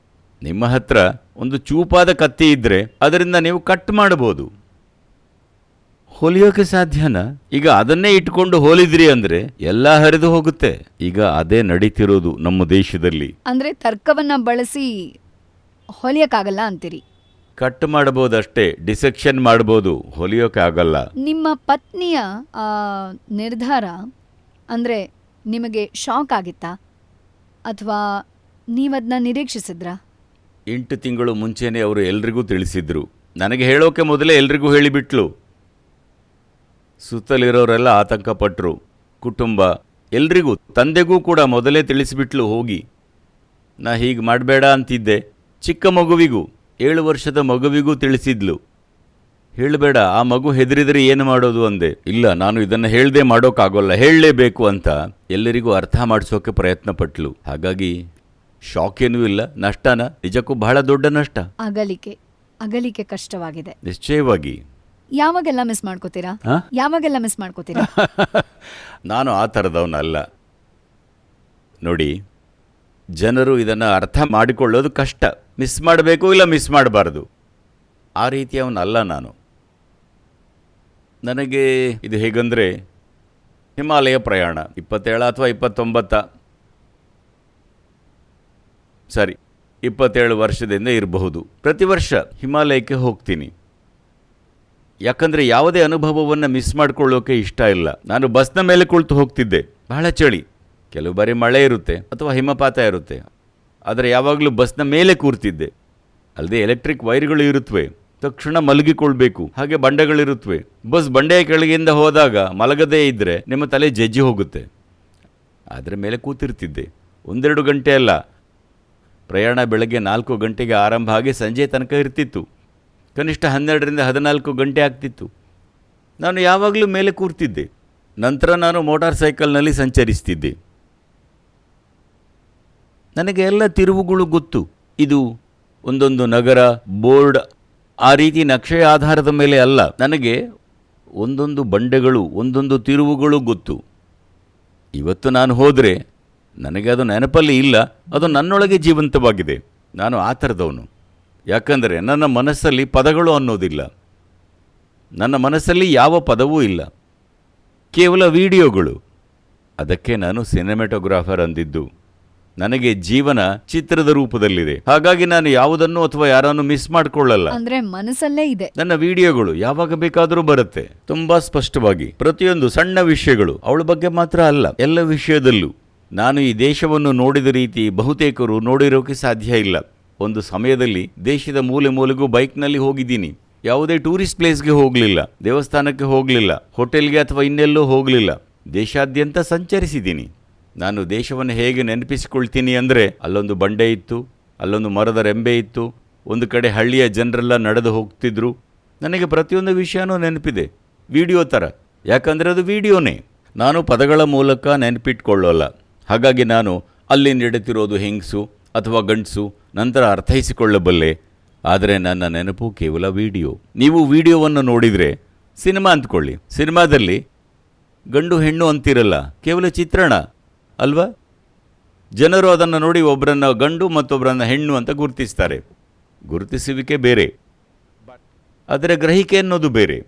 ನಿಮ್ಮ ಹತ್ರ ಒಂದು ಚೂಪಾದ ಕತ್ತಿ ಇದ್ದರೆ ಅದರಿಂದ ನೀವು ಕಟ್ ಮಾಡಬಹುದು, ಹೊಲಿಯೋಕೆ ಸಾಧ್ಯನಾ? ಈಗ ಅದನ್ನೇ ಇಟ್ಕೊಂಡು ಹೋಲಿದ್ರಿ ಅಂದರೆ ಎಲ್ಲ ಹರಿದು ಹೋಗುತ್ತೆ. ಈಗ ಅದೇ ನಡೀತಿರೋದು ನಮ್ಮ ದೇಶದಲ್ಲಿ. ಅಂದ್ರೆ ತರ್ಕವನ್ನ ಬಳಸಿ ಹೊಲಿಯಕ್ಕಾಗಲ್ಲ ಅಂತೀರಿ? ಕಟ್ ಮಾಡಬಹುದಷ್ಟೇ, ಡಿಸೆಕ್ಷನ್ ಮಾಡ್ಬೋದು, ಹೊಲಿಯೋಕೆ ಆಗಲ್ಲ. ನಿಮ್ಮ ಪತ್ನಿಯ ಆ ನಿರ್ಧಾರ ಅಂದ್ರೆ ನಿಮಗೆ ಶಾಕ್ ಆಗಿತ್ತಾ ಅಥವಾ ನೀವದನ್ನ ನಿರೀಕ್ಷಿಸಿದ್ರಾ? 8 ತಿಂಗಳು ಮುಂಚೆನೇ ಅವರು ಎಲ್ರಿಗೂ ತಿಳಿಸಿದ್ರು. ನನಗೆ ಹೇಳೋಕೆ ಮೊದಲೇ ಎಲ್ರಿಗೂ ಹೇಳಿಬಿಟ್ಲು. ಸುತ್ತಲಿರೋರೆಲ್ಲ ಆತಂಕಪಟ್ಟರು. ಕುಟುಂಬ ಎಲ್ರಿಗೂ, ತಂದೆಗೂ ಕೂಡ ಮೊದಲೇ ತಿಳಿಸಿಬಿಟ್ಲು ಹೋಗಿ. ನಾ ಹೀಗೆ ಮಾಡಬೇಡ ಅಂತಿದ್ದೆ. ಚಿಕ್ಕ ಮಗುವಿಗೂ, 7 ವರ್ಷದ ಮಗುವಿಗೂ ತಿಳಿಸಿದ್ಲು. ಹೇಳಬೇಡ, ಆ ಮಗು ಹೆದರಿದರೆ ಏನು ಮಾಡೋದು ಅಂದೆ. ಇಲ್ಲ, ನಾನು ಇದನ್ನು ಹೇಳದೆ ಮಾಡೋಕ್ಕಾಗೋಲ್ಲ, ಹೇಳಲೇಬೇಕು ಅಂತ ಎಲ್ಲರಿಗೂ ಅರ್ಥ ಮಾಡಿಸೋಕೆ ಪ್ರಯತ್ನ ಪಟ್ಲು. ಹಾಗಾಗಿ ಶಾಕ್ ಏನೂ ಇಲ್ಲ, ನಷ್ಟನ, ನಿಜಕ್ಕೂ ಬಹಳ ದೊಡ್ಡ ನಷ್ಟ. ಅಗಲಿಕೆ ಕಷ್ಟವಾಗಿದೆ. ನಿಶ್ಚಯವಾಗಿ. ಯಾವಾಗೆಲ್ಲ ಮಿಸ್ ಮಾಡ್ಕೋತೀರಾ? ಯಾವಾಗೆಲ್ಲ ಮಿಸ್ ಮಾಡ್ಕೋತೀರಾ? ನಾನು ಆ ಥರದವನಲ್ಲ. ನೋಡಿ, ಜನರು ಇದನ್ನು ಅರ್ಥ ಮಾಡಿಕೊಳ್ಳೋದು ಕಷ್ಟ. ಮಿಸ್ ಮಾಡಬೇಕು, ಇಲ್ಲ ಮಿಸ್ ಮಾಡಬಾರ್ದು, ಆ ರೀತಿಯವನಲ್ಲ ನಾನು. ನನಗೆ ಇದು ಹೇಗಂದರೆ, ಹಿಮಾಲಯ ಪ್ರಯಾಣ 27 ಅಥವಾ 29, ಸರಿ 27 ವರ್ಷದಿಂದ ಇರಬಹುದು. ಪ್ರತಿ ವರ್ಷ ಹಿಮಾಲಯಕ್ಕೆ ಹೋಗ್ತೀನಿ. ಯಾಕಂದರೆ ಯಾವುದೇ ಅನುಭವವನ್ನು ಮಿಸ್ ಮಾಡ್ಕೊಳ್ಳೋಕೆ ಇಷ್ಟ ಇಲ್ಲ. ನಾನು ಬಸ್ನ ಮೇಲೆ ಕುಳಿತು ಹೋಗ್ತಿದ್ದೆ. ಬಹಳ ಚಳಿ, ಕೆಲವು ಬಾರಿ ಮಳೆ ಇರುತ್ತೆ ಅಥವಾ ಹಿಮಪಾತ ಇರುತ್ತೆ. ಆದರೆ ಯಾವಾಗಲೂ ಬಸ್ನ ಮೇಲೆ ಕೂರ್ತಿದ್ದೆ. ಅಲ್ಲದೆ ಎಲೆಕ್ಟ್ರಿಕ್ ವೈರ್ಗಳು ಇರುತ್ತವೆ, ತಕ್ಷಣ ಮಲಗಿಕೊಳ್ಬೇಕು. ಹಾಗೆ ಬಂಡೆಗಳಿರುತ್ತವೆ. ಬಸ್ ಬಂಡೆಯ ಕೆಳಗಿಂದ ಹೋದಾಗ ಮಲಗದೇ ಇದ್ದರೆ ನಿಮ್ಮ ತಲೆ ಜಜ್ಜಿ ಹೋಗುತ್ತೆ. ಅದರ ಮೇಲೆ ಕೂತಿರ್ತಿದ್ದೆ 1-2 ಗಂಟೆ ಅಲ್ಲ. ಪ್ರಯಾಣ ಬೆಳಗ್ಗೆ 4 ಗಂಟೆಗೆ ಆರಂಭ ಆಗಿ ಸಂಜೆ ತನಕ ಇರ್ತಿತ್ತು. ಕನಿಷ್ಠ 12-14 ಗಂಟೆ ಆಗ್ತಿತ್ತು. ನಾನು ಯಾವಾಗಲೂ ಮೇಲೆ ಕೂರ್ತಿದ್ದೆ. ನಂತರ ನಾನು ಮೋಟಾರ್ ಸೈಕಲ್ನಲ್ಲಿ ಸಂಚರಿಸ್ತಿದ್ದೆ. ನನಗೆ ಎಲ್ಲ ತಿರುವುಗಳು ಗೊತ್ತು. ಇದು ಒಂದೊಂದು ನಗರ, ಬೋರ್ಡ್, ಆ ರೀತಿ ನಕ್ಷೆಯ ಆಧಾರದ ಮೇಲೆ ಅಲ್ಲ. ನನಗೆ ಒಂದೊಂದು ಬಂಡೆಗಳು, ಒಂದೊಂದು ತಿರುವುಗಳು ಗೊತ್ತು. ಇವತ್ತು ನಾನು ಹೋದರೆ ನನಗೆ ಅದು ನೆನಪಲ್ಲಿ ಇಲ್ಲ, ಅದು ನನ್ನೊಳಗೆ ಜೀವಂತವಾಗಿದೆ. ನಾನು ಆ ಥರದವನು. ಯಾಕಂದರೆ ನನ್ನ ಮನಸ್ಸಲ್ಲಿ ಪದಗಳು ಅನ್ನೋದಿಲ್ಲ. ನನ್ನ ಮನಸ್ಸಲ್ಲಿ ಯಾವ ಪದವೂ ಇಲ್ಲ, ಕೇವಲ ವಿಡಿಯೋಗಳು. ಅದಕ್ಕೆ ನಾನು ಸಿನಿಮಾಟೋಗ್ರಾಫರ್ ಅಂದಿದ್ದು. ನನಗೆ ಜೀವನ ಚಿತ್ರದ ರೂಪದಲ್ಲಿದೆ. ಹಾಗಾಗಿ ನಾನು ಯಾವುದನ್ನು ಅಥವಾ ಯಾರನ್ನು ಮಿಸ್ ಮಾಡಿಕೊಳ್ಳಲ್ಲ. ಅಂದ್ರೆ ಮನಸ್ಸಲ್ಲೇ ಇದೆ. ನನ್ನ ವಿಡಿಯೋಗಳು ಯಾವಾಗ ಬೇಕಾದರೂ ಬರುತ್ತೆ, ತುಂಬಾ ಸ್ಪಷ್ಟವಾಗಿ. ಪ್ರತಿಯೊಂದು ಸಣ್ಣ ವಿಷಯಗಳು, ಅವಳ ಬಗ್ಗೆ ಮಾತ್ರ ಅಲ್ಲ, ಎಲ್ಲ ವಿಷಯದಲ್ಲೂ. ನಾನು ಈ ದೇಶವನ್ನು ನೋಡಿದ ರೀತಿ ಬಹುತೇಕರು ನೋಡಿರೋಕೆ ಸಾಧ್ಯ ಇಲ್ಲ. ಒಂದು ಸಮಯದಲ್ಲಿ ದೇಶದ ಮೂಲೆ ಮೂಲೆಗೂ ಬೈಕ್ನಲ್ಲಿ ಹೋಗಿದ್ದೀನಿ. ಯಾವುದೇ ಟೂರಿಸ್ಟ್ ಪ್ಲೇಸ್ಗೆ ಹೋಗಲಿಲ್ಲ, ದೇವಸ್ಥಾನಕ್ಕೆ ಹೋಗಲಿಲ್ಲ, ಹೋಟೆಲ್ಗೆ ಅಥವಾ ಇನ್ನೆಲ್ಲೂ ಹೋಗಲಿಲ್ಲ. ದೇಶಾದ್ಯಂತ ಸಂಚರಿಸಿದ್ದೀನಿ. ನಾನು ದೇಶವನ್ನು ಹೇಗೆ ನೆನಪಿಸಿಕೊಳ್ತೀನಿ ಅಂದರೆ, ಅಲ್ಲೊಂದು ಬಂಡೆ ಇತ್ತು, ಅಲ್ಲೊಂದು ಮರದ ರೆಂಬೆ ಇತ್ತು, ಒಂದು ಕಡೆ ಹಳ್ಳಿಯ ಜನರೆಲ್ಲ ನಡೆದು ಹೋಗ್ತಿದ್ರು. ನನಗೆ ಪ್ರತಿಯೊಂದು ವಿಷಯನೂ ನೆನಪಿದೆ, ವಿಡಿಯೋ ಥರ. ಯಾಕಂದರೆ ಅದು ವಿಡಿಯೋನೇ. ನಾನು ಪದಗಳ ಮೂಲಕ ನೆನಪಿಟ್ಕೊಳ್ಳೋಲ್ಲ. ಹಾಗಾಗಿ ನಾನು ಅಲ್ಲಿ ನಡೀತಿರೋದು ಹೆಂಗಸು ಅಥವಾ ಗಂಡಸು ನಂತರ ಅರ್ಥೈಸಿಕೊಳ್ಳಬಲ್ಲೆ. ಆದರೆ ನನ್ನ ನೆನಪು ಕೇವಲ ವಿಡಿಯೋ. ನೀವು ವಿಡಿಯೋವನ್ನು ನೋಡಿದರೆ ಸಿನಿಮಾ ಅಂದ್ಕೊಳ್ಳಿ. ಸಿನಿಮಾದಲ್ಲಿ ಗಂಡು ಹೆಣ್ಣು ಅಂತಿರಲ್ಲ, ಕೇವಲ ಚಿತ್ರಣ ಅಲ್ವಾ? ಜನರು ಅದನ್ನು ನೋಡಿ ಒಬ್ಬರನ್ನು ಗಂಡು ಮತ್ತೊಬ್ಬರನ್ನು ಹೆಣ್ಣು ಅಂತ ಗುರುತಿಸ್ತಾರೆ. ಗುರುತಿಸುವಿಕೆ ಬೇರೆ, ಆದರೆ ಗ್ರಹಿಕೆ ಅನ್ನೋದು ಬೇರೆ.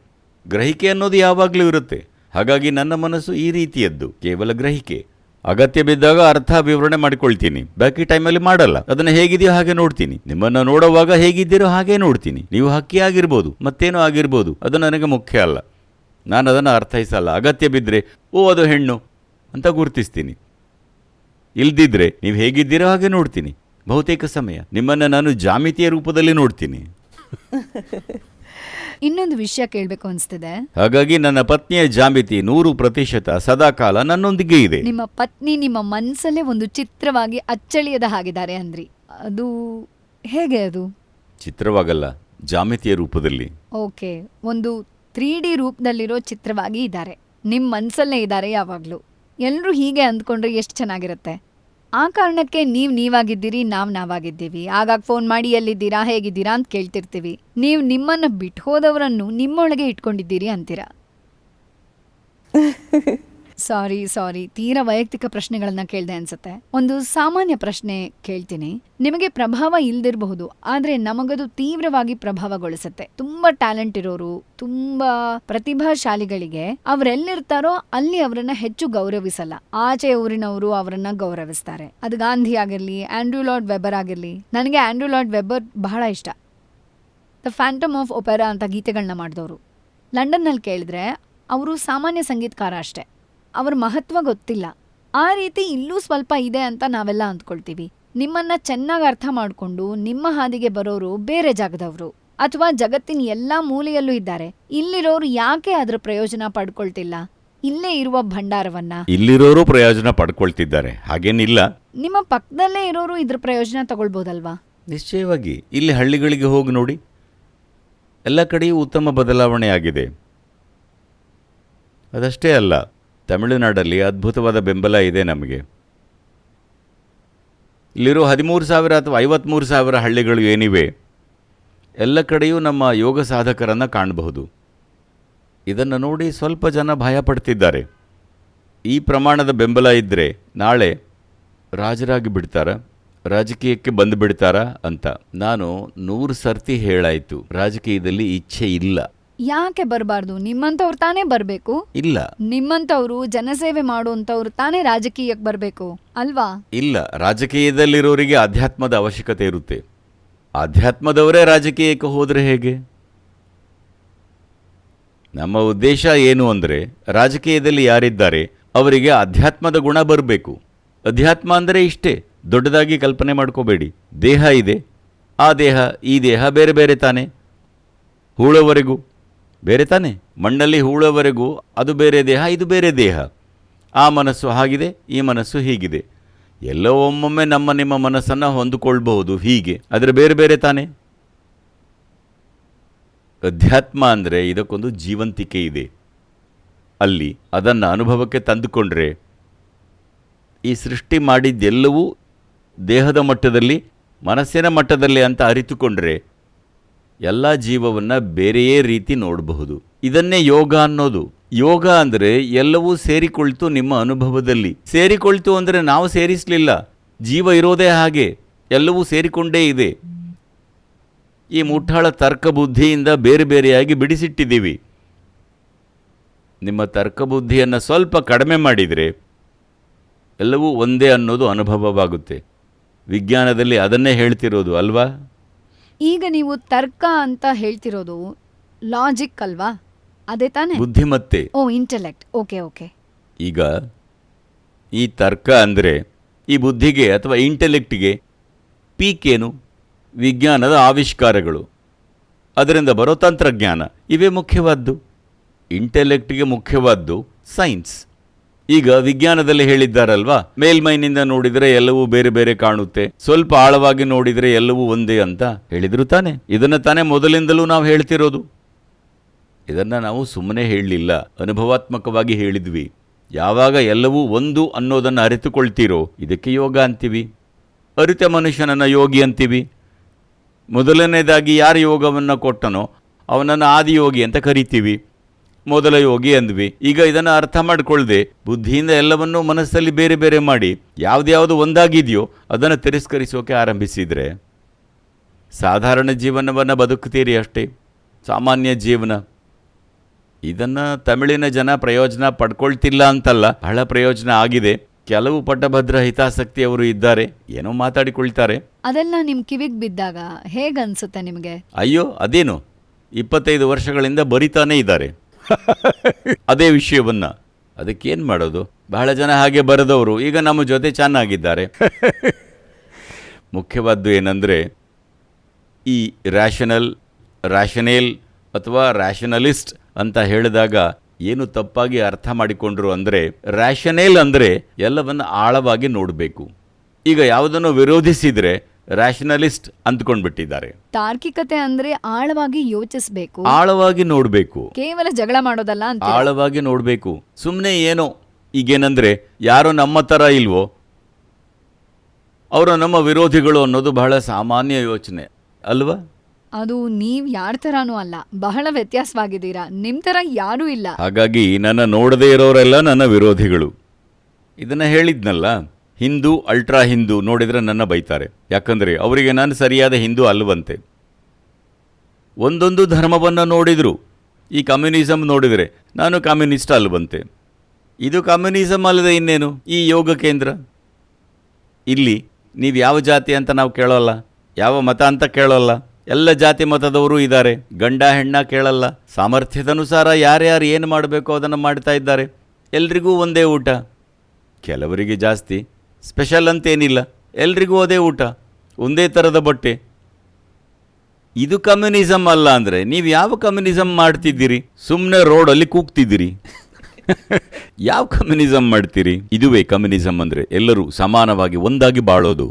ಗ್ರಹಿಕೆ ಅನ್ನೋದು ಯಾವಾಗಲೂ ಇರುತ್ತೆ. ಹಾಗಾಗಿ ನನ್ನ ಮನಸ್ಸು ಈ ರೀತಿಯದ್ದು, ಕೇವಲ ಗ್ರಹಿಕೆ. ಅಗತ್ಯ ಬಿದ್ದಾಗ ಅರ್ಥ ವಿವರಣೆ ಮಾಡಿಕೊಳ್ತೀನಿ, ಬಾಕಿ ಟೈಮಲ್ಲಿ ಮಾಡಲ್ಲ. ಅದನ್ನು ಹೇಗಿದೆಯೋ ಹಾಗೆ ನೋಡ್ತೀನಿ. ನಿಮ್ಮನ್ನು ನೋಡುವಾಗ ಹೇಗಿದ್ದೀರೋ ಹಾಗೆ ನೋಡ್ತೀನಿ. ನೀವು ಹಕ್ಕಿ ಆಗಿರ್ಬೋದು, ಮತ್ತೇನೋ ಆಗಿರ್ಬೋದು, ಅದು ನನಗೆ ಮುಖ್ಯ ಅಲ್ಲ. ನಾನು ಅದನ್ನು ಅರ್ಥೈಸಲ್ಲ. ಅಗತ್ಯ ಬಿದ್ದರೆ ಓ ಅದು ಹೆಣ್ಣು ಅಂತ ಗುರುತಿಸ್ತೀನಿ. ಇಲ್ದಿದ್ರೆ ನೀವು ಹೇಗಿದ್ದೀರೋ ಹಾಗೆ ನೋಡ್ತೀನಿ. ಬಹುತೇಕ ಸಮಯ ನಿಮ್ಮನ್ನು ನಾನು ಜಾಮಿತಿಯ ರೂಪದಲ್ಲಿ ನೋಡ್ತೀನಿ. ಇನ್ನೊಂದು ವಿಷಯ ಕೇಳಬೇಕು ಅನಿಸ್ತಿದೆ. ಹಾಗಾಗಿ ನನ್ನ ಪತ್ನಿಯ ಜಾಮಿತಿ 100% ಸದಾಕಾಲ ನನ್ನೊಂದಿಗೆ ಇದೆ. ನಿಮ್ಮ ಪತ್ನಿ ನಿಮ್ಮ ಮನಸ್ಸಲ್ಲೇ ಒಂದು ಚಿತ್ರವಾಗಿ ಅಚ್ಚಳಿಯದ ಹಾಗಿದ್ದಾರೆ ಅಂದ್ರಿ. ಅದು ಹೇಗೆ? ಅದು ಚಿತ್ರವಾಗಲ್ಲ, ಜಾಮಿತಿಯ ರೂಪದಲ್ಲಿ. ಓಕೆ, ಒಂದು 3D ರೂಪದಲ್ಲಿರೋ ಚಿತ್ರವಾಗಿ ಇದ್ದಾರೆ. ನಿಮ್ಮ ಮನಸ್ಸಲ್ಲೇ ಇದ್ದಾರೆ ಯಾವಾಗಲೂ. ಎಲ್ಲರೂ ಹೀಗೆ ಅಂದ್ಕೊಂಡ್ರೆ ಎಷ್ಟು ಚೆನ್ನಾಗಿರುತ್ತೆ. ಆ ಕಾರಣಕ್ಕೆ ನೀವಾಗಿದ್ದೀರಿ, ನಾವಾಗಿದ್ದೀವಿ. ಆಗಾಗ ಫೋನ್ ಮಾಡಿ ಎಲ್ಲಿದ್ದೀರಾ, ಹೇಗಿದ್ದೀರಾ ಅಂತ ಕೇಳ್ತಿರ್ತೀವಿ. ನೀವು ನಿಮ್ಮನ್ನು ಬಿಟ್ಟು ಹೋದವರನ್ನು ನಿಮ್ಮೊಳಗೆ ಇಟ್ಕೊಂಡಿದ್ದೀರಿ ಅಂತೀರಾ. ಸಾರಿ, ತೀರಾ ವೈಯಕ್ತಿಕ ಪ್ರಶ್ನೆಗಳನ್ನ ಕೇಳ್ದೆ ಅನ್ಸುತ್ತೆ. ಒಂದು ಸಾಮಾನ್ಯ ಪ್ರಶ್ನೆ ಕೇಳ್ತೀನಿ. ನಿಮಗೆ ಪ್ರಭಾವ ಇಲ್ದಿರಬಹುದು, ಆದ್ರೆ ನಮಗದು ತೀವ್ರವಾಗಿ ಪ್ರಭಾವಗೊಳಿಸುತ್ತೆ. ತುಂಬಾ ಟ್ಯಾಲೆಂಟ್ ಇರೋರು, ತುಂಬಾ ಪ್ರತಿಭಾಶಾಲಿಗಳಿಗೆ ಅವರೆಲ್ಲಿರ್ತಾರೋ ಅಲ್ಲಿ ಅವರನ್ನ ಹೆಚ್ಚು ಗೌರವಿಸಲ್ಲ. ಆಚೆ ಊರಿನವರು ಅವರನ್ನ ಗೌರವಿಸ್ತಾರೆ. ಅದು ಗಾಂಧಿ ಆಗಿರ್ಲಿ, ಆಂಡ್ರ್ಯೂ ಲಾರ್ಡ್ ವೆಬರ್ ಆಗಿರ್ಲಿ. ನನಗೆ ಆಂಡ್ರ್ಯೂ ಲಾರ್ಡ್ ವೆಬರ್ ಬಹಳ ಇಷ್ಟ. ದ ಫ್ಯಾಂಟಮ್ ಆಫ್ ಒಪೆರಾ ಅಂತ ಗೀತೆಗಳನ್ನ ಮಾಡಿದವರು. ಲಂಡನ್ನಲ್ಲಿ ಕೇಳಿದ್ರೆ ಅವರು ಸಾಮಾನ್ಯ ಸಂಗೀತಕಾರ ಅಷ್ಟೇ. ಅವ್ರ ಮಹತ್ವ ಗೊತ್ತಿಲ್ಲ. ಆ ರೀತಿ ಇಲ್ಲೂ ಸ್ವಲ್ಪ ಇದೆ ಅಂತ ನಾವೆಲ್ಲ ಅಂದ್ಕೊಳ್ತೀವಿ. ನಿಮ್ಮನ್ನ ಚೆನ್ನಾಗಿ ಅರ್ಥ ಮಾಡ್ಕೊಂಡು ನಿಮ್ಮ ಹಾದಿಗೆ ಬರೋರು ಬೇರೆ ಜಾಗದವರು, ಅಥವಾ ಜಗತ್ತಿನ ಎಲ್ಲಾ ಮೂಲೆಯಲ್ಲೂ ಇದ್ದಾರೆ. ಇಲ್ಲಿರೋರು ಯಾಕೆ ಅದ್ರ ಪ್ರಯೋಜನ ಪಡ್ಕೊಳ್ತಿಲ್ಲ? ಇಲ್ಲೇ ಇರುವ ಭಂಡಾರವನ್ನ ಇಲ್ಲಿರೋರು ಪ್ರಯೋಜನ ಪಡ್ಕೊಳ್ತಿದ್ದಾರೆ, ಹಾಗೇನಿಲ್ಲ. ನಿಮ್ಮ ಪಕ್ಕದಲ್ಲೇ ಇರೋರು ಇದ್ರ ಪ್ರಯೋಜನ ತಗೊಳ್ಬೋದಲ್ವಾ? ನಿಶ್ಚಯವಾಗಿ. ಇಲ್ಲಿ ಹಳ್ಳಿಗಳಿಗೆ ಹೋಗಿ ನೋಡಿ, ಎಲ್ಲ ಕಡೆಯೂ ಉತ್ತಮ ಬದಲಾವಣೆ ಆಗಿದೆ. ಅದಷ್ಟೇ ಅಲ್ಲ, ತಮಿಳುನಾಡಲ್ಲಿ ಅದ್ಭುತವಾದ ಬೆಂಬಲ ಇದೆ ನಮಗೆ. ಇಲ್ಲಿರೋ 13,000 ಅಥವಾ 53,000 ಹಳ್ಳಿಗಳು ಏನಿವೆ, ಎಲ್ಲ ಕಡೆಯೂ ನಮ್ಮ ಯೋಗ ಸಾಧಕರನ್ನು ಕಾಣಬಹುದು. ಇದನ್ನು ನೋಡಿ ಸ್ವಲ್ಪ ಜನ ಭಯ ಪಡ್ತಿದ್ದಾರೆ. ಈ ಪ್ರಮಾಣದ ಬೆಂಬಲ ಇದ್ದರೆ ನಾಳೆ ರಾಜರಾಗಿ ಬಿಡ್ತಾರಾ, ರಾಜಕೀಯಕ್ಕೆ ಬಂದು ಬಿಡ್ತಾರಾ ಅಂತ. ನಾನು 100 ಸರ್ತಿ ಹೇಳಾಯಿತು, ರಾಜಕೀಯದಲ್ಲಿ ಇಚ್ಛೆ ಇಲ್ಲ. ಯಾಕೆ ಬರಬಾರ್ದು? ನಿಮ್ಮಂಥವ್ರು ತಾನೇ ಬರಬೇಕು. ಇಲ್ಲ, ನಿಮ್ಮಂಥವ್ರು ಜನಸೇವೆ ಮಾಡುವಂಥವ್ರು ತಾನೇ ರಾಜಕೀಯಕ್ಕೆ ಬರಬೇಕು ಅಲ್ವಾ? ಇಲ್ಲ, ರಾಜಕೀಯದಲ್ಲಿರೋರಿಗೆ ಆಧ್ಯಾತ್ಮದ ಅವಶ್ಯಕತೆ ಇರುತ್ತೆ. ಆಧ್ಯಾತ್ಮದವರೇ ರಾಜಕೀಯಕ್ಕೆ ಹೋದರೆ ಹೇಗೆ? ನಮ್ಮ ಉದ್ದೇಶ ಏನು ಅಂದರೆ, ರಾಜಕೀಯದಲ್ಲಿ ಯಾರಿದ್ದಾರೆ ಅವರಿಗೆ ಆಧ್ಯಾತ್ಮದ ಗುಣ ಬರಬೇಕು. ಅಧ್ಯಾತ್ಮ ಅಂದರೆ ಇಷ್ಟೇ, ದೊಡ್ಡದಾಗಿ ಕಲ್ಪನೆ ಮಾಡ್ಕೋಬೇಡಿ. ದೇಹ ಇದೆ, ಆ ದೇಹ ಈ ದೇಹ ಬೇರೆ ಬೇರೆ ತಾನೆ. ಹೂಳೋವರೆಗೂ ಬೇರೆ ತಾನೆ. ಮಣ್ಣಲ್ಲಿ ಹೂಳೋವರೆಗೂ ಅದು ಬೇರೆ ದೇಹ, ಇದು ಬೇರೆ ದೇಹ. ಆ ಮನಸ್ಸು ಹಾಗಿದೆ, ಈ ಮನಸ್ಸು ಹೀಗಿದೆ. ಎಲ್ಲೋ ಒಮ್ಮೊಮ್ಮೆ ನಿಮ್ಮ ಮನಸ್ಸನ್ನು ಹೊಂದಿಕೊಳ್ಬಹುದು, ಹೀಗೆ. ಆದರೆ ಬೇರೆ ಬೇರೆ ತಾನೆ. ಅಧ್ಯಾತ್ಮ ಅಂದರೆ ಇದಕ್ಕೊಂದು ಜೀವಂತಿಕೆ ಇದೆ. ಅಲ್ಲಿ ಅದನ್ನು ಅನುಭವಕ್ಕೆ ತಂದುಕೊಂಡ್ರೆ, ಈ ಸೃಷ್ಟಿ ಮಾಡಿದ್ದೆಲ್ಲವೂ ದೇಹದ ಮಟ್ಟದಲ್ಲಿ, ಮನಸ್ಸಿನ ಮಟ್ಟದಲ್ಲಿ ಅಂತ ಅರಿತುಕೊಂಡ್ರೆ ಎಲ್ಲ ಜೀವವನ್ನು ಬೇರೆಯೇ ರೀತಿ ನೋಡಬಹುದು. ಇದನ್ನೇ ಯೋಗ ಅನ್ನೋದು. ಯೋಗ ಅಂದರೆ ಎಲ್ಲವೂ ಸೇರಿಕೊಳ್ತು ನಿಮ್ಮ ಅನುಭವದಲ್ಲಿ. ಸೇರಿಕೊಳ್ತು ಅಂದರೆ ನಾವು ಸೇರಿಸಲಿಲ್ಲ, ಜೀವ ಇರೋದೇ ಹಾಗೆ, ಎಲ್ಲವೂ ಸೇರಿಕೊಂಡೇ ಇದೆ. ಈ ಮುಟ್ಟಾಳ ತರ್ಕ ಬುದ್ಧಿಯಿಂದ ಬೇರೆ ಬೇರೆಯಾಗಿ ಬಿಡಿಸಿಟ್ಟಿದ್ದೀವಿ. ನಿಮ್ಮ ತರ್ಕ ಬುದ್ಧಿಯನ್ನು ಸ್ವಲ್ಪ ಕಡಿಮೆ ಮಾಡಿದರೆ ಎಲ್ಲವೂ ಒಂದೇ ಅನ್ನೋದು ಅನುಭವವಾಗುತ್ತೆ. ವಿಜ್ಞಾನದಲ್ಲಿ ಅದನ್ನೇ ಹೇಳ್ತಿರೋದು ಅಲ್ವಾ? ಈಗ ನೀವು ತರ್ಕ ಅಂತ ಹೇಳ್ತಿರೋದು ಲಾಜಿಕ್ ಅಲ್ವಾ? ಅದೇ ತಾನೇ? ಬುದ್ಧಿಮತ್ತೆ. ಓ, ಇಂಟೆಲೆಕ್ಟ್. ಓಕೆ. ಈಗ ಈ ತರ್ಕ ಅಂದರೆ ಈ ಬುದ್ಧಿಗೆ ಅಥವಾ ಇಂಟೆಲೆಕ್ಟ್ಗೆ ಪೀಕ್ ಏನು? ವಿಜ್ಞಾನದ ಆವಿಷ್ಕಾರಗಳು, ಅದರಿಂದ ಬರೋ ತಂತ್ರಜ್ಞಾನ, ಇವೇ ಮುಖ್ಯವಾದ್ದು. ಇಂಟೆಲೆಕ್ಟ್ಗೆ ಮುಖ್ಯವಾದ್ದು ಸೈನ್ಸ್. ಈಗ ವಿಜ್ಞಾನದಲ್ಲಿ ಹೇಳಿದ್ದಾರಲ್ವಾ, ಮೇಲ್ಮೈನಿಂದ ನೋಡಿದರೆ ಎಲ್ಲವೂ ಬೇರೆ ಬೇರೆ ಕಾಣುತ್ತೆ, ಸ್ವಲ್ಪ ಆಳವಾಗಿ ನೋಡಿದರೆ ಎಲ್ಲವೂ ಒಂದೇ ಅಂತ ಹೇಳಿದ್ರು ತಾನೆ. ಇದನ್ನು ತಾನೇ ಮೊದಲಿಂದಲೂ ನಾವು ಹೇಳ್ತಿರೋದು. ಇದನ್ನು ನಾವು ಸುಮ್ಮನೆ ಹೇಳಲಿಲ್ಲ, ಅನುಭವಾತ್ಮಕವಾಗಿ ಹೇಳಿದ್ವಿ. ಯಾವಾಗ ಎಲ್ಲವೂ ಒಂದು ಅನ್ನೋದನ್ನು ಅರಿತುಕೊಳ್ತೀರೋ ಇದಕ್ಕೆ ಯೋಗ ಅಂತೀವಿ. ಅರಿತ ಮನುಷ್ಯನನ್ನು ಯೋಗಿ ಅಂತೀವಿ. ಮೊದಲನೇದಾಗಿ ಯಾರು ಯೋಗವನ್ನು ಕೊಟ್ಟನೋ ಅವನನ್ನು ಆದಿಯೋಗಿ ಅಂತ ಕರಿತೀವಿ. ಮೊದಲ ಯೋಗಿ ಅಂದ್ವಿ. ಈಗ ಇದನ್ನು ಅರ್ಥ ಮಾಡಿಕೊಳ್ಳದೆ ಬುದ್ಧಿಯಿಂದ ಎಲ್ಲವನ್ನೂ ಮನಸ್ಸಲ್ಲಿ ಬೇರೆ ಬೇರೆ ಮಾಡಿ ಯಾವುದ್ಯಾವುದು ಒಂದಾಗಿದೆಯೋ ಅದನ್ನು ತಿರಸ್ಕರಿಸೋಕೆ ಆರಂಭಿಸಿದರೆ ಸಾಧಾರಣ ಜೀವನವನ್ನು ಬದುಕ್ತೀರಿ ಅಷ್ಟೇ, ಸಾಮಾನ್ಯ ಜೀವನ. ಇದನ್ನು ತಮಿಳಿನ ಜನ ಪ್ರಯೋಜನ ಪಡ್ಕೊಳ್ತಿಲ್ಲ ಅಂತಲ್ಲ, ಬಹಳ ಪ್ರಯೋಜನ ಆಗಿದೆ. ಕೆಲವು ಪಟ್ಟಭದ್ರ ಹಿತಾಸಕ್ತಿಯವರು ಇದ್ದಾರೆ, ಏನೋ ಮಾತಾಡಿಕೊಳ್ತಾರೆ. ಅದೆಲ್ಲ ನಿಮ್ ಕಿವಿಗ್ ಬಿದ್ದಾಗ ಹೇಗನ್ಸುತ್ತೆ ನಿಮಗೆ? ಅಯ್ಯೋ ಅದೇನು, 25 ವರ್ಷಗಳಿಂದ ಬರಿತಾನೇ ಇದ್ದಾರೆ ಅದೇ ವಿಷಯವನ್ನ. ಅದಕ್ಕೇನು ಮಾಡೋದು? ಬಹಳ ಜನ ಹಾಗೆ ಬರೆದವರು ಈಗ ನಮ್ಮ ಜೊತೆ ಚೆನ್ನಾಗಿದ್ದಾರೆ. ಮುಖ್ಯವಾದ್ದು ಏನಂದರೆ, ಈ ರ್ಯಾಷನೇಲ್ ಅಥವಾ ರ್ಯಾಷನಲಿಸ್ಟ್ ಅಂತ ಹೇಳಿದಾಗ ಏನು ತಪ್ಪಾಗಿ ಅರ್ಥ ಮಾಡಿಕೊಂಡ್ರು ಅಂದರೆ, ರ್ಯಾಷನೇಲ್ ಅಂದರೆ ಎಲ್ಲವನ್ನು ಆಳವಾಗಿ ನೋಡಬೇಕು. ಈಗ ಯಾವುದನ್ನು ವಿರೋಧಿಸಿದರೆ ರ್ಯಾಷನಲಿಸ್ಟ್ ಅಂದ್ಕೊಂಡ್ಬಿಟ್ಟಿದ್ದಾರೆ. ತಾರ್ಕಿಕತೆ ಅಂದ್ರೆ ಆಳವಾಗಿ ಯೋಚಿಸ್ಬೇಕು, ಆಳವಾಗಿ ನೋಡಬೇಕು, ಕೇವಲ ಜಗಳ ಮಾಡೋದಲ್ಲ ಅಂತ. ಆಳವಾಗಿ ನೋಡಬೇಕು. ಸುಮ್ಮನೆ ಏನೋ, ಈಗೇನಂದ್ರೆ ಯಾರೋ ನಮ್ಮ ಥರ ಇಲ್ವೋ ಅವರು ನಮ್ಮ ವಿರೋಧಿಗಳು ಅನ್ನೋದು ಬಹಳ ಸಾಮಾನ್ಯ ಯೋಚನೆ ಅಲ್ವಾ? ಅದು ನೀವ್ ಯಾರ ತರಾನೂ ಅಲ್ಲ, ಬಹಳ ವ್ಯತ್ಯಾಸವಾಗಿದ್ದೀರಾ. ನಿಮ್ ತರ ಯಾರೂ ಇಲ್ಲ. ಹಾಗಾಗಿ ನನ್ನ ನೋಡದೇ ಇರೋರೆಲ್ಲ ನನ್ನ ವಿರೋಧಿಗಳು. ಇದನ್ನು ಹೇಳಿದ್ನಲ್ಲ, ಹಿಂದೂ ಅಲ್ಟ್ರಾ ಹಿಂದೂ ನೋಡಿದರೆ ನನ್ನ ಬೈತಾರೆ. ಯಾಕಂದರೆ ಅವರಿಗೆ ನಾನು ಸರಿಯಾದ ಹಿಂದೂ ಅಲ್ವಂತೆ. ಒಂದೊಂದು ಧರ್ಮವನ್ನು ನೋಡಿದರು. ಈ ಕಮ್ಯುನಿಸಮ್ ನೋಡಿದರೆ ನಾನು ಕಮ್ಯುನಿಸ್ಟ್ ಅಲ್ವಂತೆ. ಇದು ಕಮ್ಯುನಿಸಮ್ ಅಲ್ಲದೆ ಇನ್ನೇನು ಈ ಯೋಗ ಕೇಂದ್ರ. ಇಲ್ಲಿ ನೀವು ಯಾವ ಜಾತಿ ಅಂತ ನಾವು ಕೇಳೋಲ್ಲ, ಯಾವ ಮತ ಅಂತ ಕೇಳೋಲ್ಲ. ಎಲ್ಲ ಜಾತಿ ಮತದವರು ಇದ್ದಾರೆ. ಗಂಡ ಹೆಣ್ಣ ಕೇಳಲ್ಲ. ಸಾಮರ್ಥ್ಯದನುಸಾರ ಯಾರ್ಯಾರು ಏನು ಮಾಡಬೇಕೋ ಅದನ್ನು ಮಾಡ್ತಾ ಇದ್ದಾರೆ. ಎಲ್ರಿಗೂ ಒಂದೇ ಊಟ, ಕೆಲವರಿಗೆ ಜಾಸ್ತಿ ಸ್ಪೆಷಲ್ ಅಂತೇನಿಲ್ಲ, ಎಲ್ರಿಗೂ ಅದೇ ಊಟ, ಒಂದೇ ಥರದ ಬಟ್ಟೆ. ಇದು ಕಮ್ಯುನಿಸಮ್ ಅಲ್ಲ ಅಂದರೆ ನೀವು ಯಾವ ಕಮ್ಯುನಿಸಮ್ ಮಾಡ್ತಿದ್ದೀರಿ? ಸುಮ್ಮನೆ ರೋಡಲ್ಲಿ ಕೂಗ್ತಿದ್ದೀರಿ. ಯಾವ ಕಮ್ಯುನಿಸಮ್ ಮಾಡ್ತೀರಿ? ಇದುವೇ ಕಮ್ಯುನಿಸಮ್ ಅಂದರೆ, ಎಲ್ಲರೂ ಸಮಾನವಾಗಿ ಒಂದಾಗಿ ಬಾಳೋದು.